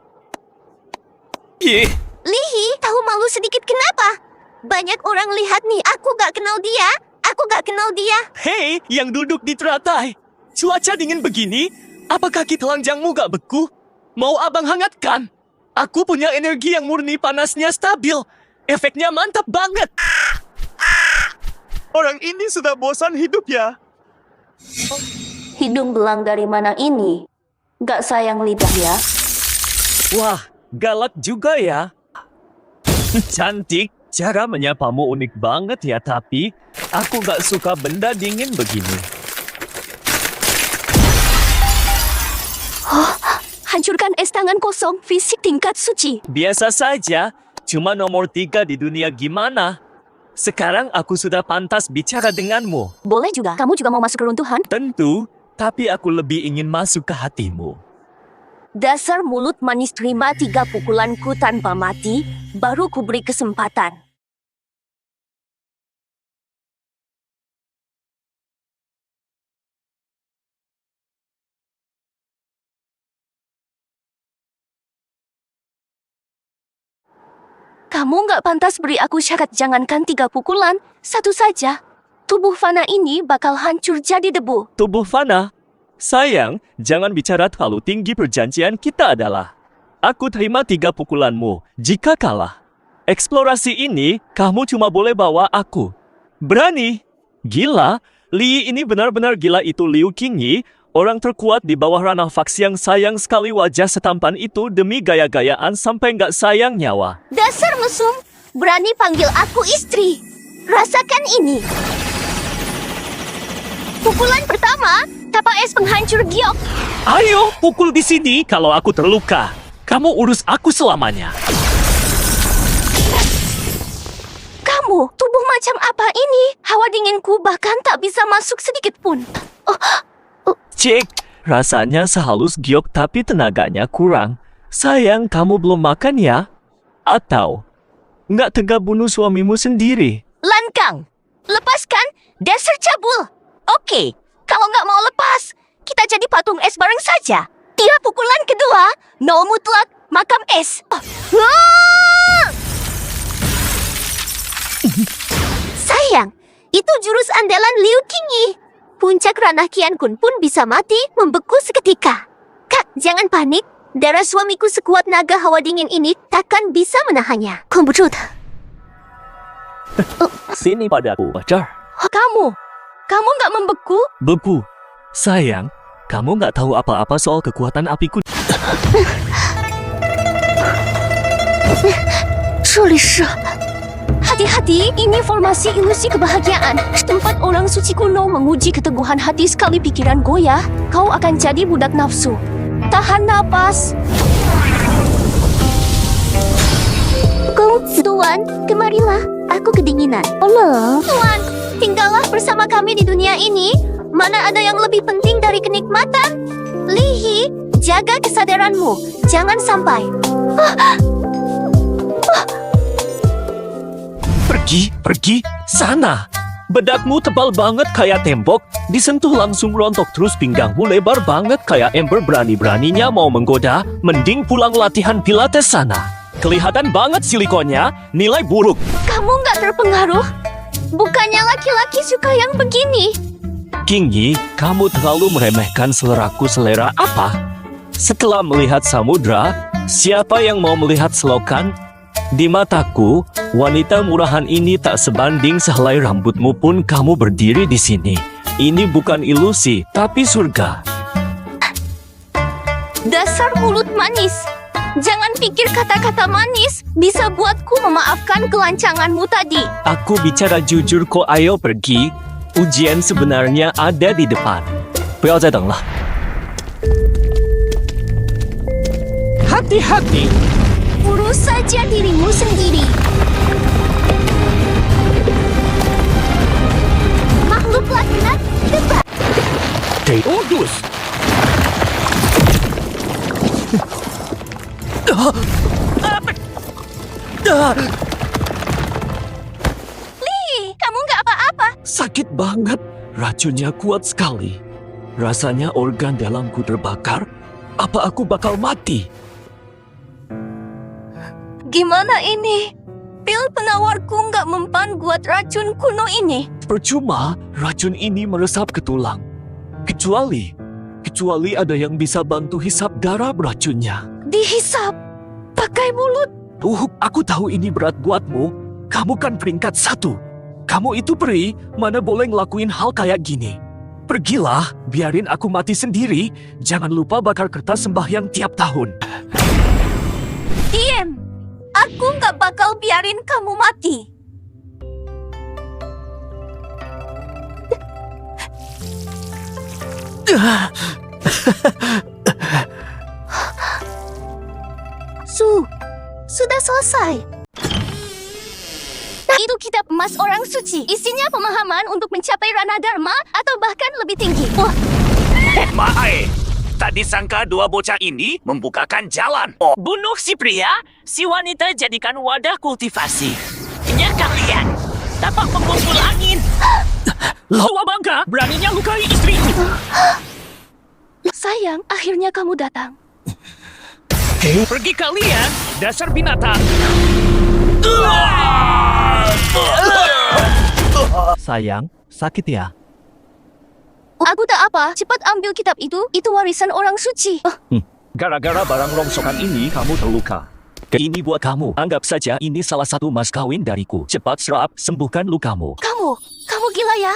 Lihi, tahu malu sedikit kenapa? Banyak orang lihat nih, aku gak kenal dia. Hei, yang duduk di teratai. Cuaca dingin begini, apa kaki telanjangmu gak beku? Mau abang hangatkan? Aku punya energi yang murni, panasnya stabil. Efeknya mantap banget. Orang ini sudah bosan hidup ya. Hidung belang dari mana ini? Gak sayang lidah ya? Wah, galak juga ya. Cantik, cara menyapamu unik banget ya, tapi aku gak suka benda dingin begini. Hancurkan es tangan kosong, fisik tingkat suci. Biasa saja, cuma nomor 3 di dunia gimana? Sekarang aku sudah pantas bicara denganmu. Boleh juga, kamu juga mau masuk keruntuhan? Tentu, tapi aku lebih ingin masuk ke hatimu. Dasar mulut manis, terima 3 pukulanku tanpa mati, baru kuberi kesempatan. Kamu nggak pantas beri aku syarat, jangankan 3 pukulan, 1 saja. Tubuh fana ini bakal hancur jadi debu. Tubuh fana? Sayang, jangan bicara terlalu tinggi. Perjanjian kita adalah aku terima 3 pukulanmu. Jika kalah, eksplorasi ini kamu cuma boleh bawa aku. Berani? Gila, Li ini benar-benar gila. Itu Liu Qingyi, orang terkuat di bawah ranah Fax yang sayang sekali wajah setampan itu demi gaya-gayaan sampai nggak sayang nyawa. Dasar mesum, berani panggil aku istri. Rasakan ini. Pukulan pertama, tapak es penghancur giok. Ayo, pukul di sini kalau aku terluka. Kamu urus aku selamanya. Kamu, tubuh macam apa ini? Hawa dinginku bahkan tak bisa masuk sedikit pun. Cek, rasanya sehalus giok tapi tenaganya kurang. Sayang, kamu belum makan ya? Atau nggak tega bunuh suamimu sendiri? Lankang, lepaskan dasar cabul. Oke, kalau nggak mau lepas, kita jadi patung es bareng saja. Dia pukulan kedua, nol mutlak, makam es. Sayang, itu jurus andalan Liu Qingyi. Puncak ranah Qian Kun pun bisa mati, membeku seketika. Kak, jangan panik. Darah suamiku sekuat naga hawa dingin ini takkan bisa menahannya. Kumbujut. Sini padaku, pacar. Kamu nggak membeku? Beku. Sayang, kamu nggak tahu apa-apa soal kekuatan apiku. Hati-hati, ini formasi ilusi kebahagiaan. Tempat orang suci kuno menguji keteguhan hati sekali pikiran goyah, kau akan jadi budak nafsu. Tahan napas. Tuan, kemarilah. Aku kedinginan. Halo. Tuan, tinggallah bersama kami di dunia ini. Mana ada yang lebih penting dari kenikmatan? Lihi, jaga kesadaranmu. Jangan sampai. Pergi, sana. Bedakmu tebal banget kayak tembok, disentuh langsung rontok terus pinggangmu lebar banget kayak ember berani-beraninya mau menggoda, mending pulang latihan pilates sana. Kelihatan banget silikonnya, nilai buruk. Kamu nggak terpengaruh? Bukannya laki-laki suka yang begini. Qingyi, kamu terlalu meremehkan seleraku. Selera apa? Setelah melihat samudra, siapa yang mau melihat selokan? Di mataku, wanita murahan ini tak sebanding sehelai rambutmu pun kamu berdiri di sini. Ini bukan ilusi, tapi surga. Dasar mulut manis. Jangan pikir kata-kata manis bisa buatku memaafkan kelancanganmu tadi. Aku bicara jujur kok, ayo pergi. Ujian sebenarnya ada di depan. 不要再等了. Hati-hati. Urus saja dirimu sendiri. Makhluk laknat, tebak. Teodus. Kamu nggak apa-apa. Sakit banget. Racunnya kuat sekali. Rasanya organ dalamku terbakar. Apa aku bakal mati? Gimana ini? Pil penawarku nggak mempan buat racun kuno ini. Percuma, racun ini meresap ke tulang. Kecuali ada yang bisa bantu hisap darah beracunnya. Dihisap pakai mulut. Aku tahu ini berat buatmu. Kamu kan peringkat 1. Kamu itu peri, mana boleh ngelakuin hal kayak gini. Pergilah, biarin aku mati sendiri. Jangan lupa bakar kertas sembahyang tiap tahun. Diem. Aku nggak bakal biarin kamu mati. Sudah selesai. Nah, itu kitab emas orang suci. Isinya pemahaman untuk mencapai ranah dharma atau bahkan lebih tinggi. Wah, Mae, tadi sangka dua bocah ini membukakan jalan. Bunuh si pria, si wanita jadikan wadah kultivasi. Nya kalian dapat mengumpul angin. Lawa bangga, beraninya lukai istriku. sayang, akhirnya kamu datang. Pergi kalian, dasar binatang. Sayang, sakit ya? Aku tak apa, cepat ambil kitab itu warisan orang suci. Gara-gara barang rongsokan ini kamu terluka. Ini buat kamu. Anggap saja ini salah satu mas kawin dariku. Cepat serap, sembuhkan lukamu. Kamu gila ya?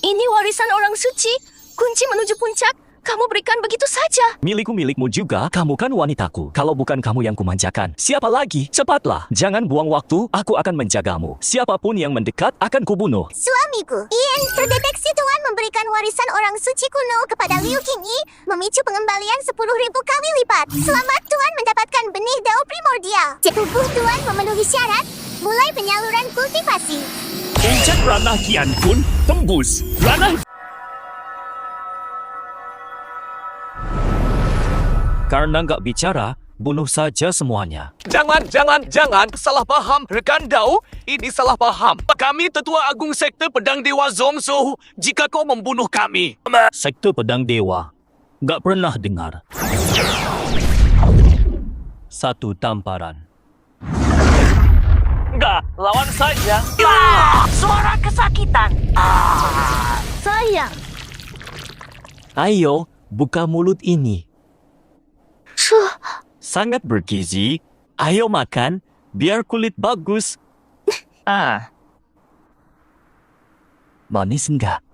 Ini warisan orang suci, kunci menuju puncak. Kamu berikan begitu saja. Milikmu juga, kamu kan wanitaku. Kalau bukan kamu yang kumanjakan, siapa lagi? Cepatlah, jangan buang waktu, aku akan menjagamu. Siapapun yang mendekat akan kubunuh. Suamiku, Ian, terdeteksi Tuan memberikan warisan orang suci kuno kepada Liu Qingyi, memicu pengembalian 10.000 kali lipat. Selamat Tuan mendapatkan benih dao primordial. Tubuh Tuan memenuhi syarat, mulai penyaluran kultivasi. Puncak ranah Qian Kun, tembus. Ranah... Karena nggak bicara, bunuh saja semuanya. Jangan, salah paham, rekan Dao. Ini salah paham. Kami tetua agung sekte pedang dewa Zongso. Jika kau membunuh kami. Sekte Pedang Dewa. Nggak pernah dengar. Satu tamparan. Enggak, lawan saja. Suara kesakitan. Sayang. Ayo, buka mulut ini. Sangat bergizi. Ayo makan, biar kulit bagus. Manis enggak?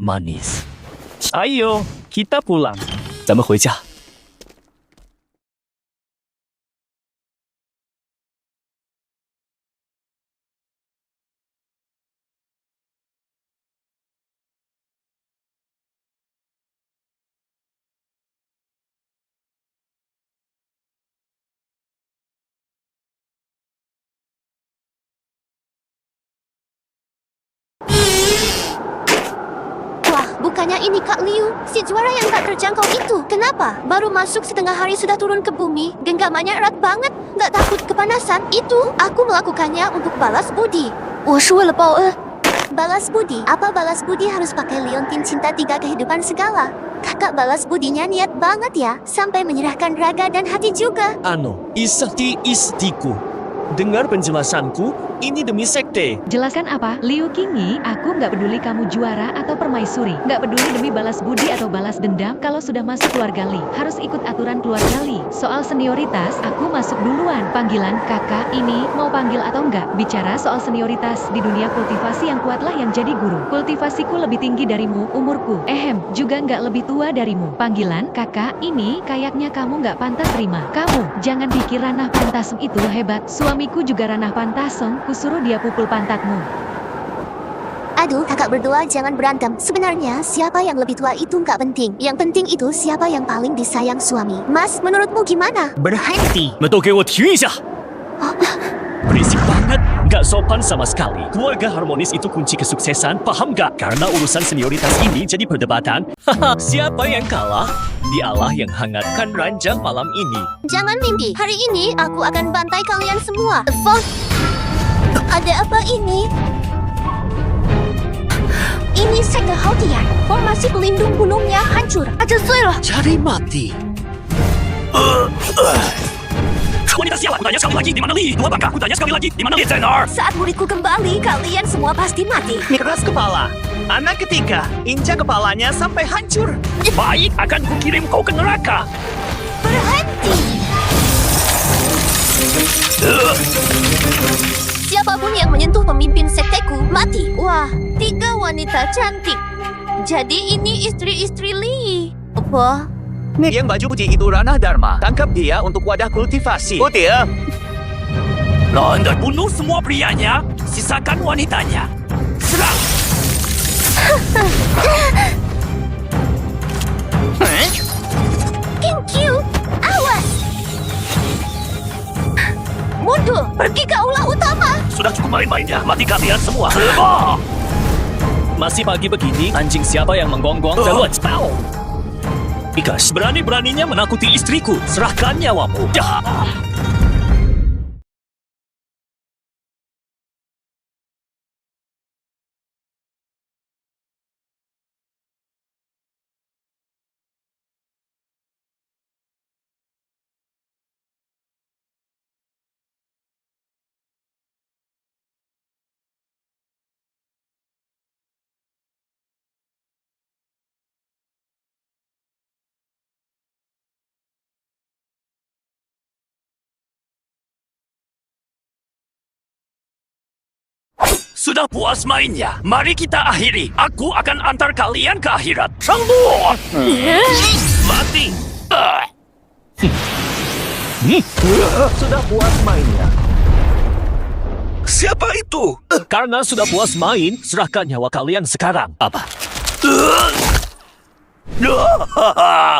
Manis. Ayo, kita pulang. 咱们回家。Wah, bukannya ini Kak Liu, si juara yang tak terjangkau itu. Kenapa? Baru masuk setengah hari sudah turun ke bumi. Genggamannya erat banget. Nggak takut kepanasan. Itu, aku melakukannya untuk balas budi. Balas budi? Apa balas budi harus pakai liontin cinta 3 kehidupan segala? Kakak balas budinya niat banget ya. Sampai menyerahkan raga dan hati juga. Istiku. Dengar penjelasanku, ini demi sekte. Jelaskan apa? Liu Qingyi, aku nggak peduli kamu juara atau permaisuri. Nggak peduli demi balas budi atau balas dendam. Kalau sudah masuk keluarga Li, harus ikut aturan keluarga Li. Soal senioritas, aku masuk duluan. Panggilan kakak ini mau panggil atau enggak? Bicara soal senioritas, di dunia kultivasi yang kuatlah yang jadi guru. Kultivasiku lebih tinggi darimu, umurku. Juga nggak lebih tua darimu. Panggilan kakak ini kayaknya kamu nggak pantas terima. Kamu, jangan pikir Ranah Pantasem itu hebat. Suamiku juga Ranah Pantasem, kusuruh dia pukul pantatmu. Aduh, kakak berdua jangan berantem. Sebenarnya, siapa yang lebih tua itu nggak penting. Yang penting itu siapa yang paling disayang suami. Mas, menurutmu gimana? Berhenti. Berisik banget, nggak sopan sama sekali. Keluarga harmonis itu kunci kesuksesan, paham nggak? Karena urusan senioritas ini jadi perdebatan. Siapa yang kalah? Dialah yang hangatkan ranjang malam ini. Jangan mimpi. Hari ini aku akan bantai kalian semua. Ada apa ini? Ini sekte Hautian. Formasi pelindung gunungnya hancur. Aja suara. Cari mati. Wanita sialan, kutanya sekali lagi, di mana Li? Dua bangka, kutanya sekali lagi, di mana Li Zenar? Saat muridku kembali, kalian semua pasti mati. Keras kepala. Anak ketiga, injak kepalanya sampai hancur. Baik, akan kukirim kau ke neraka. Berhenti. Siapapun yang menyentuh pemimpin sekteku, mati. Wah, 3 wanita cantik. Jadi ini istri-istri Li. Apa? Yang baju putih itu Ranah Dharma. Tangkap dia untuk wadah kultivasi. Putih ya? Anda bunuh semua prianya, sisakan wanitanya. Serang! King Q, awas! Mundur, pergi ke aula utama. Sudah cukup main-mainnya, mati kalian semua. Masih pagi begini, anjing siapa yang menggonggong dan Pau? Ikas, berani-beraninya menakuti istriku. Serahkan nyawamu. Sudah puas mainnya? Mari kita akhiri. Aku akan antar kalian ke akhirat. Sambut! Mati! Sudah puas mainnya. Siapa itu? Karena sudah puas main, serahkan nyawa kalian sekarang. Apa?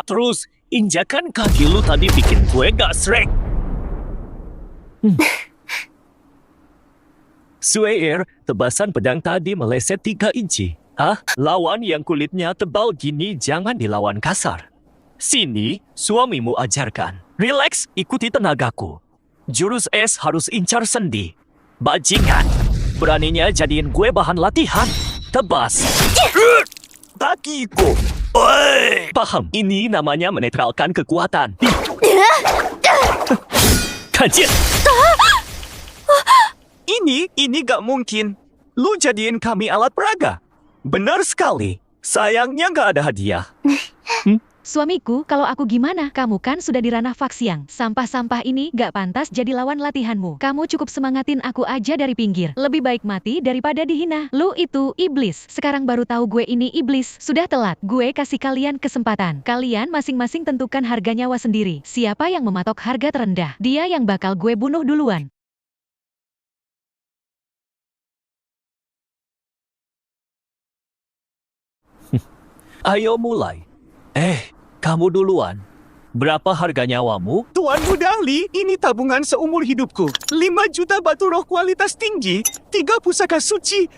Terus, injakan kaki lu tadi bikin gue gak srek. Sueir, tebasan pedang tadi meleset 3 inci. Lawan yang kulitnya tebal gini jangan dilawan kasar. Sini, suamimu ajarkan. Relax, ikuti tenagaku. Jurus es harus incar sendi. Bajingan. Beraninya jadiin gue bahan latihan. Tebas. Kakiku. Oi. Paham, ini namanya menetralkan kekuatan. Kajian. Ini gak mungkin. Lu jadiin kami alat peraga. Benar sekali. Sayangnya gak ada hadiah. Suamiku, kalau aku gimana? Kamu kan sudah di ranah Faksiang. Sampah-sampah ini gak pantas jadi lawan latihanmu. Kamu cukup semangatin aku aja dari pinggir. Lebih baik mati daripada dihina. Lu itu iblis. Sekarang baru tahu gue ini iblis. Sudah telat. Gue kasih kalian kesempatan. Kalian masing-masing tentukan harga nyawa sendiri. Siapa yang mematok harga terendah? Dia yang bakal gue bunuh duluan. Ayo mulai. Kamu duluan. Berapa harga nyawamu? Tuan Muda Li, ini tabungan seumur hidupku. 5 juta batu roh kualitas tinggi, 3 pusaka suci,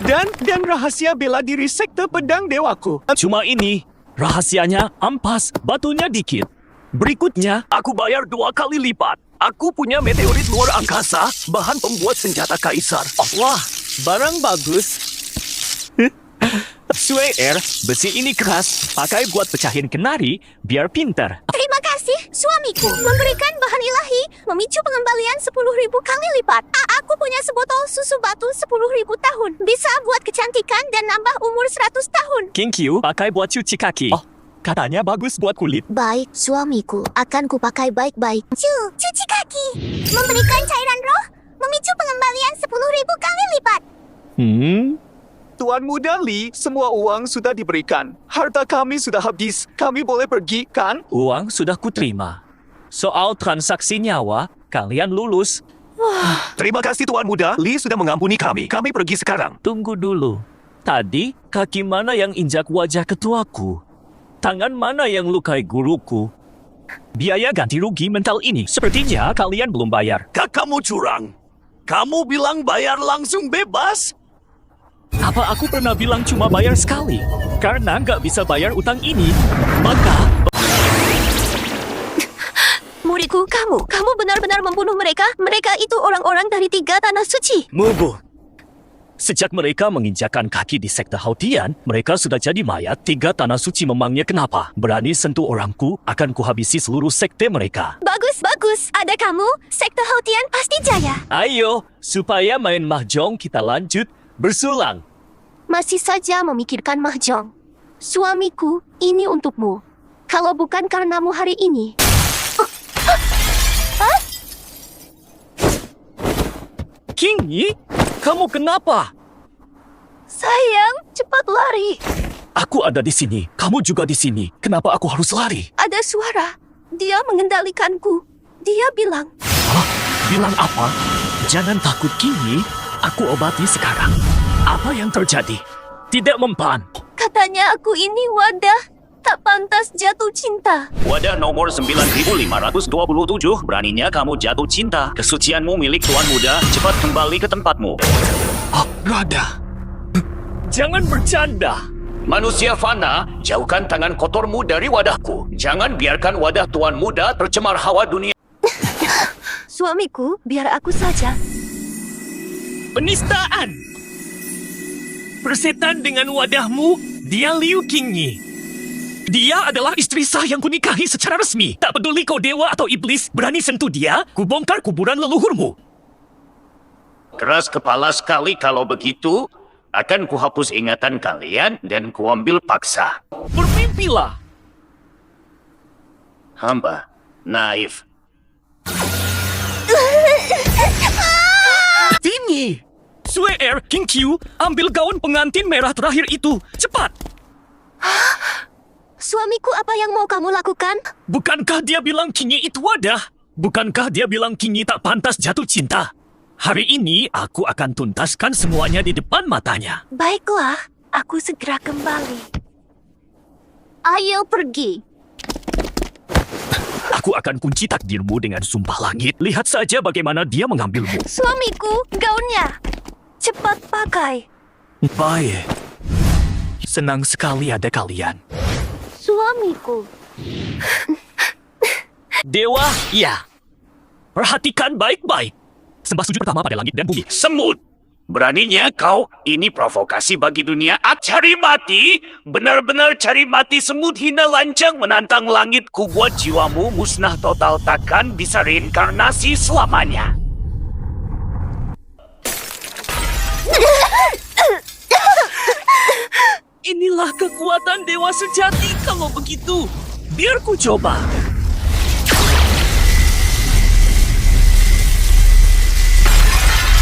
dan rahasia bela diri sekte pedang dewaku. Cuma ini. Rahasianya ampas, batunya dikit. Berikutnya, aku bayar 2 kali lipat. Aku punya meteorit luar angkasa, bahan pembuat senjata kaisar. Wah, barang bagus. Sue Air, besi ini keras, pakai buat pecahin kenari, biar pinter. Terima kasih, suamiku. Memberikan bahan ilahi, memicu pengembalian 10.000 kali lipat. Aku punya sebotol susu batu 10.000 tahun. Bisa buat kecantikan dan nambah umur 100 tahun. King Q, pakai buat cuci kaki. Oh, katanya bagus buat kulit. Baik, suamiku. Akan kupakai baik-baik. Cuci kaki. Memberikan cairan roh, memicu pengembalian 10.000 kali lipat. Tuan Muda Li, semua uang sudah diberikan. Harta kami sudah habis. Kami boleh pergi, kan? Uang sudah kuterima. Soal transaksi nyawa, kalian lulus. Terima kasih Tuan Muda. Li sudah mengampuni kami. Kami pergi sekarang. Tunggu dulu. Tadi, kaki mana yang injak wajah ketuaku? Tangan mana yang lukai guruku? Biaya ganti rugi mental ini, sepertinya kalian belum bayar. Kamu curang. Kamu bilang bayar langsung bebas? Apa aku pernah bilang cuma bayar sekali? Karena nggak bisa bayar utang ini, maka... Muridku, kamu benar-benar membunuh mereka? Mereka itu orang-orang dari 3 tanah suci. Mubu. Sejak mereka menginjakkan kaki di sekte Hautian, mereka sudah jadi mayat. 3 tanah suci memangnya kenapa? Berani sentuh orangku, akan kuhabisi seluruh sekte mereka. Bagus. Ada kamu, sekte Hautian pasti jaya. Ayo, supaya main mahjong kita lanjut bersulang. Masih saja memikirkan mahjong. Suamiku, ini untukmu. Kalau bukan karenamu hari ini... Kingi, kamu kenapa? Sayang, cepat lari. Aku ada di sini, kamu juga di sini. Kenapa aku harus lari? Ada suara. Dia mengendalikanku. Dia bilang... Hah? Bilang apa? Jangan takut, Kingi. Aku obati sekarang. Apa yang terjadi? Tidak mempan. Katanya aku ini wadah. Tak pantas jatuh cinta. Wadah nomor 9527, beraninya kamu jatuh cinta. Kesucianmu milik Tuan Muda, cepat kembali ke tempatmu. Rada. Jangan bercanda. Manusia fana, jauhkan tangan kotormu dari wadahku. Jangan biarkan wadah Tuan Muda tercemar hawa dunia. Suamiku, biar aku saja. Penistaan. Persetan dengan wadahmu, dia Liu Qingyi. Dia adalah istri sah yang kunikahi secara resmi. Tak peduli kau dewa atau iblis, berani sentuh dia, kubongkar kuburan leluhurmu. Keras kepala sekali kalau begitu. Akan kuhapus ingatan kalian dan kuambil paksa. Bermimpilah. Hamba, naif. Tinggi. Sue Air, King Q, ambil gaun pengantin merah terakhir itu. Cepat. Suamiku, apa yang mau kamu lakukan? Bukankah dia bilang Kingi itu wadah? Bukankah dia bilang Kingi tak pantas jatuh cinta? Hari ini aku akan tuntaskan semuanya di depan matanya. Baiklah, aku segera kembali. Ayo pergi. Aku akan kunci takdirmu dengan sumpah langit. Lihat saja bagaimana dia mengambilmu. Suamiku, gaunnya. Cepat pakai. Baik. Senang sekali ada kalian. Suamiku, Dewa, ya. Perhatikan baik-baik. Sembah sujud pertama pada langit dan bumi. Semut! Beraninya kau, ini provokasi bagi dunia. Cari mati? Benar-benar cari mati semut hina lancang menantang langit. Ku buat jiwamu musnah total, takkan bisa reinkarnasi selamanya. Inilah kekuatan dewa sejati kalau begitu. Biar ku coba.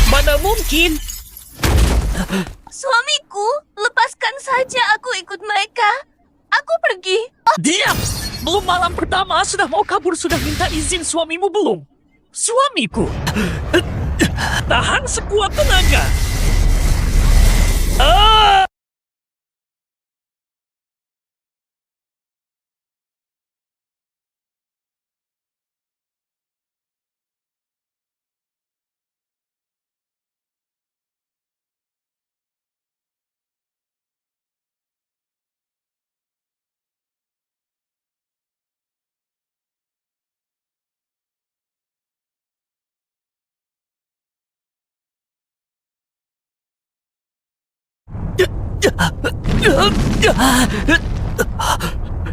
Mana mungkin? Suamiku, lepaskan saja aku ikut mereka. Aku pergi. Diam! Belum malam pertama sudah mau kabur, sudah minta izin suamimu belum? Suamiku! Tahan sekuat tenaga.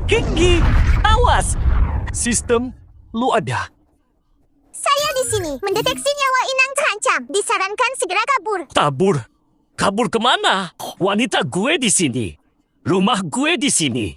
Tinggi, awas! Sistem, lu ada. Saya di sini mendeteksi nyawa Inang terancam. Disarankan segera kabur. Kabur? Kabur kemana? Wanita gue di sini. Rumah gue di sini.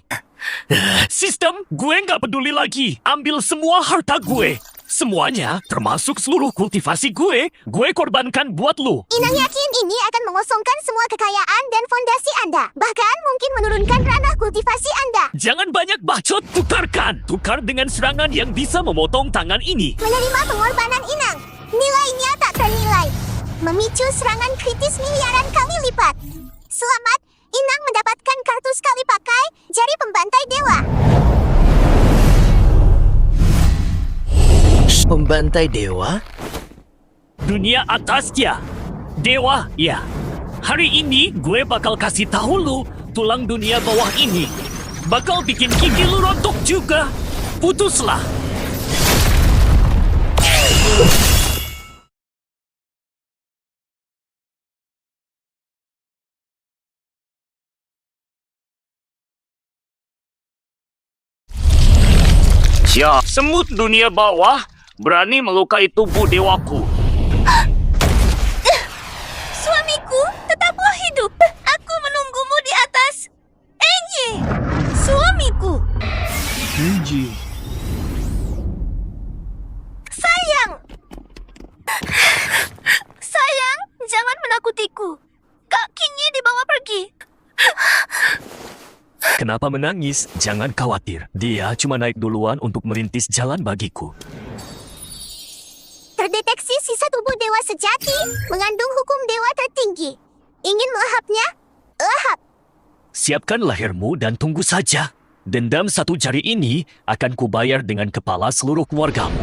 Sistem, gue nggak peduli lagi. Ambil semua harta gue. Semuanya, termasuk seluruh kultivasi gue korbankan buat lu. Inang yakin ini akan mengosongkan semua kekayaan dan fondasi Anda. Bahkan mungkin menurunkan ranah kultivasi Anda. Jangan banyak bacot, tukarkan. Tukar dengan serangan yang bisa memotong tangan ini. Menerima pengorbanan Inang. Nilainya tak ternilai. Memicu serangan kritis miliaran kali lipat. Selamat, Inang mendapatkan kartu sekali pakai jari pembantai dewa. Pembantai dewa? Dunia atasnya. Dewa, ya. Hari ini gue bakal kasih tahu lu tulang dunia bawah ini. Bakal bikin gigi lu rontok juga. Putuslah. Siap, semut dunia bawah berani melukai tubuh dewaku. Suamiku, tetaplah hidup. Aku menunggumu di atas. Enyi, suamiku. Enji. Sayang. Sayang, jangan menakutiku. Kak Kinyi dibawa pergi. Kenapa menangis? Jangan khawatir. Dia cuma naik duluan untuk merintis jalan bagiku. Terdeteksi sisa tubuh dewa sejati mengandung hukum dewa tertinggi. Ingin melahapnya? Lahap. Siapkan lahirmu dan tunggu saja. Dendam satu jari ini akan kubayar dengan kepala seluruh keluargamu.